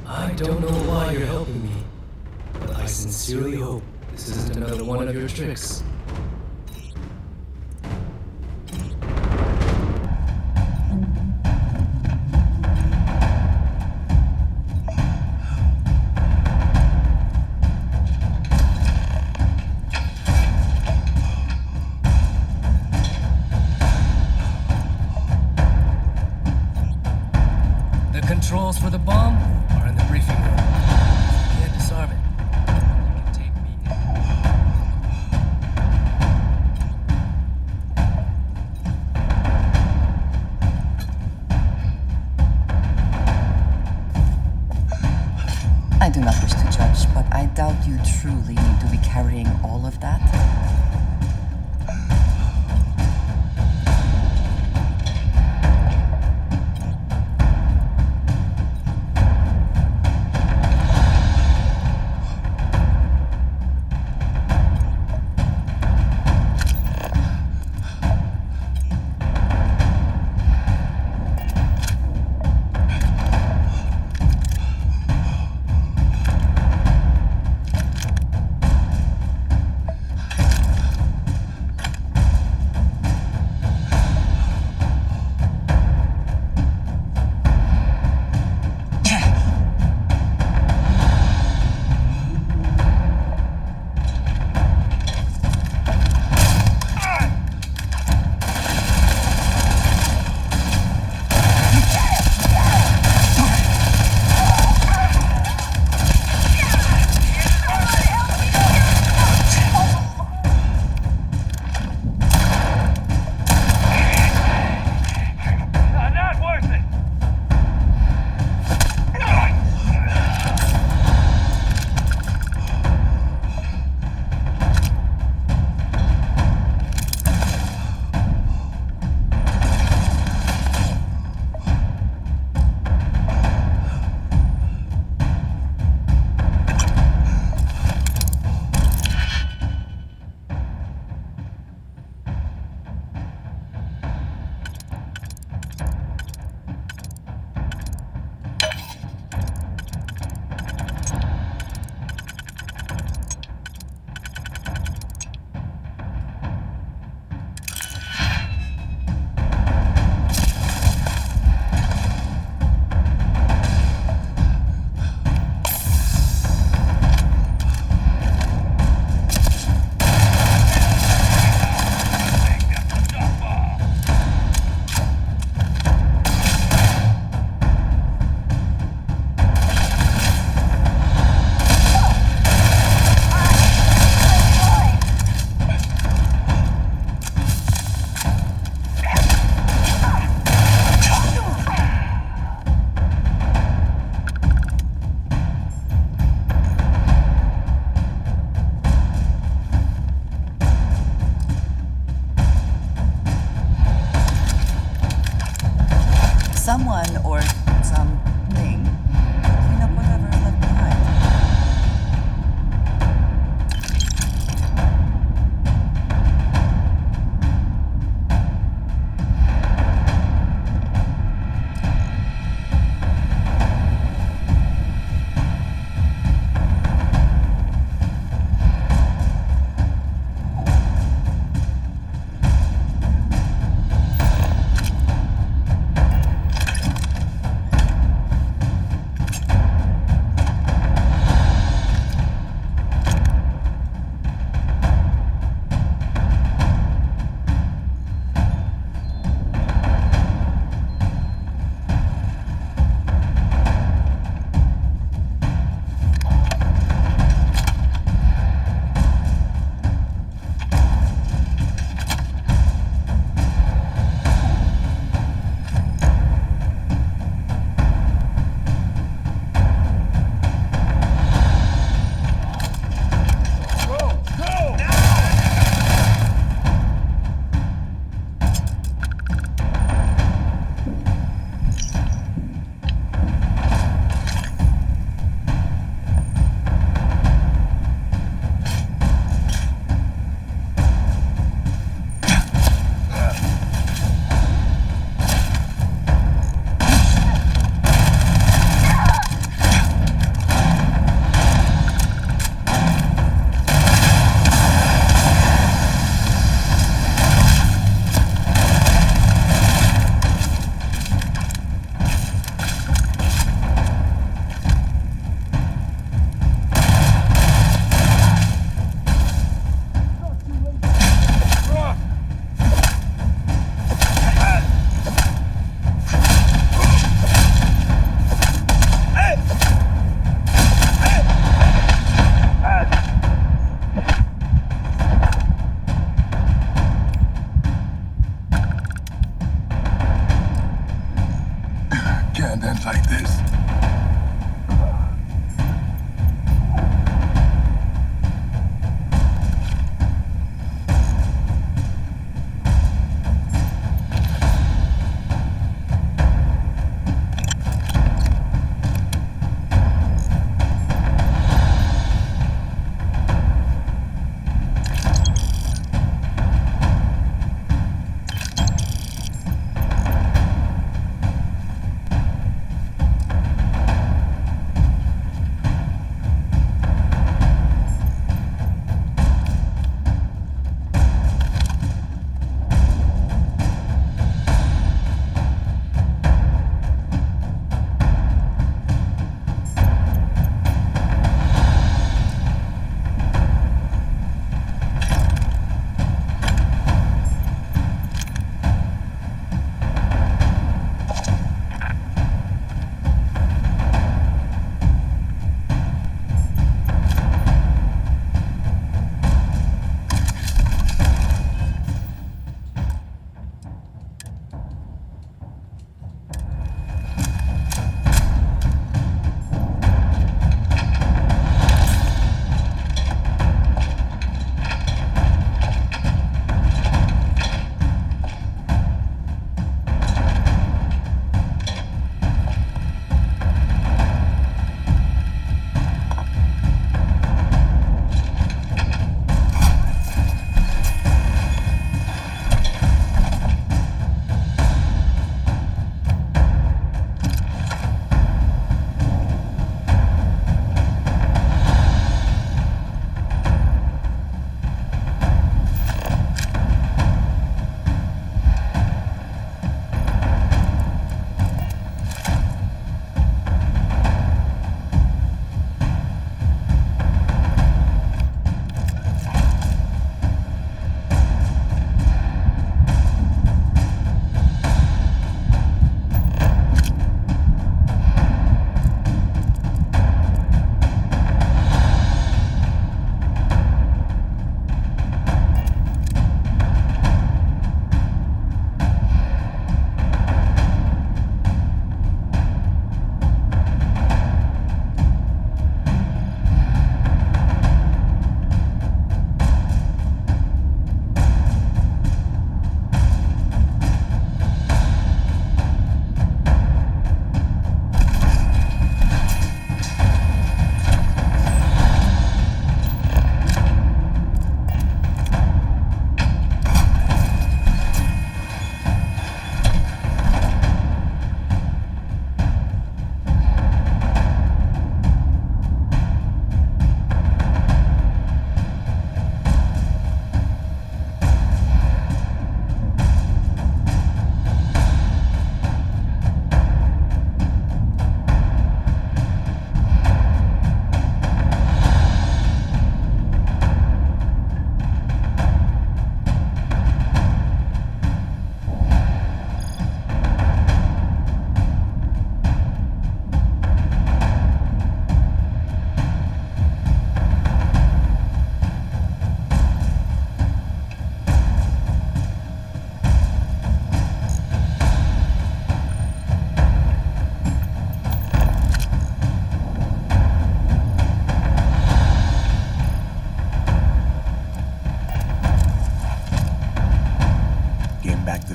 I don't know why you're helping me, but I sincerely hope this isn't another one of your tricks. Controls for the bomb are in the briefing room. You can't disarm it. You can take me I do not wish to judge, but I doubt you truly need to be carrying all of that.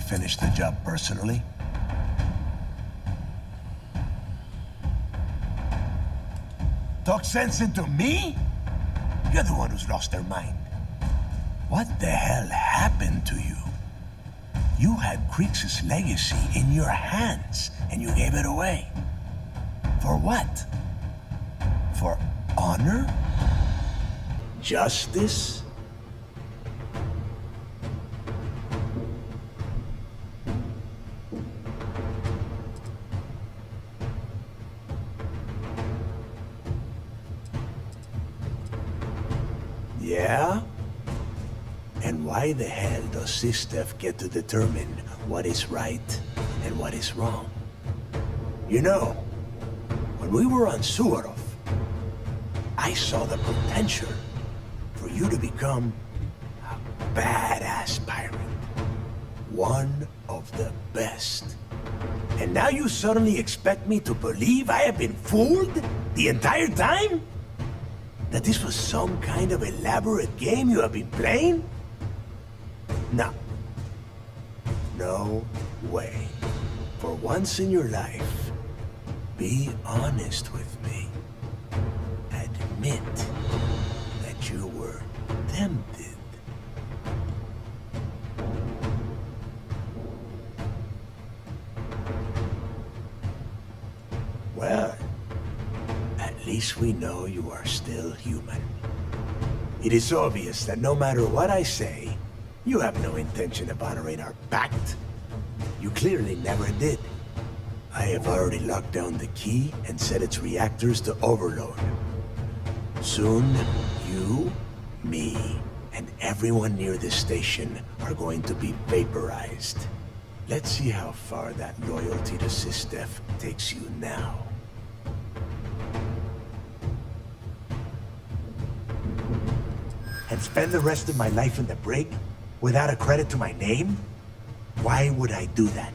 finish the job personally? Talk sense into me? You're the one who's lost their mind. What the hell happened to you? You had Creeks' legacy in your hands, and you gave it away. For what? For honor? Justice? Yeah? And why the hell does Sistef get to determine what is right and what is wrong? You know, when we were on Suvorov, I saw the potential for you to become a badass pirate. One of the best. And now you suddenly expect me to believe I have been fooled the entire time? That this was some kind of elaborate game you have been playing? No. No way. For once in your life, be honest with me. Admit that you were tempted. Well, at least we know you are still human. It is obvious that no matter what I say, you have no intention of honoring our pact. You clearly never did. I have already locked down the key and set its reactors to overload. Soon, you, me, and everyone near this station are going to be vaporized. Let's see how far that loyalty to Sistef takes you now. And spend the rest of my life in the brig without a credit to my name? Why would I do that?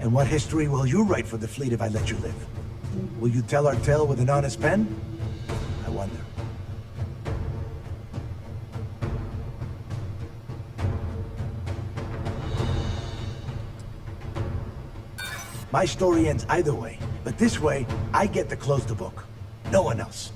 And what history will you write for the fleet if I let you live? Will you tell our tale with an honest pen? I wonder. My story ends either way, but this way, I get to close the book. No one else.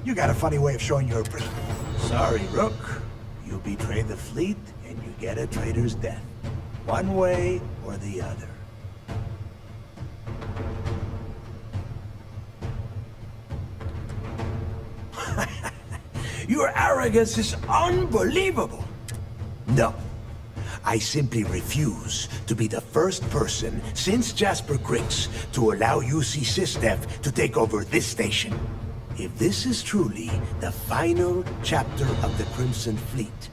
You got a funny way of showing your appreciation. Sorry, Rook. You betray the fleet, and you get a traitor's death. One way or the other. Your arrogance is unbelievable. No. I simply refuse to be the first person since Jasper Griggs to allow UC Sistef to take over this station. If this is truly the final chapter of the Crimson Fleet,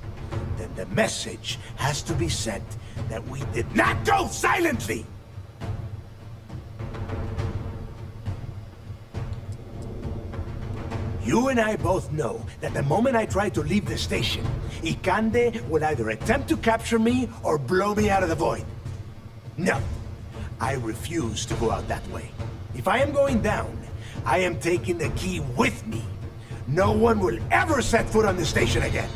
then the message has to be sent that we did not go silently! You and I both know that the moment I try to leave the station, Ikande will either attempt to capture me or blow me out of the void. No, I refuse to go out that way. If I am going down, I am taking the key with me. No one will ever set foot on the station again.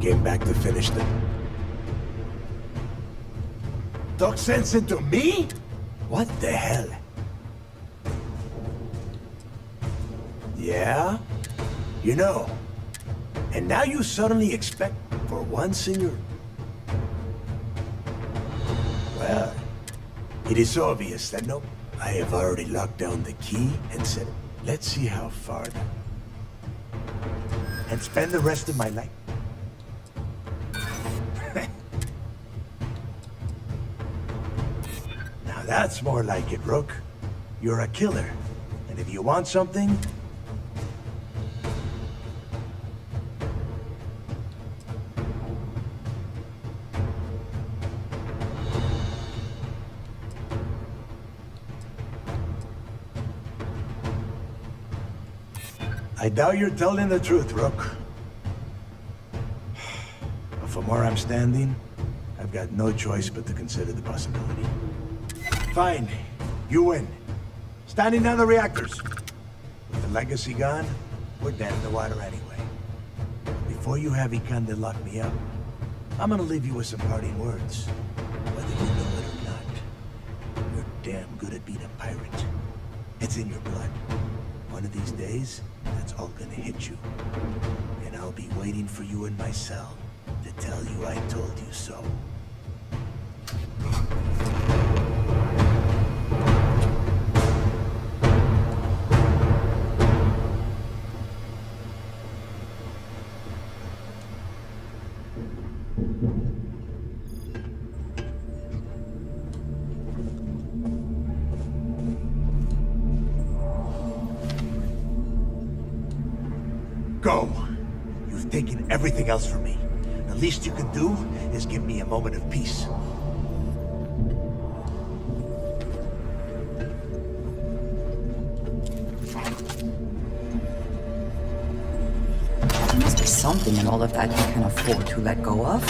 Came back to finish them. Talk sense into me? What the hell? Yeah? You know. And now you suddenly expect for once in your... Well, it is obvious that no... I have already locked down the key and said, let's see how far... And spend the rest of my life. Now that's more like it, Rook. You're a killer. And if you want something... I doubt you're telling the truth, Rook. But from where I'm standing, I've got no choice but to consider the possibility. Fine. You win. Standing down the reactors. With the legacy gone, we're dead in the water anyway. Before you have Ikande lock me up, I'm gonna leave you with some parting words. Whether you know it or not, you're damn good at being a pirate. It's in your blood. One of these days, that's all gonna hit you. And I'll be waiting for you in my cell to tell you I told you so. Go! You've taken everything else from me. The least you can do is give me a moment of peace. There must be something in all of that you can afford to let go of.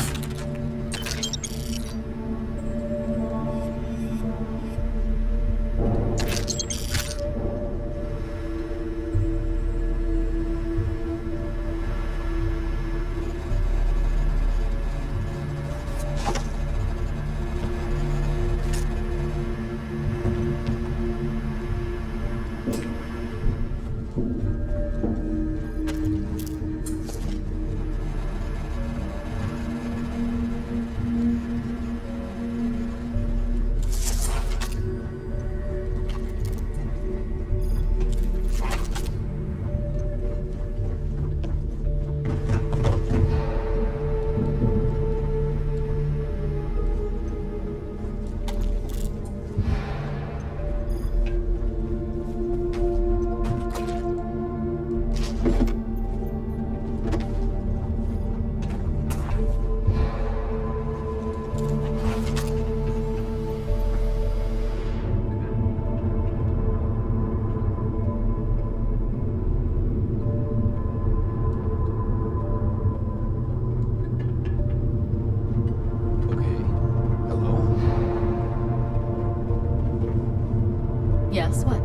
Yes, what?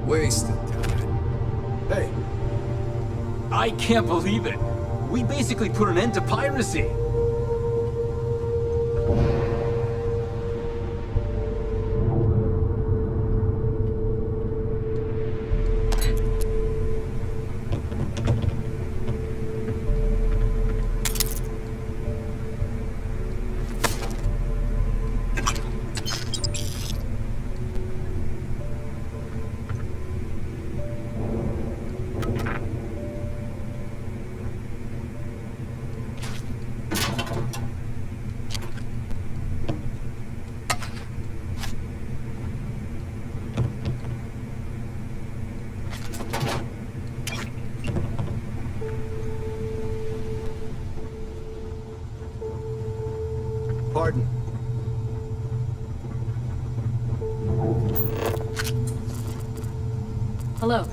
Wasted time. Hey. I can't believe it. We basically put an end to piracy. Pardon. Hello.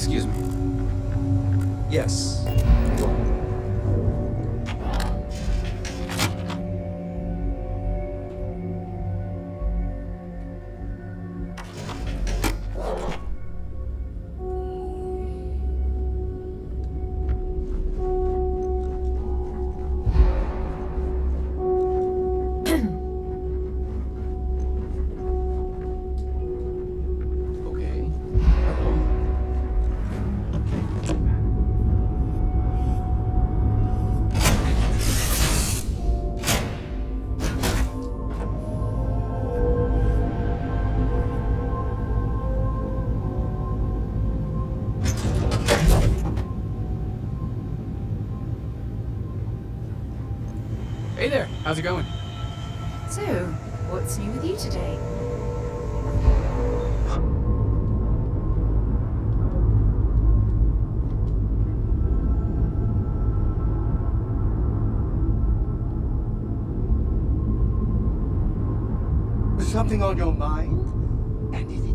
Excuse me. Yes. Hey there, how's it going? So, what's new with you today? Something on your mind? And is it?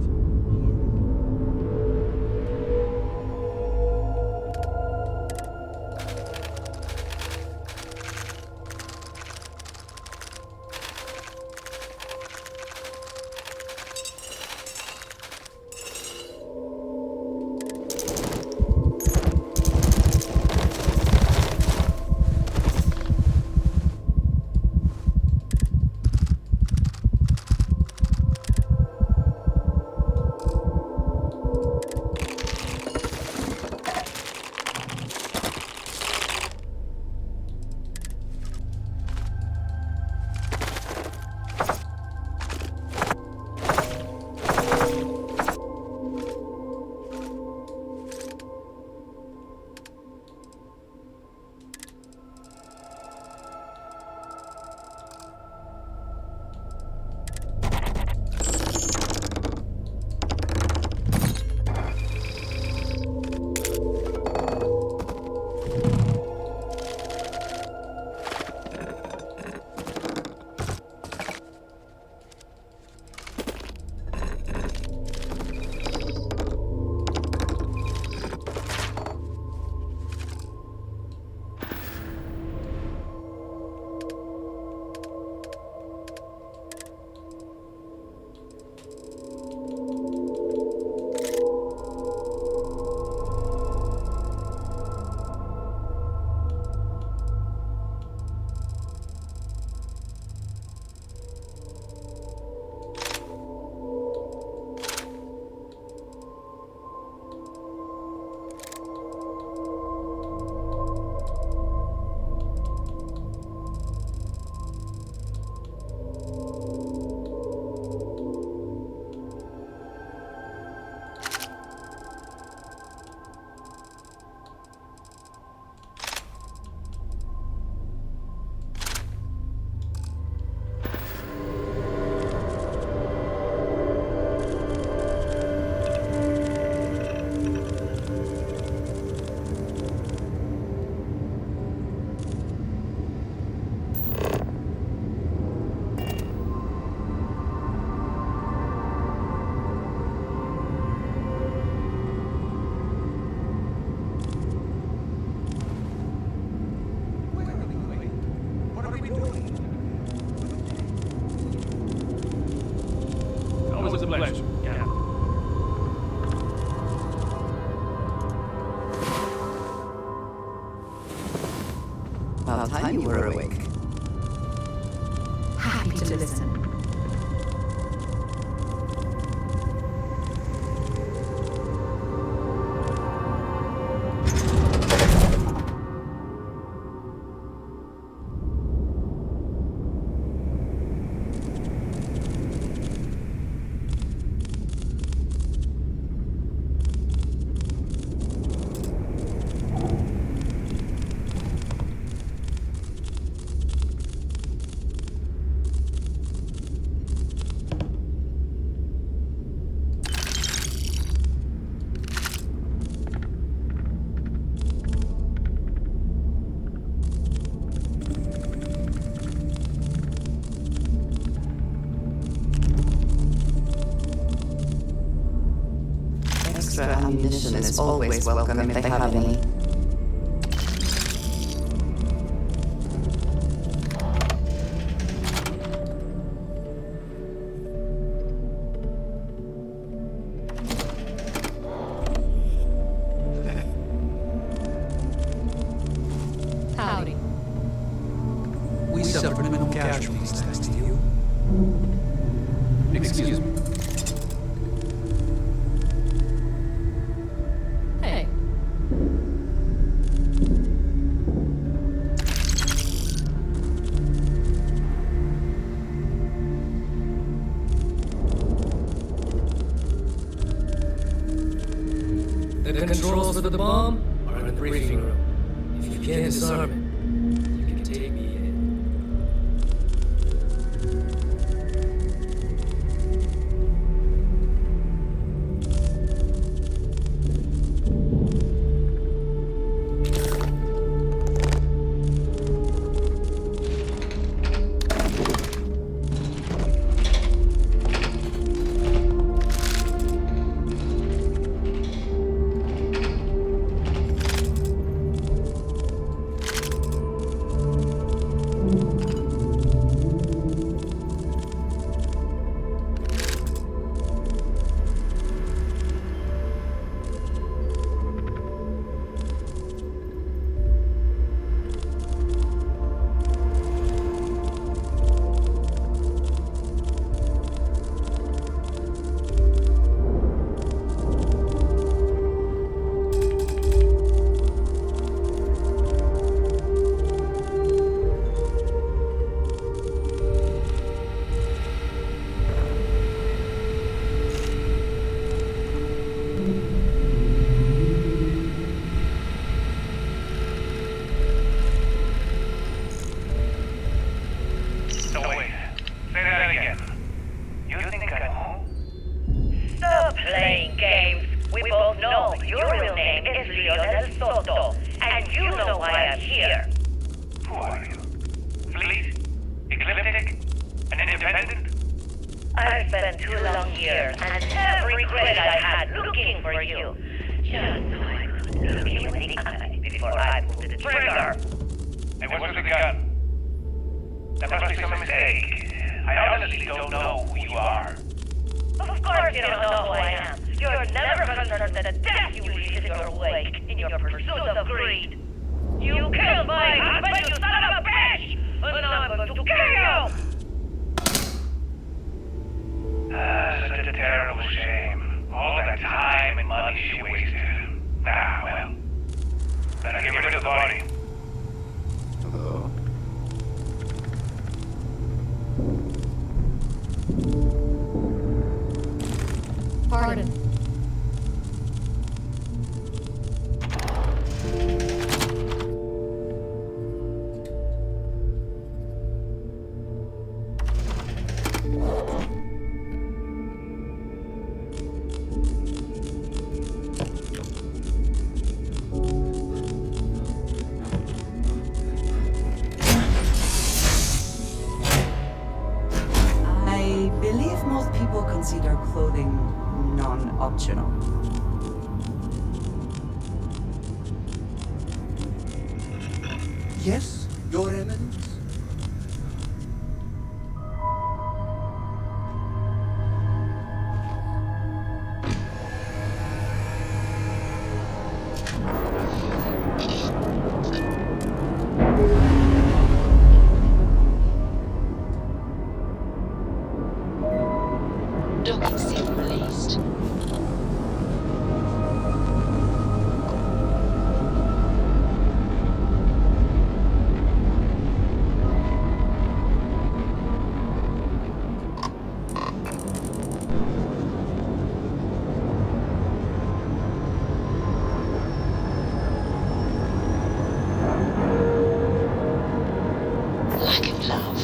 Always a pleasure. Yeah. About time you were awake. Happy to listen. ammunition is always welcome if they have any. Howdy. We suffered minimal casualties thanks to you. Excuse me. Hey. The controls for the bomb are in the briefing room. If you can't disarm it, you can take me in. So wait, say that again. You think I'm who? Stop playing games. We both know your real name is Lionel Soto, and you know why I'm here. Who are you? Fleet? Ecliptic? An independent? I've spent 2 long years and every regret I had looking for you. Just so I could look you in the eye before I pulled the trigger. And what's with the gun? That must be some mistake. I honestly don't know who you are. Of course you don't know who I am. You're never concerned with the death you lead in your wake in your pursuit of greed. You killed my husband, you son of a bitch! And now I'm going to kill you! Such a terrible shame. All that time and money she wasted. Ah, well. Better get rid of the body. Hello. Pardon. I believe most people consider clothing non-optional. Yes, Your Eminence? Docking seal released. Lack of love.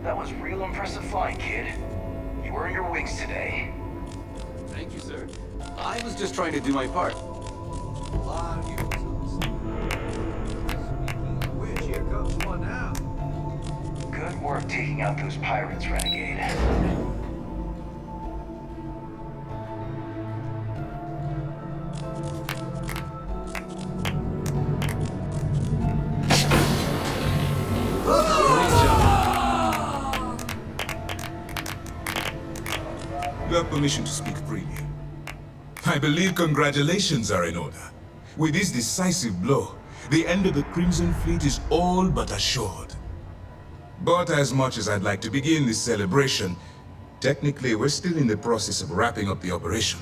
That was real impressive flying, kid. You earned your wings today. Thank you, sir. I was just trying to do my part. Which work taking out those pirates, Renegade. You have permission to speak freely. I believe congratulations are in order. With this decisive blow, the end of the Crimson Fleet is all but assured. But as much as I'd like to begin this celebration, technically we're still in the process of wrapping up the operation.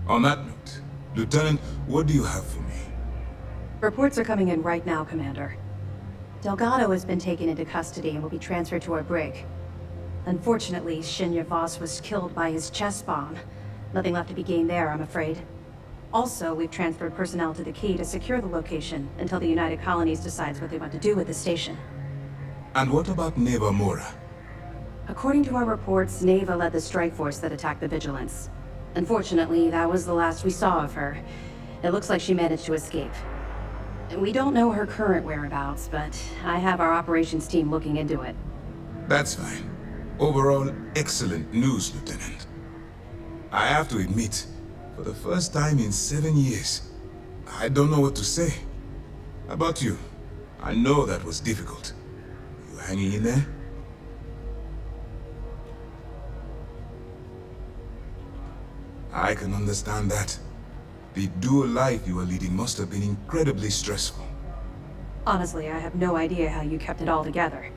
On that note, Lieutenant, what do you have for me? Reports are coming in right now, Commander. Delgado has been taken into custody and will be transferred to our brig. Unfortunately, Shinya Voss was killed by his chest bomb. Nothing left to be gained there, I'm afraid. Also, we've transferred personnel to the Key to secure the location until the United Colonies decides what they want to do with the station. And what about Neva Mora? According to our reports, Neva led the strike force that attacked the Vigilance. Unfortunately, that was the last we saw of her. It looks like she managed to escape. We don't know her current whereabouts, but I have our operations team looking into it. That's fine. Overall, excellent news, Lieutenant. I have to admit, for the first time in 7 years, I don't know what to say. How about you? I know that was difficult. You hanging in there? I can understand that. The dual life you were leading must have been incredibly stressful. Honestly, I have no idea how you kept it all together.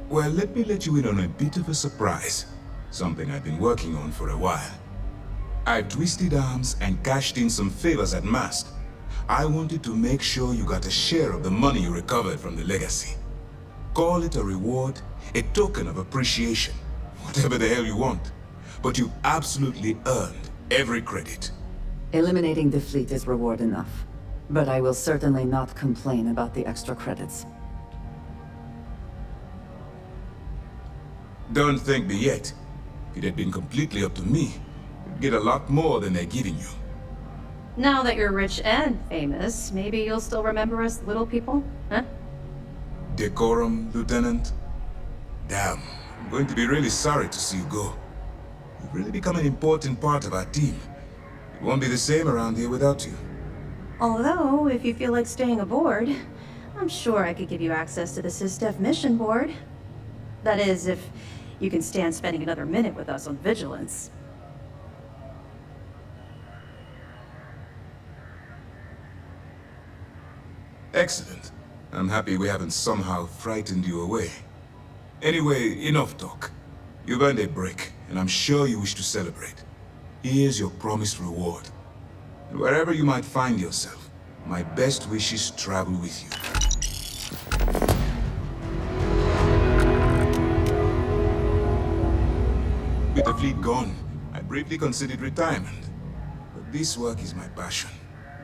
Well, let me let you in on a bit of a surprise. Something I've been working on for a while. I've twisted arms and cashed in some favors at Mast. I wanted to make sure you got a share of the money you recovered from the legacy. Call it a reward, a token of appreciation, whatever the hell you want. But you've absolutely earned every credit. Eliminating the fleet is reward enough. But I will certainly not complain about the extra credits. Don't thank me yet. If it had been completely up to me, you'd get a lot more than they're giving you. Now that you're rich and famous, maybe you'll still remember us little people, huh? Decorum, Lieutenant? Damn, I'm going to be really sorry to see you go. You've really become an important part of our team. It won't be the same around here without you. Although, if you feel like staying aboard, I'm sure I could give you access to the SysDef mission board. That is, if you can stand spending another minute with us on Vigilance. Excellent. I'm happy we haven't somehow frightened you away. Anyway, enough talk. You've earned a break, and I'm sure you wish to celebrate. Here's your promised reward. And wherever you might find yourself, my best wishes travel with you. With the fleet gone, I briefly considered retirement. But this work is my passion,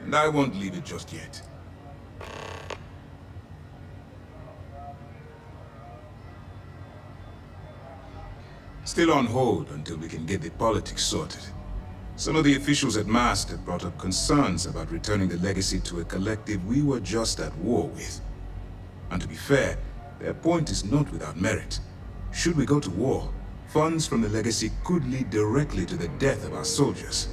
and I won't leave it just yet. Still on hold until we can get the politics sorted. Some of the officials at Mast have brought up concerns about returning the legacy to a collective we were just at war with. And to be fair, their point is not without merit. Should we go to war, funds from the legacy could lead directly to the death of our soldiers.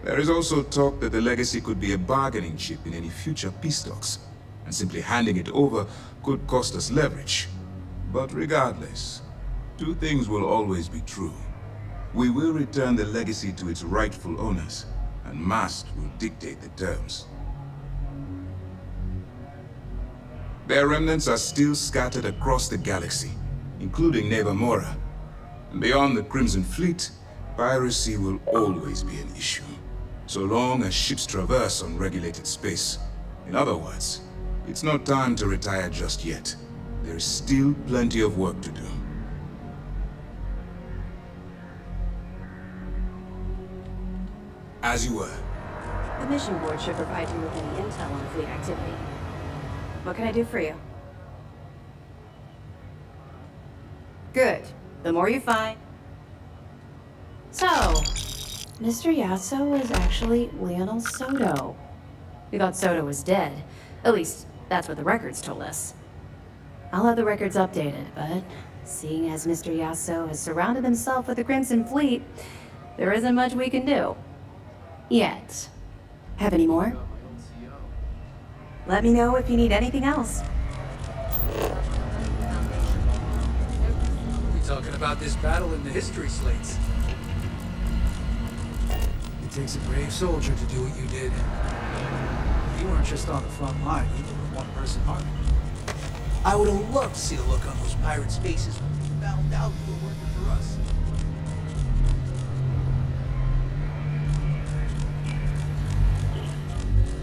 There is also talk that the legacy could be a bargaining chip in any future peace talks, and simply handing it over could cost us leverage. But regardless, two things will always be true. We will return the legacy to its rightful owners, and Mast will dictate the terms. Their remnants are still scattered across the galaxy, including Neva Mora. And beyond the Crimson Fleet, piracy will always be an issue, so long as ships traverse unregulated space. In other words, it's not time to retire just yet. There is still plenty of work to do. As you were. The mission board should provide you with any intel on fleet activity. What can I do for you? Good. The more you find. So, Mr. Yasso is actually Lionel Soto. We thought Soto was dead. At least, that's what the records told us. I'll have the records updated, but seeing as Mr. Yasso has surrounded himself with the Crimson Fleet, there isn't much we can do. Yet. Have any more? Let me know if you need anything else. We're talking about this battle in the history slates. It takes a brave soldier to do what you did. You weren't just on the front line, you were a one-person army. I would have loved to see the look on those pirates' faces when they found out you were working for us.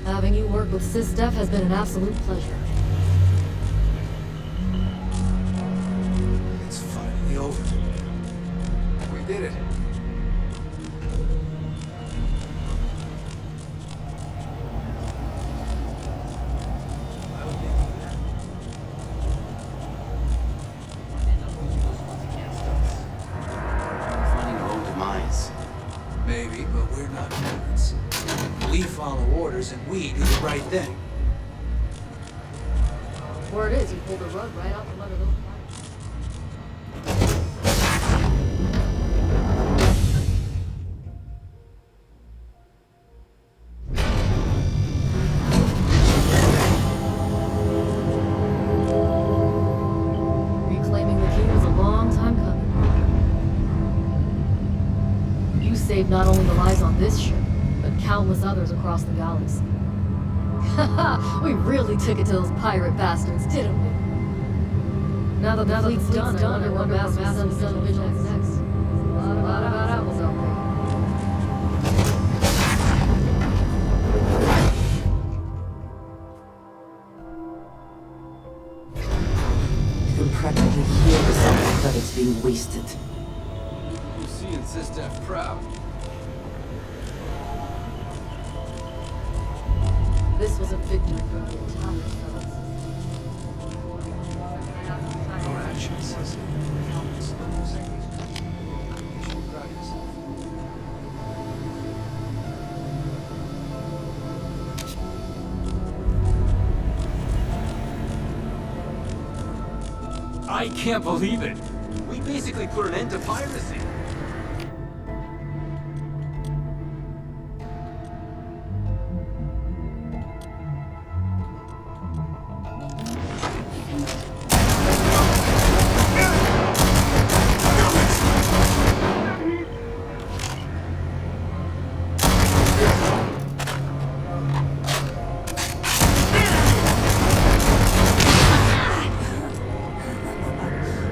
Having you work with SysDef has been an absolute pleasure. It's finally over. We did it. Finding our own demise. Maybe, but we're not pirates. We follow orders and we do the right thing. Word is, you pulled the rug right out from under those Reclaiming the key was a long time coming. You saved not only the lives on this ship, but countless others across the galaxy. Haha, we really took it to those pirate bastards, didn't we? Now that the fleet's done, I wonder what mass son of Vigilance next. A lot of apples out there. You can practically hear the sound of credits being wasted. You're seeing SysDef proud. This was a victory for the entire fellows. Your actions says countless others. You should be proud of yourself. I can't believe it. We basically put an end to piracy.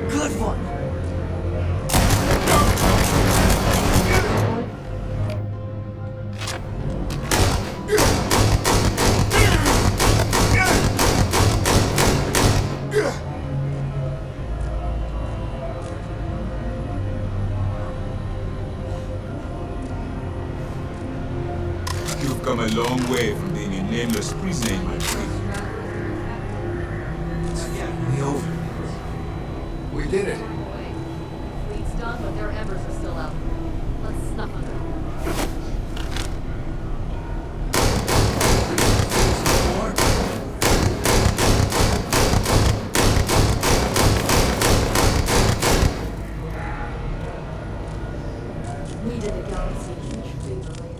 Good one. You've come a long way from being a nameless prisoner, my friend. It's finally over. We did it. Fleet's done, but their embers are still out. Let's snuff them out. We did the galaxy a huge favor, lady.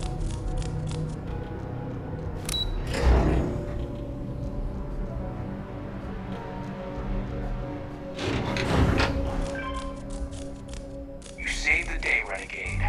You saved the day, Renegade.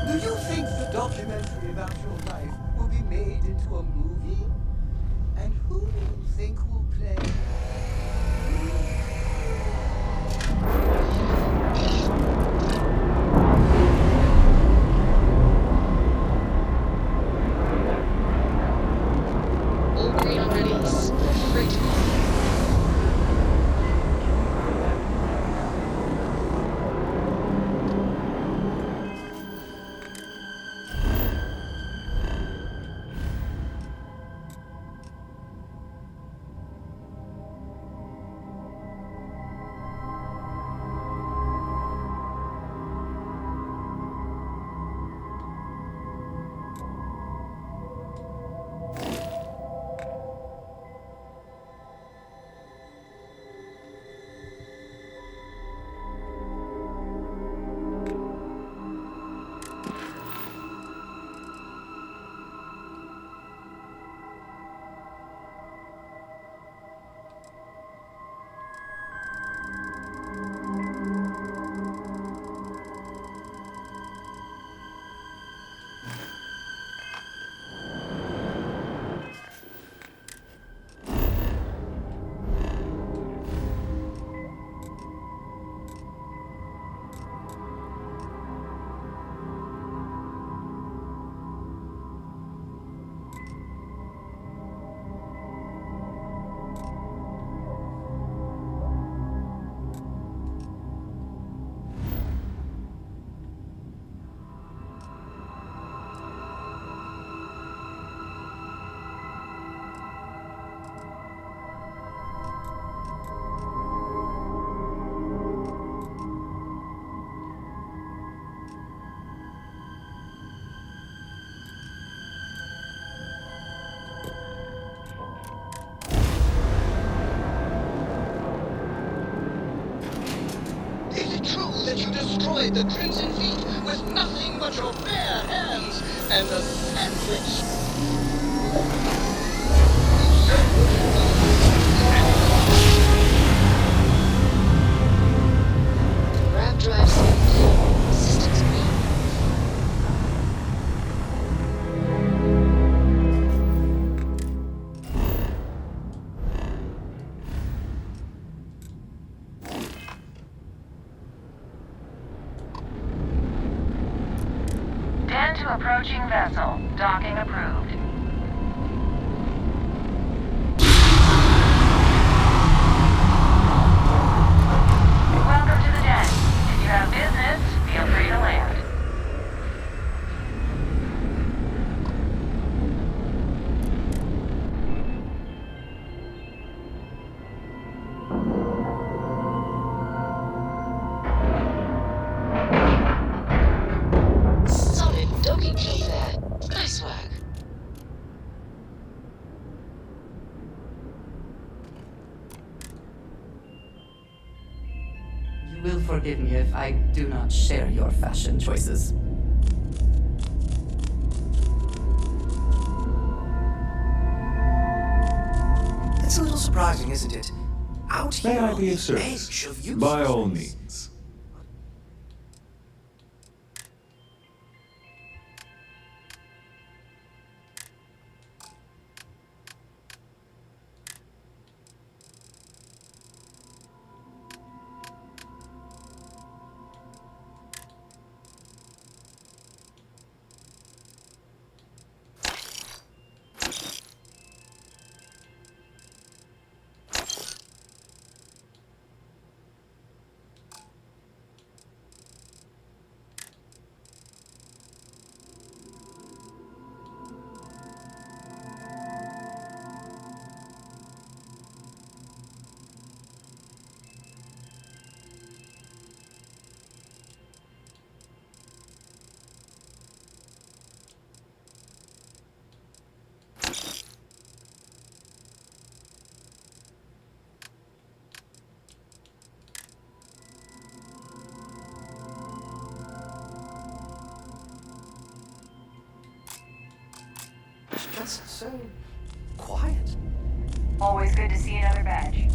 Do you think the documentary about your life will be made into a movie? And who do you think will play? destroyed the Crimson Fleet with nothing but your bare hands and a sandwich. Grav drive saved. Systems green. Den to approaching vessel. Docking approved. Welcome to the den. If you have business, feel free to land. Solid docking key there. Nice work. You will forgive me if I do not share your fashion choices. It's a little surprising, isn't it? Out here May I on be the of service? edge of usefulness. By all means. Just so quiet. Always good to see another badge.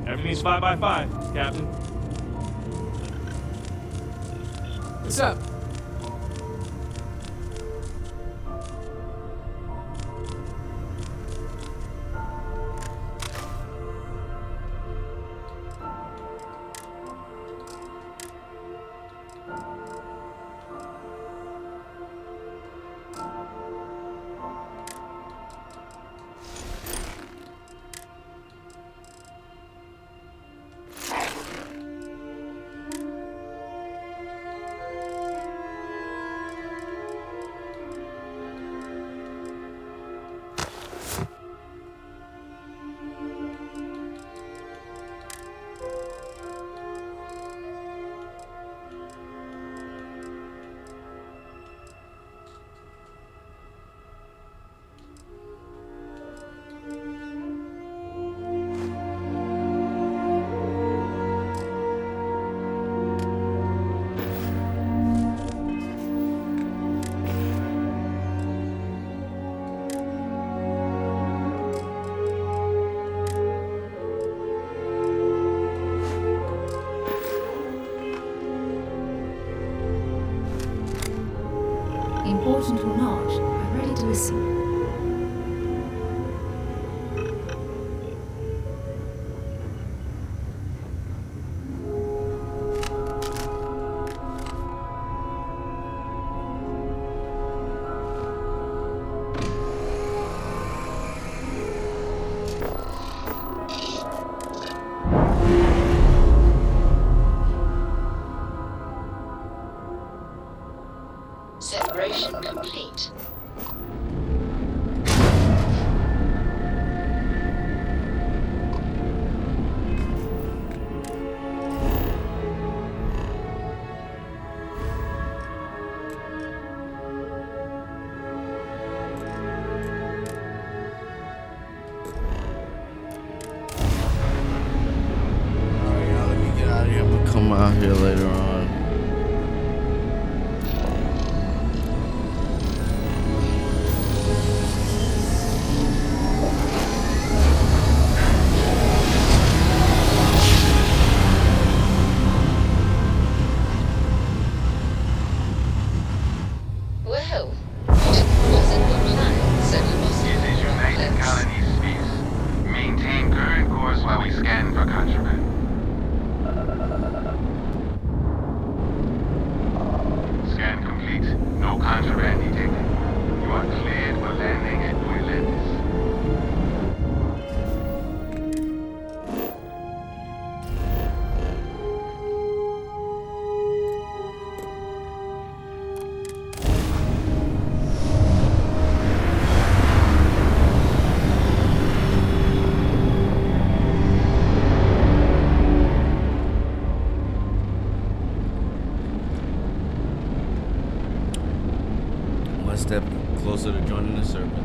Everything's 5 by 5, Captain. What's up? come out here later on. Well, wasn't your plan, so we must This is United Colonies Space. Maintain current course while we scan for contraband. Scan complete. No contraband detected. You are cleared for landing at Atlantis. One step closer to joining the serpent.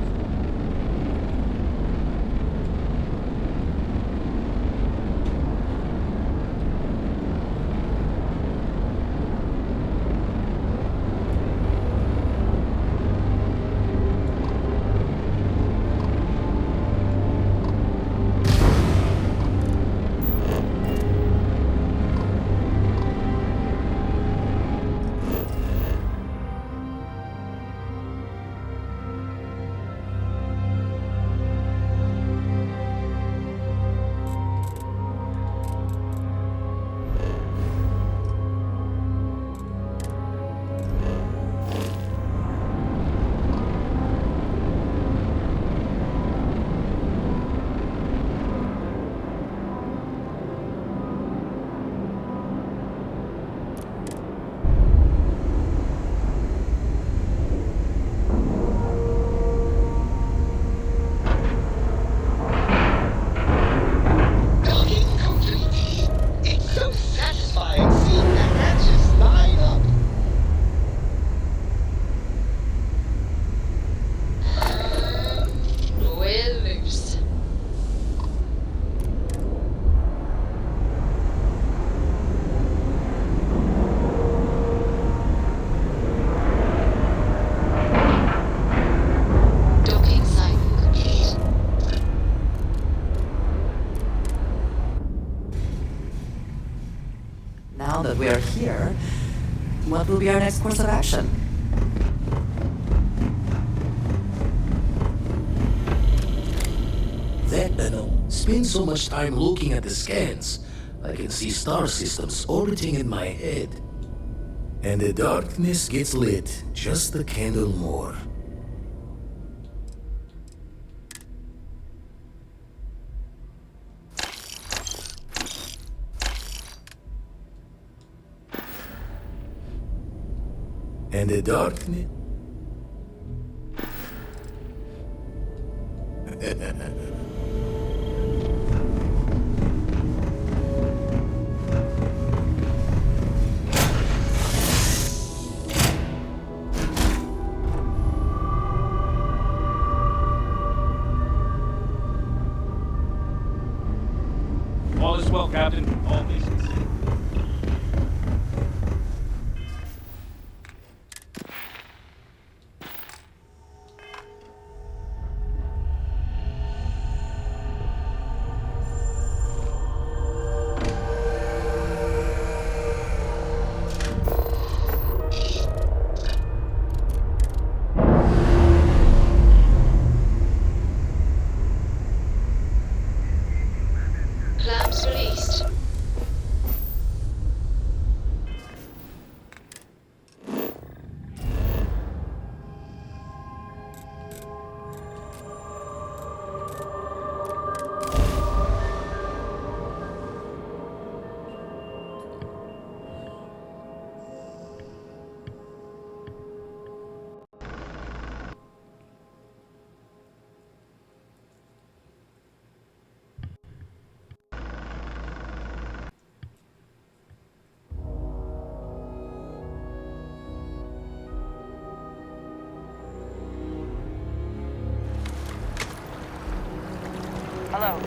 Now that we're here, what will be our next course of action? That panel spends so much time looking at the scans, I can see star systems orbiting in my head. And the darkness gets lit just a candle more. And the darkness... All is well, Captain. All missions. Clamps released. Hello.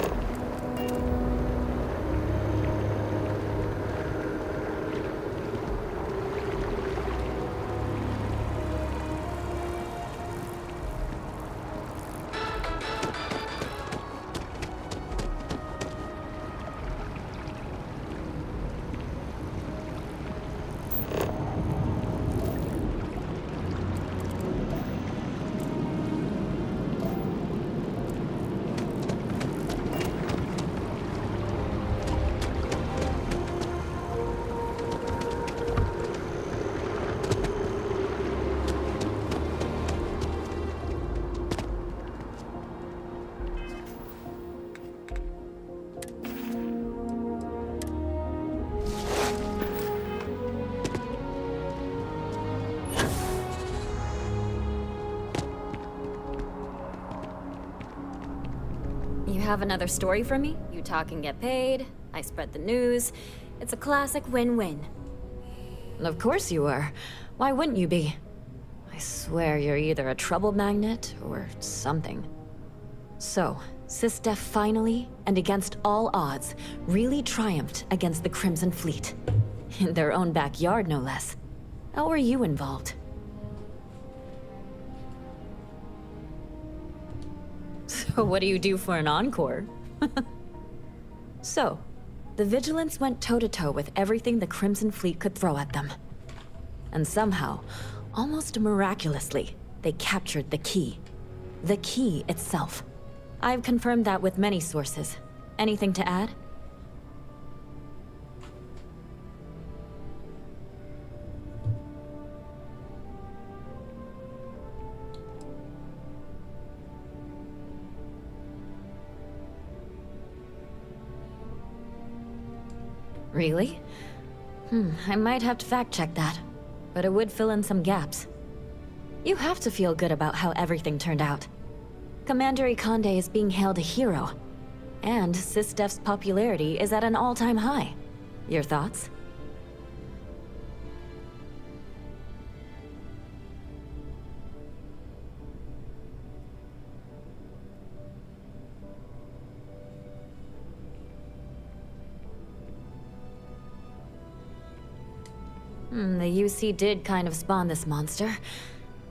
have another story for me? You talk and get paid. I spread the news. It's a classic win-win. Of course you are. Why wouldn't you be? I swear you're either a trouble magnet or something. So, SysDef finally, and against all odds, really triumphed against the Crimson Fleet. In their own backyard, no less. How were you involved? So what do you do for an encore? So, the Vigilants went toe-to-toe with everything the Crimson Fleet could throw at them. And somehow, almost miraculously, they captured the key. The key itself. I've confirmed that with many sources. Anything to add? Really? I might have to fact-check that, but it would fill in some gaps. You have to feel good about how everything turned out. Commander Ikande is being hailed a hero, and SysDef's popularity is at an all-time high. Your thoughts? The UC did kind of spawn this monster.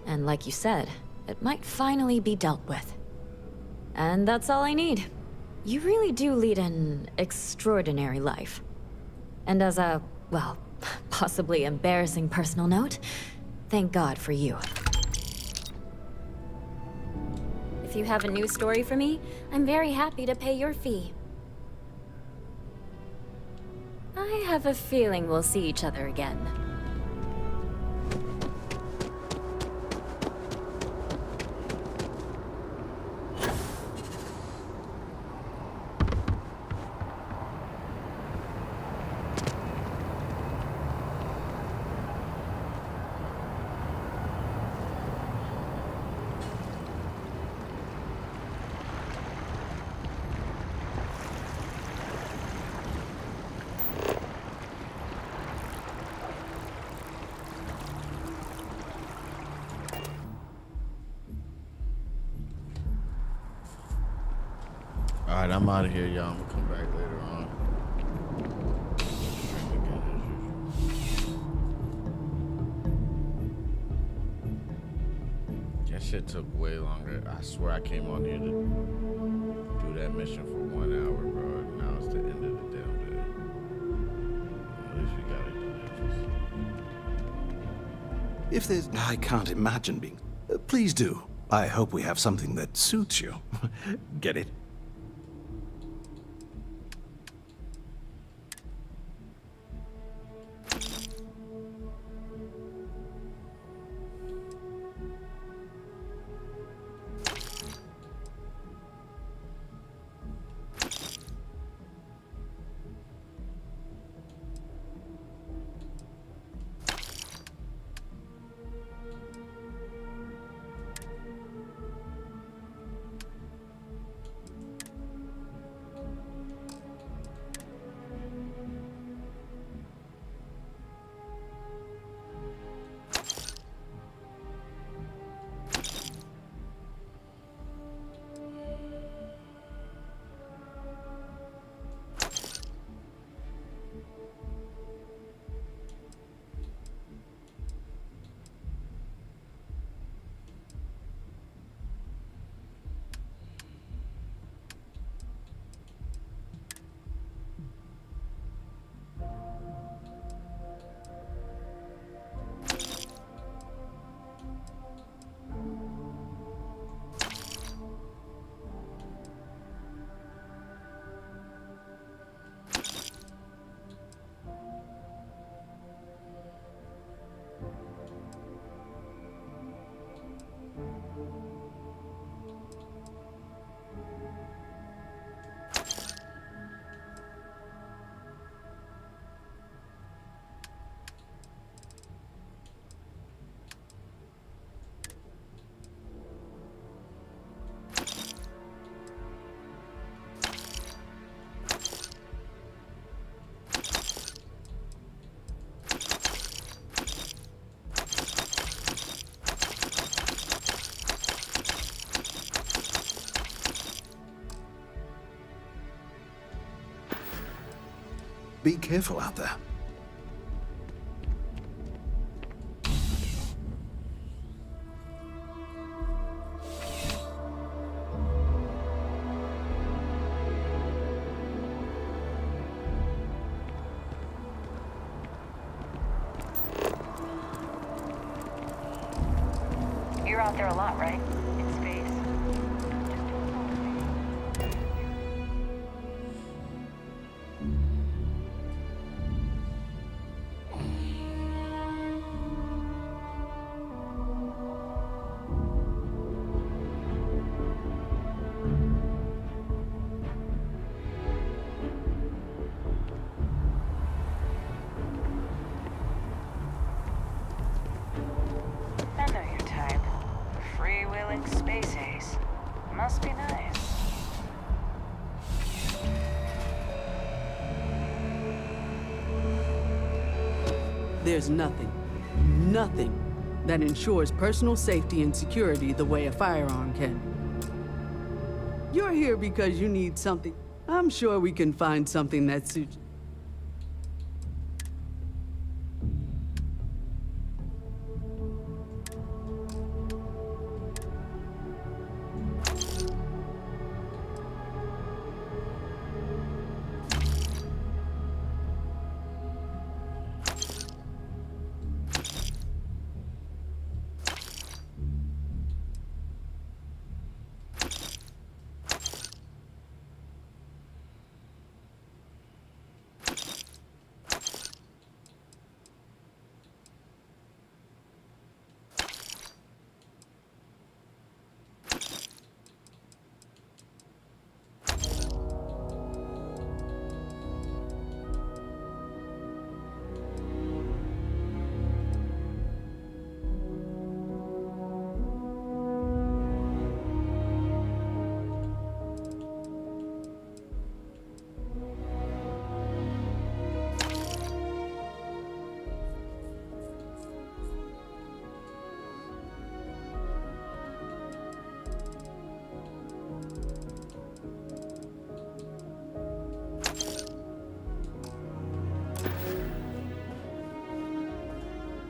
And like you said, it might finally be dealt with. And that's all I need. You really do lead an extraordinary life. And as a, well, possibly embarrassing personal note, thank God for you. If you have a new story for me, I'm very happy to pay your fee. I have a feeling we'll see each other again. Alright, I'm out of here, y'all. I'm gonna come back later on. That shit took way longer. I swear I came on here to do that mission for 1 hour, bro. Now it's the end of the damn day. At least we gotta do this. If there's... I can't imagine being... please do. I hope we have something that suits you. Get it? Be careful out there. You're out there a lot, right? In space. I know your type. Freewheeling space ace. Must be nice. There's nothing that ensures personal safety and security the way a firearm can. You're here because you need something. I'm sure we can find something that suits you.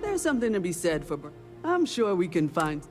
There's something to be said for. I'm sure we can find.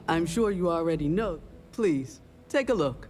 I'm sure you already know. Please, take a look.